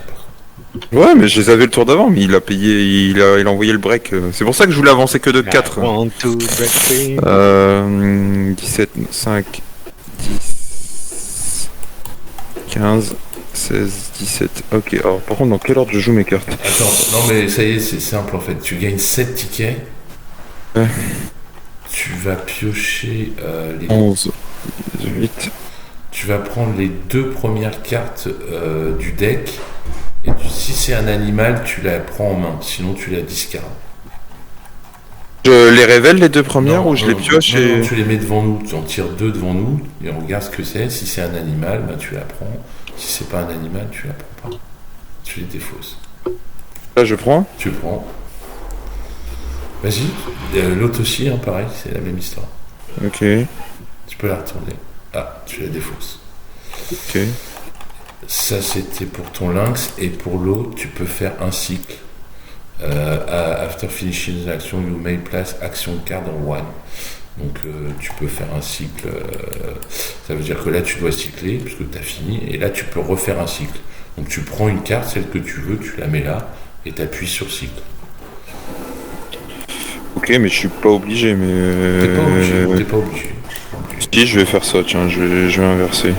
Ouais, mais je les avais le tour d'avant, mais il a payé, il a envoyé le break. C'est pour ça que je voulais avancer que de 4. 17, 5, 10, 15, 16, 17. Ok, alors par contre, dans quel ordre je joue mes cartes? Attends, non mais ça y est, c'est simple en fait. Tu gagnes 7 tickets. Ouais. Tu vas piocher les 11, 18. Tu vas prendre les 2 premières cartes du deck. Et si c'est un animal, tu la prends en main. Sinon, tu la discardes. Je les révèle les 2 premières Non, ou je les pioche et... non, tu les mets devant nous. Tu en tires 2 devant nous et on regarde ce que c'est. Si c'est un animal, tu la prends. Si c'est pas un animal, tu la prends pas. Tu les défausses. Là, je prends. Tu prends. Vas-y. L'autre aussi, pareil, c'est la même histoire. Ok. Tu peux la retourner. Ah, tu la défausses. Ok. Ça, c'était pour ton lynx. Et pour l'autre, tu peux faire un cycle. After finishing the action, you may place action card on one. Donc, tu peux faire un cycle. Ça veut dire que là, tu dois cycler, puisque tu as fini. Et là, tu peux refaire un cycle. Donc, tu prends une carte, celle que tu veux, tu la mets là, et tu appuies sur cycle. Ok, mais je suis pas obligé, mais... T'es pas obligé. Si, je vais faire ça, tiens, je vais inverser.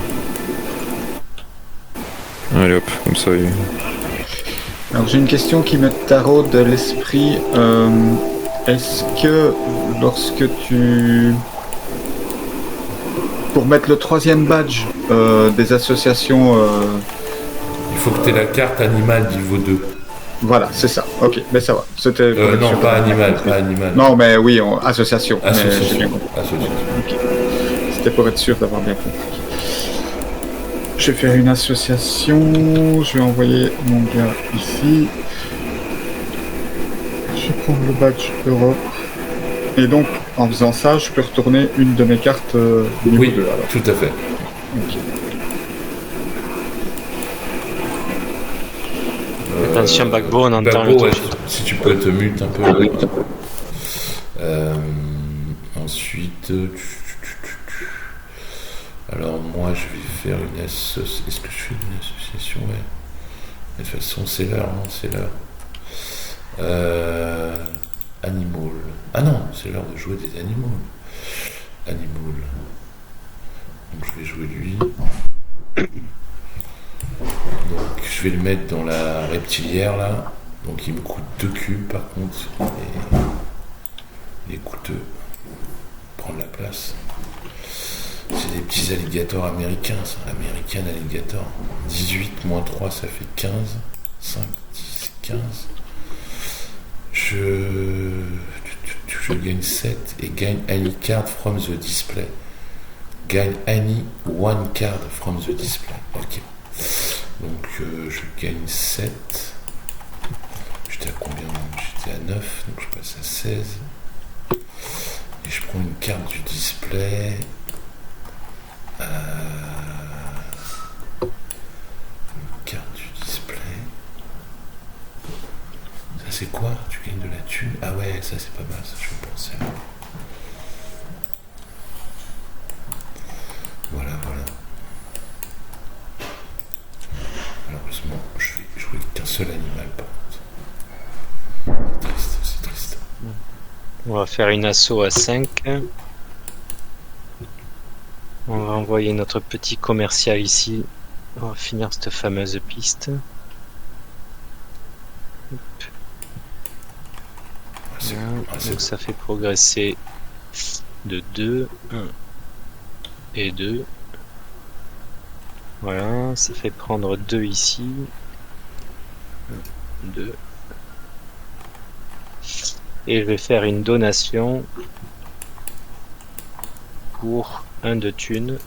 Allez hop, comme ça. Alors j'ai une question qui me taraude de l'esprit. Est-ce que lorsque tu... Pour mettre le 3e badge des associations... Il faut que tu aies la carte animale niveau 2. Voilà, c'est ça. Ok, mais ça va. C'était non, pas animal. Non, mais oui, association. Association. J'ai bien compris. Okay. C'était pour être sûr d'avoir bien compris. Je vais faire une association. Je vais envoyer mon gars ici. Je vais prendre le badge Europe. Et donc, en faisant ça, je peux retourner une de mes cartes niveau 2. Alors. Tout à fait. Okay. Attention, Bagbo, on entend Bagbo, le truc. Si tu peux te mute un peu. Ensuite, alors moi je vais faire une association. Est-ce que je fais une association? Ouais. De toute façon, c'est l'heure, non? C'est l'heure. Animal. Ah non, c'est l'heure de jouer des animaux. Animal. Donc je vais jouer lui. Donc je vais le mettre dans la reptilière là. Donc il me coûte 2 cubes par contre. Et il est coûteux. Prendre la place. C'est des petits alligators américains, ça. American alligator. 18 moins 3, ça fait 15. 5, 10, 15. Je gagne 7 et gagne any card from the display. Gagne any one card from the display. Ok. Donc je gagne 7. J'étais à combien? J'étais à 9, donc je passe à 16. Et je prends une carte du display. Une carte du display. Ça c'est quoi? Tu gagnes de la thune? Ah ouais, ça c'est pas mal, ça je vais penser à... Voilà. Malheureusement, je vais jouer qu'un seul animal par contre. C'est triste. On va faire une asso à 5. On va envoyer notre petit commercial ici. On va finir cette fameuse piste. Donc ça fait progresser de 2, 1 et 2. Voilà, ça fait prendre 2 ici. 1, 2. Et je vais faire une donation pour 1 de thunes.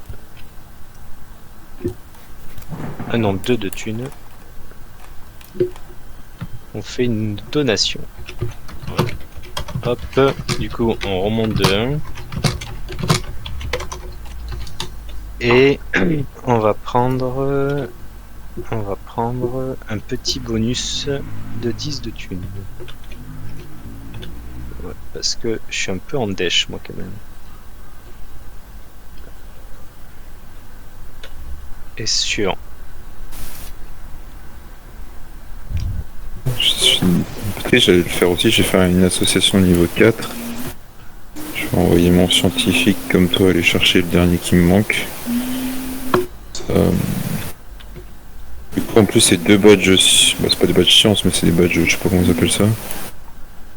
Non, 2 de thunes. On fait une donation. Voilà. Hop, du coup on remonte de 1. Et on va prendre un petit bonus de 10 de thunes. Ouais, parce que je suis un peu en dèche moi quand même. Et sûr. Peut-être j'allais le faire aussi, je vais faire une association niveau 4. Je vais envoyer mon scientifique comme toi aller chercher le dernier qui me manque. Du coup en plus c'est 2 badges, bah, c'est pas des badges sciences mais c'est des badges, je sais pas comment on appelle ça.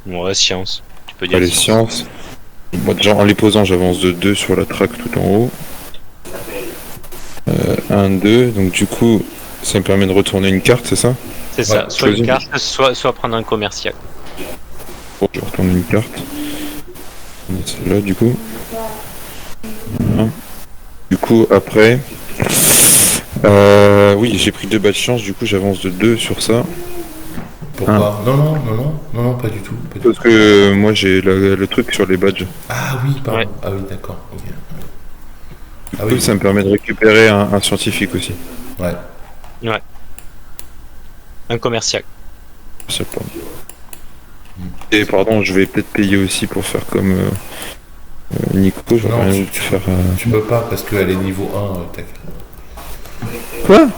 Ouais, science. Tu peux dire Les sciences. Moi déjà en les posant j'avance de 2 sur la track tout en haut. 1, 2, donc du coup ça me permet de retourner une carte, c'est ça? C'est ça, soit une carte, soit prendre un commercial. Bon, je retourne une carte. Celle-là du coup. Voilà. Du coup après... oui, j'ai pris 2 bas de chance, du coup j'avance de 2 sur ça. Pourquoi? Non, pas du tout. Parce que moi j'ai le truc sur les badges. Ah oui, pardon. Ouais. Ah oui, d'accord. Okay. Ah oui, ça me permet de récupérer un scientifique aussi. Ouais. Ouais. Un commercial. Je sais pas. Et pardon, je vais peut-être payer aussi pour faire comme Nico. Je vais Non, rien faire. Tu peux pas parce qu'elle est niveau 1. Quoi?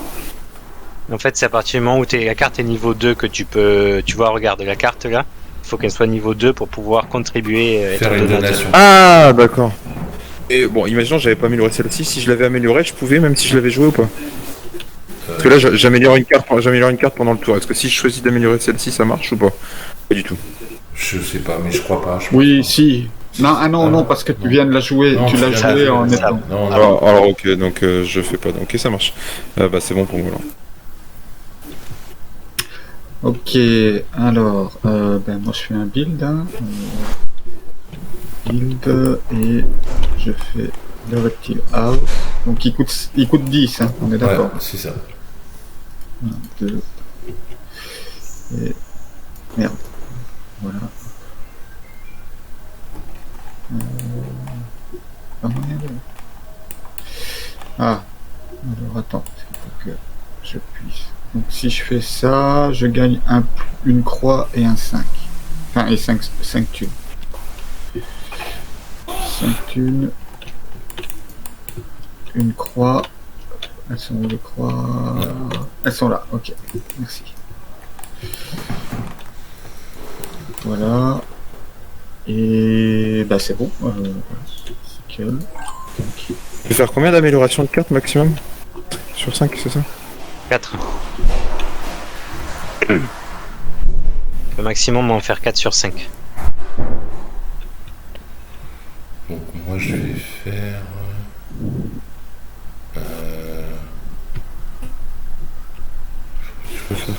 En fait, c'est à partir du moment où la carte est niveau 2 que tu peux... Tu vois, regarde la carte là. Il faut qu'elle soit niveau 2 pour pouvoir contribuer. Faire une donation. Ah, d'accord. Et bon, imaginons j'avais pas amélioré celle-ci. Si je l'avais améliorée, je pouvais même si je l'avais joué ou pas? Parce que là, j'améliore une carte pendant le tour. Est-ce que si je choisis d'améliorer celle-ci, ça marche ou pas? Pas du tout. Je sais pas, mais je crois pas. Oui, si. Non, non, parce que tu viens de la jouer. Non, tu l'as joué en étant. Non, Alors ok, donc je fais pas. Ok, ça marche. Bah c'est bon pour moi. Ok, alors, ben moi je fais un build. Build et je fais le reptile house. Donc il coûte 10, hein, on est d'accord. Ouais, c'est ça. 1, 2 et merde. Voilà. Pas moyen de... Ah, alors attends, il faut que je puisse. Donc si je fais ça, je gagne une croix et un 5. Enfin, et 5 thunes. 5 thunes. Une croix. Elles sont où les croix? Elles sont là, ok. Merci. Voilà. Et bah c'est bon. Tu peux faire combien d'améliorations de cartes maximum? Sur 5, c'est ça? 4. Le maximum, on va en faire 4 sur 5. Donc moi je vais faire...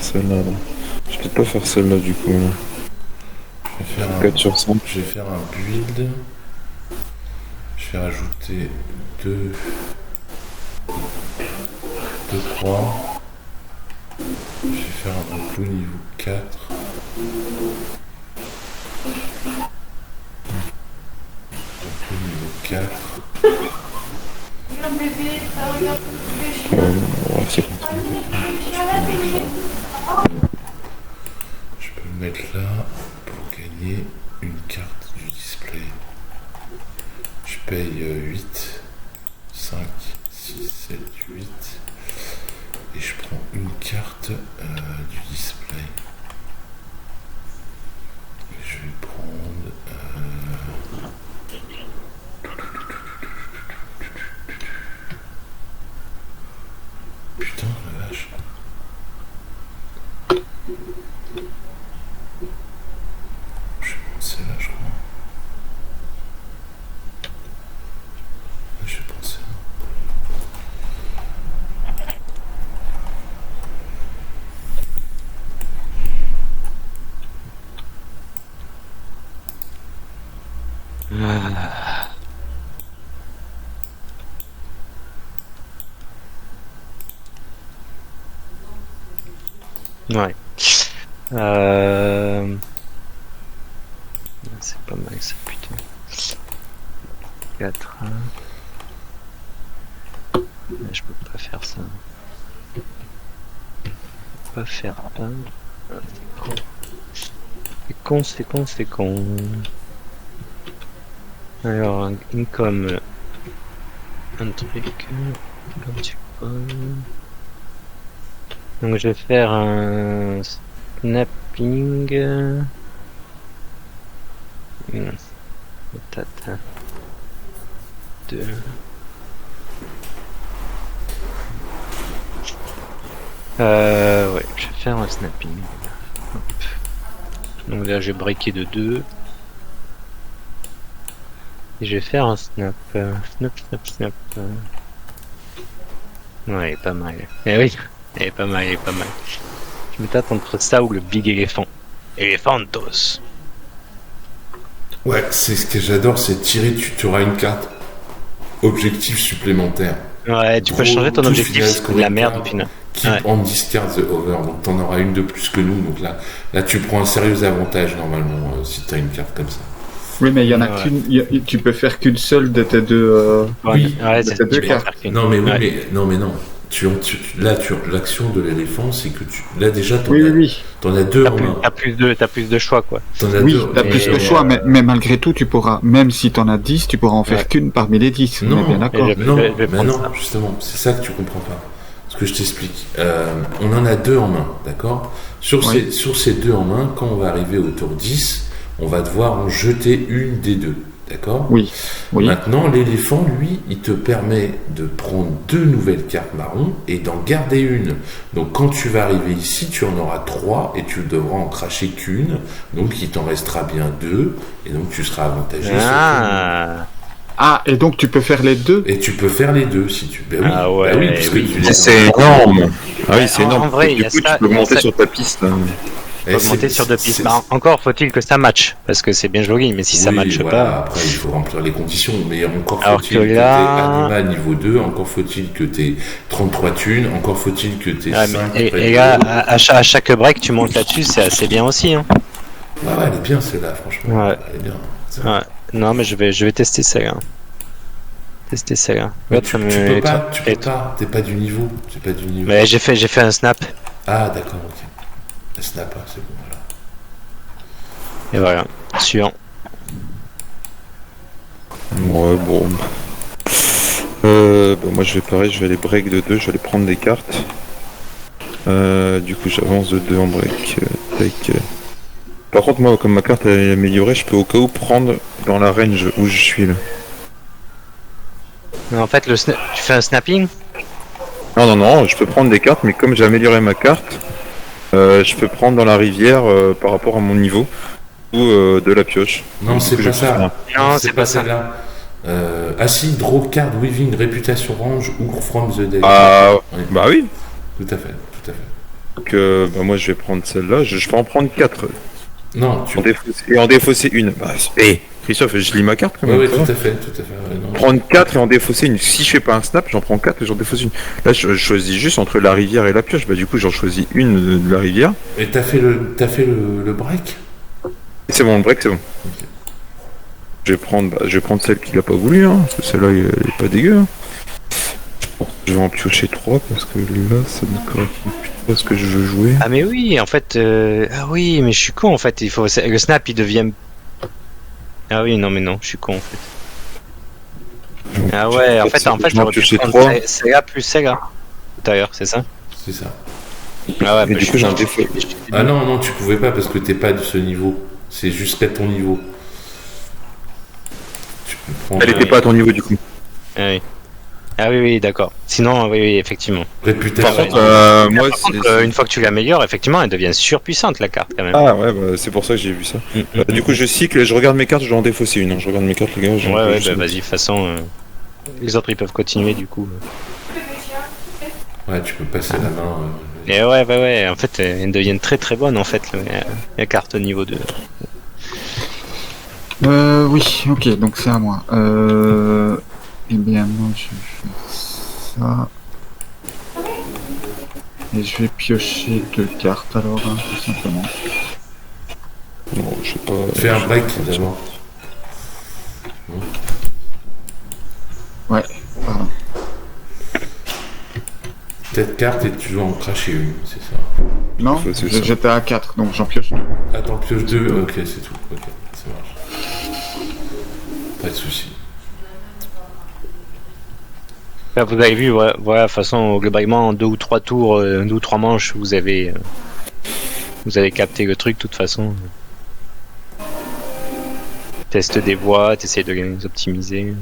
celle-là. Là. Je vais peut-être pas faire celle-là du coup. Là. Je vais faire 4 sur 5. Je vais faire un build. Je vais rajouter 2 croix. Je vais faire un enclos niveau 4. Enclos niveau 4. Ouais, c'est bon. Je peux me mettre là pour gagner une carte du display. Je paye 8, 5, 6, 7, 8 et je prends une carte du display. Et je vais prendre putain la vache. Je vais prendre celle-là je crois. Je vais prendre celle-là. Ouais. C'est pas mal ça, putain. 4. Je peux pas faire ça. Je peux pas faire ça. C'est con. C'est con. Alors, comme un truc. Comme tu peux. Donc je vais faire un snapping. Tata. 2. Ouais, je vais faire un snapping. Hop. Donc là j'ai breaké de 2. Et je vais faire un snap. Snap. Ouais, pas mal. Eh oui. Elle est pas mal. Je me tâte entre ça ou le big éléphant. Eléphantos. Ouais, c'est ce que j'adore, c'est tirer, tu auras une carte objectif supplémentaire. Ouais, tu peux changer ton objectif, c'est de la merde au final. Keep on discard the over, donc t'en auras une de plus que nous, donc là tu prends un sérieux avantage normalement si t'as une carte comme ça. Oui, mais il y en a qu'une, tu peux faire qu'une seule de tes deux, oui, de tes deux cartes. Non mais oui, non. L'action de l'éléphant, c'est que là déjà t'en as deux en main. T'as plus de choix quoi. T'as plus de choix, mais malgré tout, tu pourras, même si t'en as 10, tu pourras en faire qu'une parmi les 10. Non, on est bien d'accord. Non, justement, c'est ça que tu comprends pas. Ce que je t'explique. On en a 2 en main, d'accord ? Sur ces 2 en main, quand on va arriver au tour 10, on va devoir en jeter une des 2. D'accord ? Oui. Maintenant, l'éléphant, lui, il te permet de prendre 2 nouvelles cartes marron et d'en garder une. Donc, quand tu vas arriver ici, tu en auras 3 et tu devras en cracher qu'une. Donc, il t'en restera bien 2 et donc tu seras avantagé. Et donc tu peux faire les 2 ? Et tu peux faire les 2 si tu. Ben oui. Ah ouais. Parce que c'est énorme. Ah oui, c'est énorme. En vrai, du coup, tu peux monter sur ta piste. Monter sur 2 pistes. Encore faut-il que ça match, parce que c'est bien joli, mais si ça matche pas. Après, il faut remplir les conditions, mais encore faut-il que tu aies animal niveau 2, encore faut-il que tu aies 33 thunes, encore faut-il que tu aies 5. Et là, à chaque break, tu montes là-dessus, c'est assez bien aussi. Hein. Ouais, elle est bien celle-là, franchement. Ouais. Elle est bien. Ouais. Non, mais je vais tester celle-là. Mais tu peux pas, t'es pas du niveau. Mais j'ai fait un snap. Ah, d'accord, ok. Le snap, c'est bon, voilà. Et voilà, suivant. Ouais, bon. Moi je vais aller break de 2, je vais aller prendre des cartes. Du coup j'avance de 2 en break. Par contre moi comme ma carte est améliorée, je peux au cas où prendre dans la range où je suis là. En fait tu fais un snapping ? Non, je peux prendre des cartes, mais comme j'ai amélioré ma carte, je peux prendre dans la rivière par rapport à mon niveau ou de la pioche. Non, c'est pas ça. Non, c'est pas ça. Là. Si, draw card within réputation range ou from the deck. Bah oui. Tout à fait. que bah, moi je vais prendre celle-là. Je peux en prendre 4. Non, tu. Et en défausser une. Bah, Christophe, je lis ma carte quand Oui, même. oui, ça va. tout à fait, tout à fait. Ouais, non. Prendre 4 et en défausser une. Si je fais pas un snap, j'en prends 4 et j'en défausse une. Là, je choisis juste entre la rivière et la pioche. Bah, du coup, j'en choisis une de la rivière. Et t'as fait le break? C'est bon, le break, c'est bon. Je vais prendre celle qu'il a pas voulu, hein, parce que celle-là, elle est pas dégueu. Hein. Bon, je vais en piocher 3 parce que là, ça ne correspond plus trop à ce que je veux jouer. Ah mais oui, en fait, ah oui, mais je suis con en fait. Il faut le snap, il devient. Ah oui, non mais non, je suis con en fait. Ah ouais, en fait, je vais en piocher prendre 3. celle-là plus celle-là. D'ailleurs, c'est ça. C'est ça. Ah ouais, Et du coup, j'en défausse. Ah non, non, tu pouvais pas parce que t'es pas de ce niveau. C'est jusqu'à ton niveau. Tu peux prendre Elle était pas à ton niveau, du coup. Ah oui. Ah oui, oui, d'accord. Sinon, oui, oui, effectivement. réputation. Par contre, Moi, Par contre, une fois que tu l'améliores, effectivement, elle devient surpuissante la carte quand même. Ah ouais, bah, c'est pour ça que j'ai vu ça. Du coup, je cycle et je regarde mes cartes, je dois en défausser une. Hein. Je regarde mes cartes, les gars. Ouais, ouais, bah vas-y, de toute façon, les autres ils peuvent continuer du coup. Ouais, tu peux passer la main. Et ouais, bah ouais, en fait, elles deviennent très très bonnes en fait, la carte niveau 2. Oui, ok, donc c'est à moi. Eh bien, moi, je vais faire ça. Et je vais piocher 2 cartes alors, hein, tout simplement. Bon, je sais pas. Fais un break d'abord. Ouais, pardon. Cette carte et tu dois en cracher une, c'est ça. Non, C'est ça. j'étais à 4, donc j'en pioche 2. Attends, pioche 2, ok, c'est tout. Ok, ça marche. Pas de soucis. Là, vous avez vu, voilà, de toute façon, globalement, en 2 ou 3 tours, 2 ou 3 manches, vous avez capté le truc de toute façon. Teste des voies, t'essayes de les optimiser.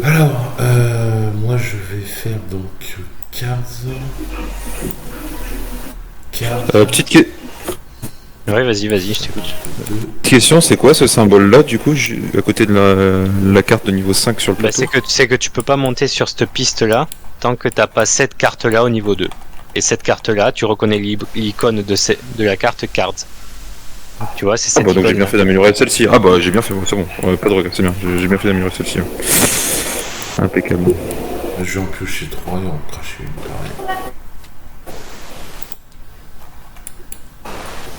Alors, moi je vais faire donc cartes. Petite Ouais, vas-y, je t'écoute. question, c'est quoi ce symbole-là, du coup, à côté de la carte de niveau 5 sur le Bah, plateau? c'est que tu peux pas monter sur cette piste-là tant que t'as pas cette carte-là au niveau 2. Et cette carte-là, tu reconnais l'icône de la carte cards. Tu vois, c'est Ah cette bah donc j'ai icône. bien fait d'améliorer celle-ci. Ah bah j'ai bien fait, c'est bon, pas de regret, c'est bien, j'ai bien fait d'améliorer celle-ci. Impeccable. Je vais en piocher 3 et en cracher une, pareil.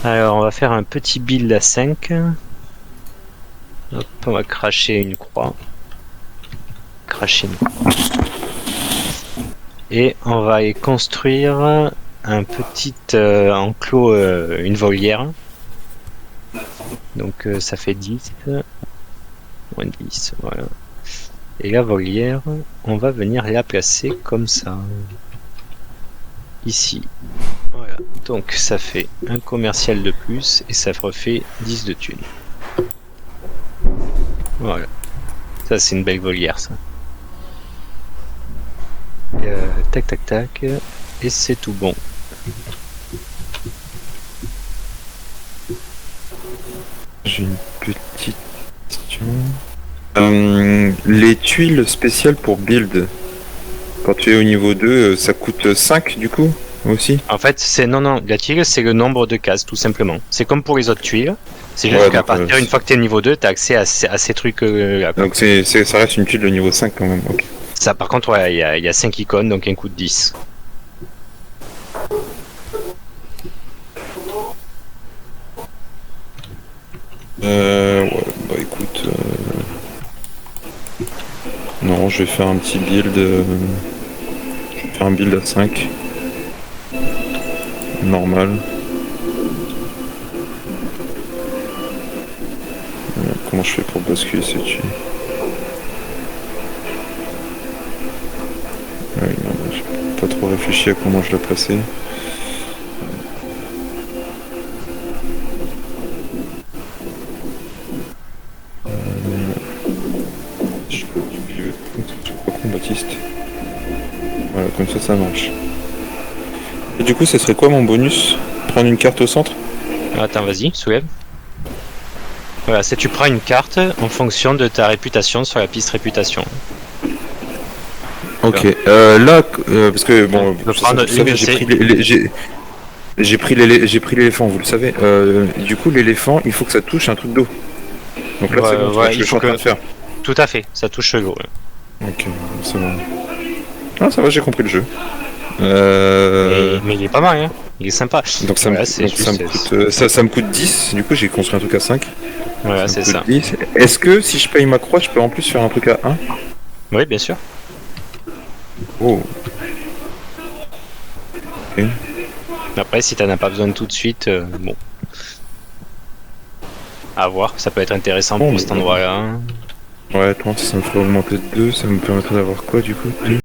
Alors, on va faire un petit build à 5. Hop, on va cracher une croix. Cracher une croix. Et on va y construire un petit enclos, une volière. Donc ça fait 10. Moins 10, voilà. Et la volière, on va venir la placer comme ça. Ici. Voilà. Donc ça fait un commercial de plus et ça refait 10 de thunes. Voilà. Ça c'est une belle volière ça. Tac tac tac. Et c'est tout bon. J'ai une petite question. Les tuiles spéciales pour build, quand tu es au niveau 2, ça coûte 5 du coup aussi? En fait, non, la tuile, c'est le nombre de cases, tout simplement. C'est comme pour les autres tuiles. C'est Ouais, juste qu'à donc, partir, une fois que tu es niveau 2, tu as accès à ces trucs-là. Donc ça reste une tuile de niveau 5 quand même, ok. Ça, par contre, ouais, il y a 5 icônes, donc un coûte 10. Ouais, bah écoute... Non, je vais faire un petit build... Je vais faire un build à 5. Normal. Comment je fais pour basculer cette tuile? Ouais, non, j'ai pas trop réfléchi à comment je la plaçais. Je crois qu'on Baptiste. Voilà, comme ça marche. Et du coup, ça serait quoi mon bonus? Prendre une carte au centre? Attends, vas-y, soulève. Voilà, c'est tu prends une carte en fonction de ta réputation sur la piste réputation. Ok, parce que bon, Je vais prendre vous savez, une j'ai pris l'éléphant, vous le savez. Du coup, l'éléphant, il faut que ça touche un truc d'eau. Donc là, c'est bon, ouais, je suis en train de faire. Tout à fait, ça touche l'eau. Ok, c'est bon. Ah, ça va, j'ai compris le jeu. Mais il est pas mal, hein. Il est sympa. Donc ça, Voilà, ça me coûte 10, du coup j'ai construit un truc à 5. Voilà, c'est ça. 10. Est-ce que si je paye ma croix, je peux en plus faire un truc à 1? Oui, bien sûr. Oh. Ok. Après, si t'en as pas besoin tout de suite, bon. À voir, ça peut être intéressant Bon, pour cet endroit-là. Ouais, attends, ça me ferait augmenter de 2, ça me permettrait d'avoir quoi du coup? 2.